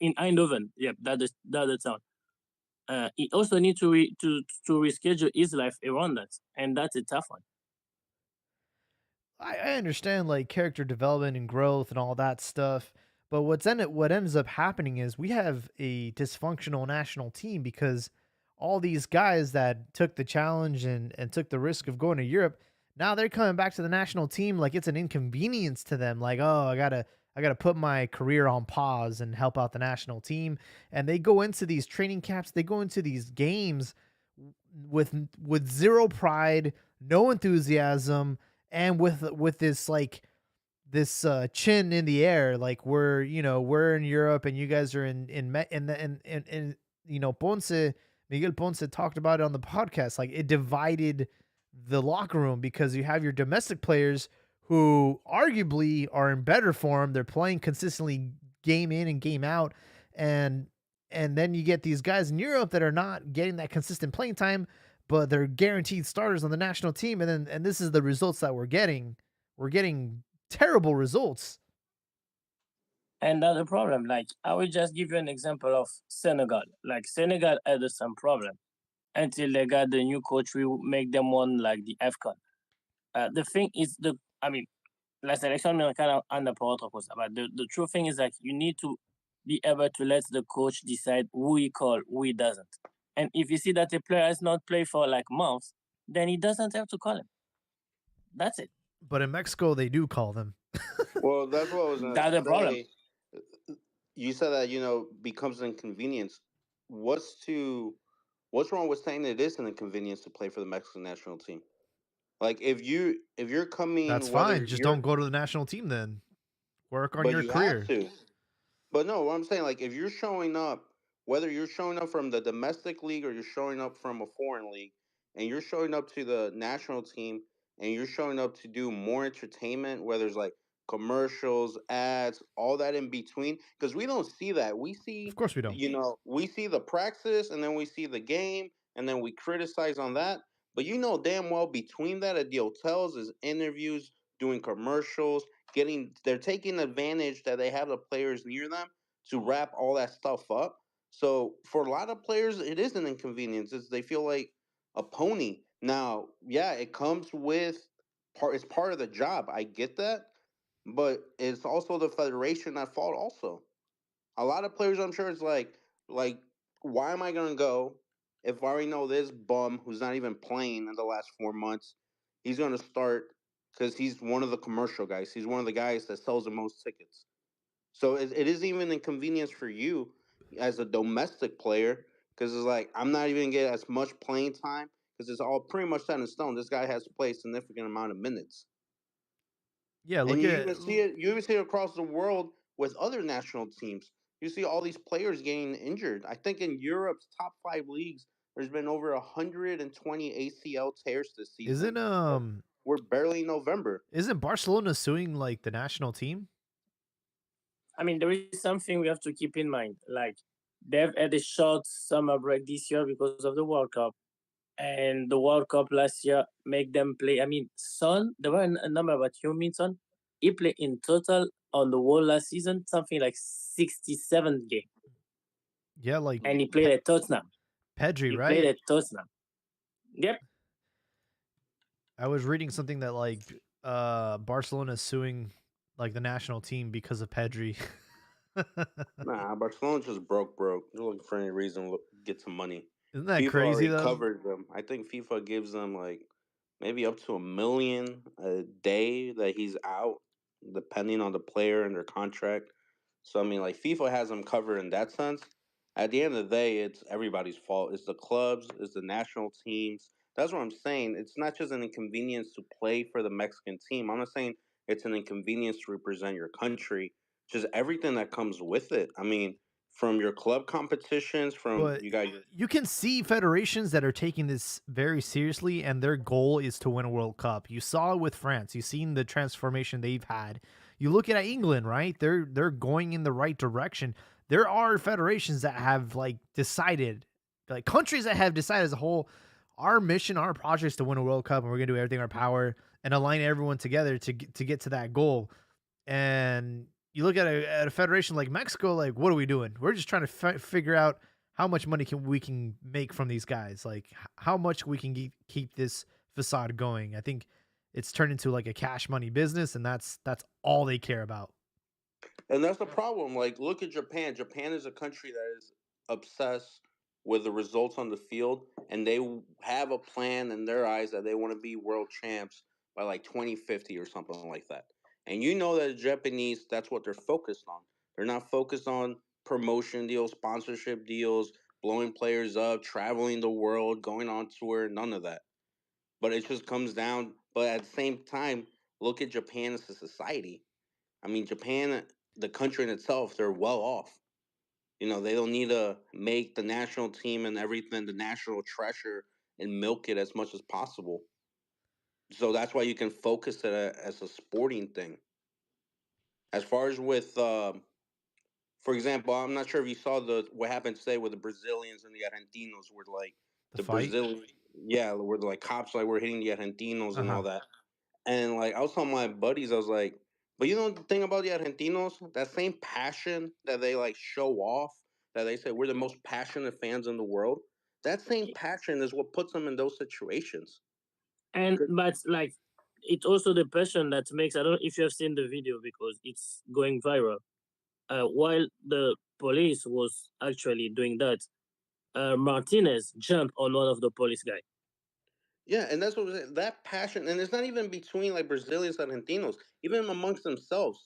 Speaker 6: in Eindhoven, yeah, that's the town. He also need to reschedule his life around that, and that's a tough one.
Speaker 3: I understand like character development and growth and all that stuff. But what ends up happening is we have a dysfunctional national team because all these guys that took the challenge and took the risk of going to Europe, now they're coming back to the national team like it's an inconvenience to them. Like, oh, I gotta put my career on pause and help out the national team. And they go into these training camps, they go into these games with zero pride, no enthusiasm, and with this like this chin in the air, like we're in Europe and you guys are in Ponce. Miguel Ponce talked about it on the podcast. Like it divided the locker room because you have your domestic players who arguably are in better form. They're playing consistently game in and game out, and then you get these guys in Europe that are not getting that consistent playing time, but they're guaranteed starters on the national team. And this is the results that we're getting. We're getting terrible results.
Speaker 6: And that's the problem. Like I will just give you an example of Senegal. Like Senegal had the same problem. until they got the new coach. We make them won like the AFCON. The thing is, I mean, la sélection américaine en a pas autre chose. But the true thing is like you need to be able to let the coach decide who he call, who he doesn't. And if you see that a player has not played for like months, then he doesn't have to call him. That's it.
Speaker 3: But in Mexico, they do call them.
Speaker 4: Well, that's what I was gonna
Speaker 6: That's the problem.
Speaker 4: say. You said that becomes an inconvenience. What's wrong with saying it is an inconvenience to play for the Mexican national team? Like if you're coming,
Speaker 3: That's
Speaker 4: whether
Speaker 3: fine. Just
Speaker 4: you're
Speaker 3: don't go to the national team then. Work on
Speaker 4: but
Speaker 3: your
Speaker 4: you have
Speaker 3: career.
Speaker 4: to. But no, what I'm saying, like, if you're showing up, whether you're showing up from the domestic league or you're showing up from a foreign league, and you're showing up to the national team and you're showing up to do more entertainment, whether it's like commercials, ads, all that in between, because we don't see that. We
Speaker 3: Of
Speaker 4: see,
Speaker 3: course we don't.
Speaker 4: we see the practice and then we see the game and then we criticize on that. But damn well between that at the hotels is interviews, doing commercials, they're taking advantage that they have the players near them to wrap all that stuff up. So for a lot of players, it is an inconvenience. They feel like a pony. Now, yeah, it comes with it's part of the job. I get that, but it's also the federation at fault. Also, a lot of players, I'm sure, it's like, why am I gonna go if I already know this bum who's not even playing in the last 4 months? He's gonna start because he's one of the commercial guys. He's one of the guys that sells the most tickets. So it is even an inconvenience for you as a domestic player because it's like I'm not even get as much playing time because it's all pretty much set in stone. This guy has to play a significant amount of minutes,
Speaker 3: Yeah,
Speaker 4: and
Speaker 3: look
Speaker 4: you
Speaker 3: at
Speaker 4: even see it. You even see it across the world with other national teams. You see all these players getting injured. I think in Europe's top 5 leagues, there's been over 120 ACL tears this
Speaker 3: isn't
Speaker 4: season. We're barely in November.
Speaker 3: isn't Barcelona suing like the national team?
Speaker 6: I mean, there is something we have to keep in mind. Like, they've had a short summer break this year because of the World Cup. And the World Cup last year make them play. I mean, Son, there were a number, but you mean Son? He played in total on the whole last season something like 67 games.
Speaker 3: Yeah, like
Speaker 6: And he played at Tottenham.
Speaker 3: Pedri,
Speaker 6: He
Speaker 3: right?
Speaker 6: played at Tottenham. Yep.
Speaker 3: I was reading something that like Barcelona is suing like the national team because of Pedri.
Speaker 4: Nah, Barcelona just broke. They're looking for any reason to get some money.
Speaker 3: Isn't that
Speaker 4: FIFA
Speaker 3: crazy
Speaker 4: already
Speaker 3: though?
Speaker 4: covered them. I think FIFA gives them like maybe up to $1 million a day that he's out, depending on the player and their contract. So I mean, like FIFA has them covered in that sense. At the end of the day, it's everybody's fault. It's the clubs, it's the national teams. That's what I'm saying. It's not just an inconvenience to play for the Mexican team. I'm not saying it's an inconvenience to represent your country. Just everything that comes with it. I mean, from your club competitions, from
Speaker 3: But
Speaker 4: you got
Speaker 3: you can see federations that are taking this very seriously and their goal is to win a World Cup. You saw it with France. You've seen the transformation they've had. You look at England, right? They're going in the right direction. There are federations that have like decided, like countries that have decided as a whole, our mission, our project is to win a World Cup, and we're gonna do everything in our power and align everyone together to get to that goal. And you look at a federation like Mexico, like what are we doing? We're just trying to figure out how much money we can make from these guys, like how much we can keep this facade going. I think it's turned into like a cash money business, and that's all they care about.
Speaker 4: And that's the problem. Like, look at Japan. Japan is a country that is obsessed with the results on the field, and they have a plan in their eyes that they want to be world champs by like 2050 or something like that. And you know that the Japanese, that's what they're focused on. They're not focused on promotion deals, sponsorship deals, blowing players up, traveling the world, going on tour, none of that. But it just comes down. But at the same time, look at Japan as a society. I mean, Japan, the country in itself, they're well off. They don't need to make the national team and everything the national treasure and milk it as much as possible. So that's why you can focus it as a sporting thing. As far as with, for example, I'm not sure if you saw what happened today with the Brazilians and the Argentinos, where like
Speaker 3: The
Speaker 4: the
Speaker 3: fight.
Speaker 4: Brazilian, yeah, where like cops like were hitting the Argentinos and
Speaker 3: Uh-huh.
Speaker 4: all that. And like I was telling my buddies, I was like, but the thing about the Argentinos, that same passion that they like show off, that they say we're the most passionate fans in the world. That same passion is what puts them in those situations.
Speaker 6: And but like it's also the passion that makes. I don't know if you have seen the video because it's going viral. While the police was actually doing that, Martinez jumped on one of the police guy.
Speaker 4: Yeah, and that's what was that passion, and it's not even between like Brazilians and Argentinos, even amongst themselves.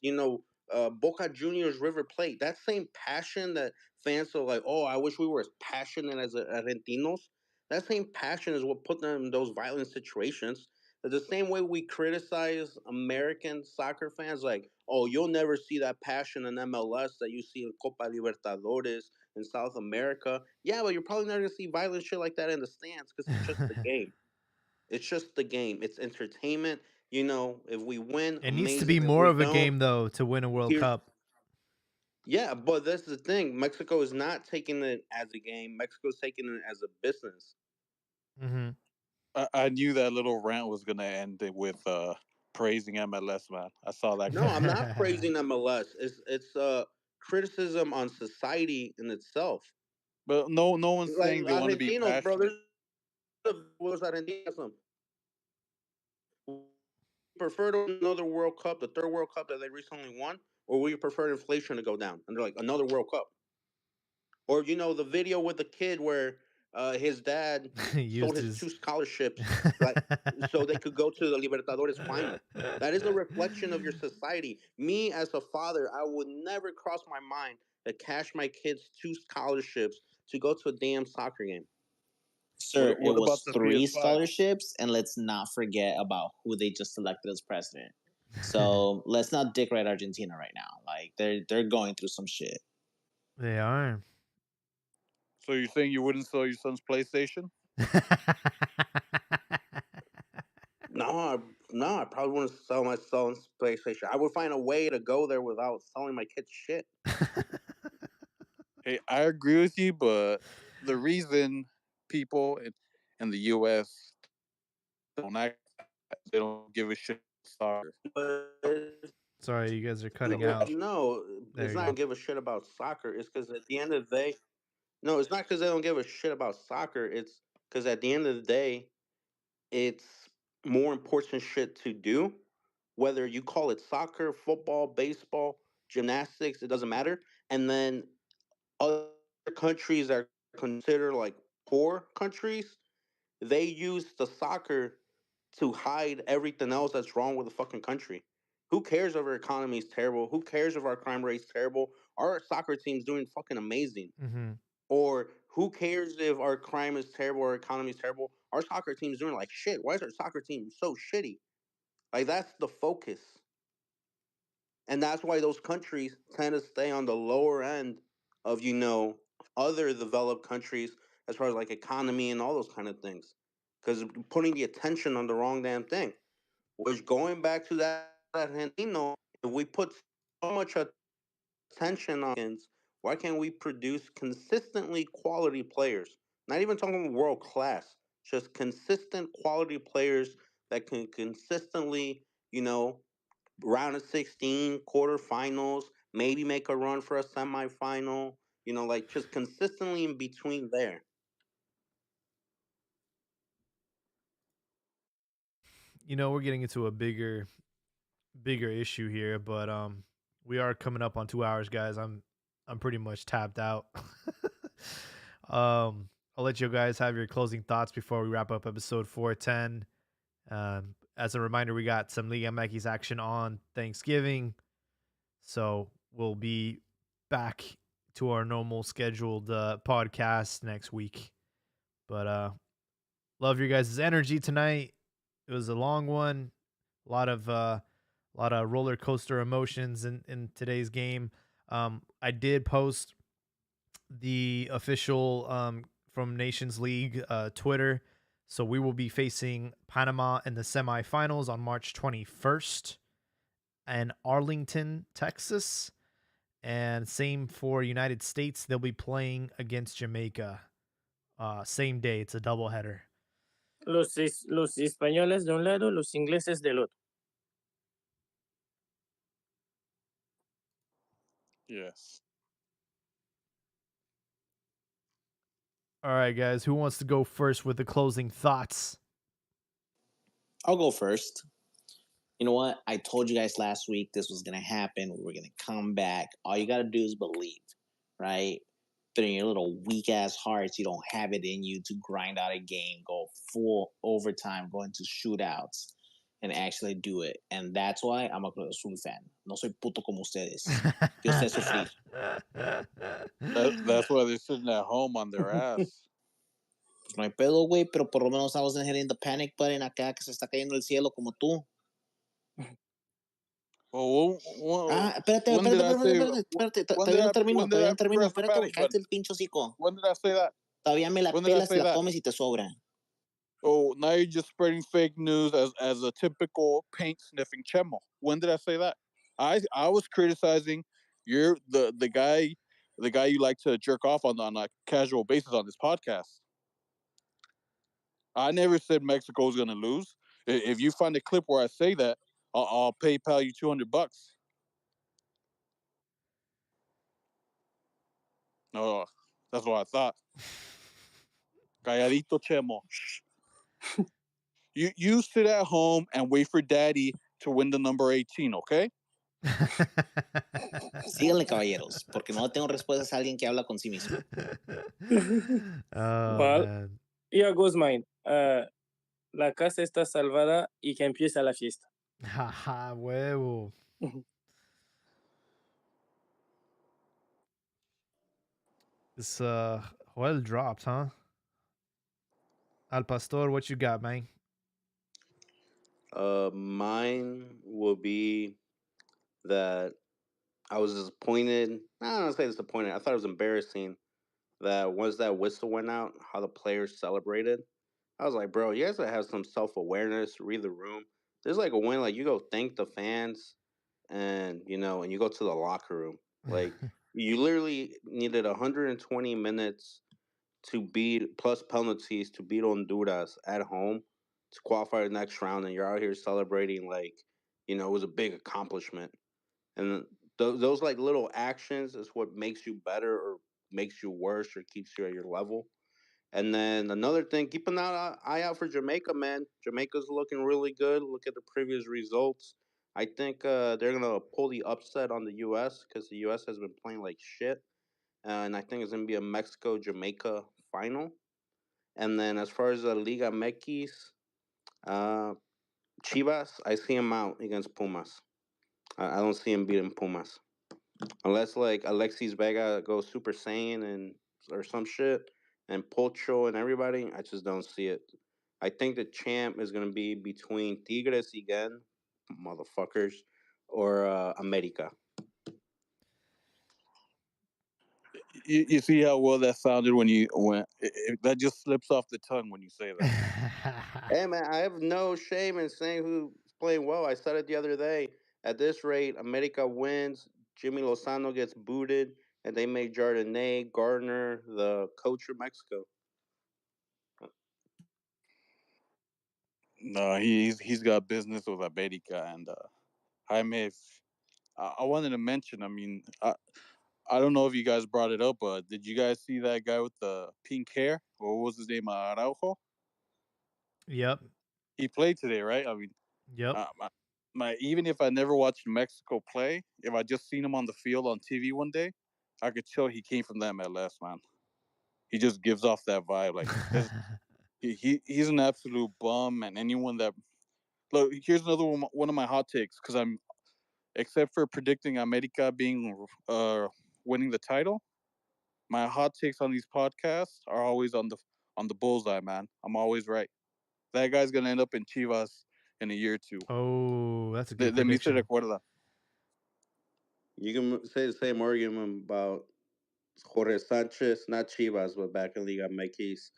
Speaker 4: Boca Juniors, River Plate, that same passion that fans are like, oh, I wish we were as passionate as Argentinos. That same passion is what put them in those violent situations. The same way we criticize American soccer fans, like, oh, you'll never see that passion in MLS that you see in Copa Libertadores in South America. Yeah, but you're probably never gonna see violent shit like that in the stands because it's just the game. It's just the game. It's entertainment. If we win,
Speaker 3: It needs to be
Speaker 4: amazing. If
Speaker 3: more
Speaker 4: we
Speaker 3: of a
Speaker 4: don't,
Speaker 3: game though to win a World
Speaker 4: here's
Speaker 3: Cup.
Speaker 4: yeah. But that's the thing. Mexico is not taking it as a game. Mexico is taking it as a business.
Speaker 3: Mm-hmm.
Speaker 5: I knew that little rant was gonna end it with praising MLS, man. I saw that
Speaker 4: No, I'm
Speaker 5: coming.
Speaker 4: not praising MLS. It's criticism on society in itself.
Speaker 5: But no one's
Speaker 4: Like
Speaker 5: saying they want to be
Speaker 4: Argentinos, bro.
Speaker 5: passionate.
Speaker 4: Was Argentinos prefer to win another World Cup, the third World Cup that they recently won, or will you prefer inflation to go down? And they're like, another World Cup. Or the video with the kid where his dad sold
Speaker 3: Used
Speaker 4: his two
Speaker 3: his.
Speaker 4: scholarships, like so they could go to the Libertadores final. That is a reflection of your society. Me as a father, I would never cross my mind to cash my kids two scholarships to go to a damn soccer game.
Speaker 1: Sir, it
Speaker 5: What about
Speaker 1: was
Speaker 5: the
Speaker 1: 3
Speaker 5: PS5?
Speaker 1: scholarships, and let's not forget about who they just elected as president. So let's not dick right Argentina right now. Like they're going through some shit.
Speaker 3: They are.
Speaker 5: So you're saying you wouldn't sell your son's PlayStation?
Speaker 4: No, I probably wouldn't sell my son's PlayStation. I would find a way to go there without selling my kids shit.
Speaker 5: Hey, I agree with you, but the reason people in the U.S. don't act, they don't give a shit about soccer.
Speaker 4: But
Speaker 3: Sorry, you guys are cutting
Speaker 4: no,
Speaker 3: out.
Speaker 4: no,
Speaker 3: There
Speaker 4: it's
Speaker 3: you
Speaker 4: not
Speaker 3: go.
Speaker 4: give a shit about soccer. It's because at the end of the day, no, it's not because they don't give a shit about soccer. It's because at the end of the day, it's more important shit to do. Whether you call it soccer, football, baseball, gymnastics, it doesn't matter. And then other countries that are considered like poor countries, they use the soccer to hide everything else that's wrong with the fucking country. Who cares if our economy is terrible? Who cares if our crime rate is terrible? Our soccer team's doing fucking amazing.
Speaker 3: Mm-hmm.
Speaker 4: Or who cares if our crime is terrible or our economy is terrible? Our soccer team's doing like shit. Why is our soccer team so shitty? Like that's the focus. And that's why those countries tend to stay on the lower end of, other developed countries as far as like economy and all those kind of things. Because putting the attention on the wrong damn thing. Which going back to that Argentino, if we put so much attention on it, why can't we produce consistently quality players? Not even talking world class, just consistent quality players that can consistently, round of 16, quarterfinals, maybe make a run for a semifinal, like just consistently in between there.
Speaker 3: We're getting into a bigger issue here, but we are coming up on 2 hours, guys. I'm pretty much tapped out. I'll let you guys have your closing thoughts before we wrap up episode 410. As a reminder, we got some Liga MX action on Thanksgiving, so we'll be back to our normal scheduled podcast next week. But love your guys' energy tonight. It was a long one, a lot of roller coaster emotions in today's game. I did post the official from Nations League Twitter. So we will be facing Panama in the semifinals on March 21st in Arlington, Texas. And same for United States. They'll be playing against Jamaica. Same day. It's a doubleheader.
Speaker 6: Los españoles de un lado, los ingleses del otro.
Speaker 5: Yes.
Speaker 3: All right, guys. Who wants to go first with the closing thoughts?
Speaker 1: I'll go first. You know what? I told you guys last week this was gonna happen. We were gonna come back. All you gotta do is believe, right? But in your little weak ass hearts, you don't have it in you to grind out a game, go full overtime, go into shootouts, and actually do it. And that's why I'm a Cruz Azul fan. No soy puto como ustedes. Que ustedes sufrir.
Speaker 5: That's why they're sitting at home on their ass.
Speaker 1: Pues no hay pedo, güey, pero por lo menos I wasn't hitting the panic button acá que se está cayendo el cielo como tú.
Speaker 5: Well,
Speaker 1: Espérate,
Speaker 5: when did I say?
Speaker 1: espérate.
Speaker 5: When did I? When did I
Speaker 1: Todavía no termino.
Speaker 5: press the
Speaker 1: Espérate, güey,
Speaker 5: panic
Speaker 1: cállate
Speaker 5: button?
Speaker 1: el pincho hocico.
Speaker 5: When did I say that?
Speaker 1: Todavía me la
Speaker 5: When did I
Speaker 1: pelas,
Speaker 5: say
Speaker 1: te la
Speaker 5: that?
Speaker 1: comes y te sobra.
Speaker 5: Oh, now you're just spreading fake news as a typical paint sniffing chemo. When did I say that? I was criticizing you're the guy you like to jerk off on a casual basis on this podcast. I never said Mexico's gonna lose. If you find a clip where I say that, I'll PayPal you $200. Oh, that's what I thought. Calladito chemo. Shh. You sit at home and wait for daddy to win the number 18, okay?
Speaker 1: Síganle, caballeros, porque no tengo respuestas a alguien que habla con sí mismo.
Speaker 3: Oh,
Speaker 6: Well,
Speaker 3: man.
Speaker 6: here goes mine. La casa está salvada y que empieza la fiesta.
Speaker 3: Jaja, huevo. This Joel dropped, huh? Al Pastor, what you got, man?
Speaker 4: Mine will be that I was disappointed. I don't want to say disappointed. I thought it was embarrassing that once that whistle went out, how the players celebrated. I was like, bro, you guys gotta have some self awareness, read the room. There's like a win, like you go thank the fans and and you go to the locker room. Like you literally needed 120 minutes to beat plus penalties to beat Honduras at home to qualify the next round, and you're out here celebrating like it was a big accomplishment. And those like little actions is what makes you better or makes you worse or keeps you at your level. And then another thing, keep an eye out for Jamaica, man. Jamaica's looking really good. Look at the previous results. I think they're gonna pull the upset on the U.S. because the U.S. has been playing like shit, and I think it's gonna be a Mexico Jamaica final. And then as far as the Liga MX, uh, Chivas, I see him out against Pumas. I don't see him beating Pumas unless like Alexis Vega goes Super Saiyan and or some shit, and Pocho and everybody. I just don't see it. I think the champ is gonna be between Tigres again, motherfuckers, or America.
Speaker 5: You see how well that sounded when that just slips off the tongue when you say that.
Speaker 4: Hey man, I have no shame in saying who's playing well. I said it the other day. At this rate, America wins. Jimmy Lozano gets booted, and they made Jardine Gardner the coach of Mexico.
Speaker 5: No, he's got business with America and Jaime. I wanted to mention. I mean, I don't know if you guys brought it up, but did you guys see that guy with the pink hair? What was his name? Araujo.
Speaker 3: Yep.
Speaker 5: He played today, right? I mean,
Speaker 3: Yep.
Speaker 5: my even if I never watched Mexico play, if I just seen him on the field on TV one day, I could tell he came from the MLS, man. He just gives off that vibe. Like he's an absolute bum, and anyone that look here's another one of my hot takes because I'm except for predicting America being winning the title, my hot takes on these podcasts are always on the bullseye, man. I'm always right. That guy's gonna end up in Chivas in a year or two.
Speaker 3: Oh, that's a good
Speaker 5: De mí se
Speaker 3: prediction.
Speaker 5: recuerda.
Speaker 4: You can say the same argument about Jorge Sanchez, not Chivas, but back in Liga MX,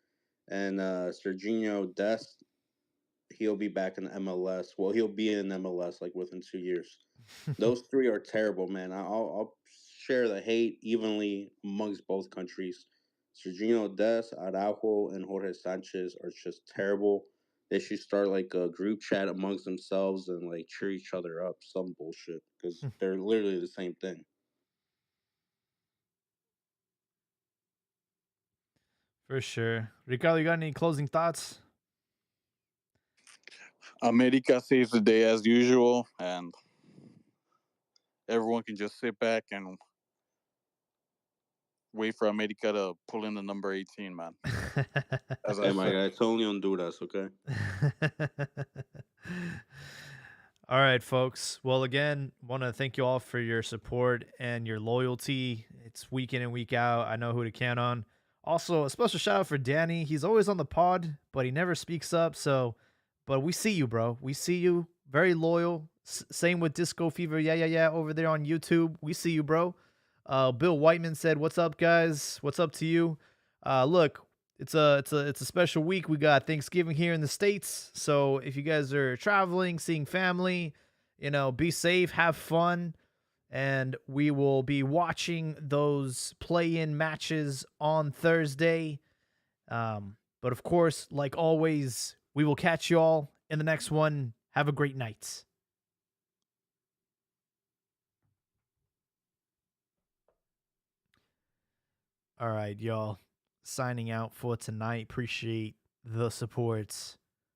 Speaker 4: and Serginho Dest. He'll be back in MLS. Well, he'll be in MLS like within 2 years. Those three are terrible, man. I'll share the hate evenly amongst both countries. Sergio Des, Araujo, and Jorge Sanchez are just terrible. They should start like a group chat amongst themselves and like cheer each other up. Some bullshit because they're literally the same thing.
Speaker 3: For sure. Ricardo, you got any closing thoughts?
Speaker 5: America saves the day as usual, and everyone can just sit back and wait for America to pull in the number 18, man. As I
Speaker 4: Hey, my
Speaker 5: said.
Speaker 4: guy, it's only Honduras, okay?
Speaker 3: All right, folks. Well, again, want to thank you all for your support and your loyalty. It's week in and week out. I know who to count on. Also, a special shout out for Danny. He's always on the pod, but he never speaks up. So, but we see you, bro. We see you. Very loyal. Same with Disco Fever. Yeah. Over there on YouTube. We see you, bro. Bill Whiteman said, "What's up, guys? What's up to you?" Look, it's a special week. We got Thanksgiving here in the States. So if you guys are traveling, seeing family, be safe, have fun. And we will be watching those play-in matches on Thursday. But of course, like always, we will catch you all in the next one. Have a great night. All right, y'all. Signing out for tonight. Appreciate the supports.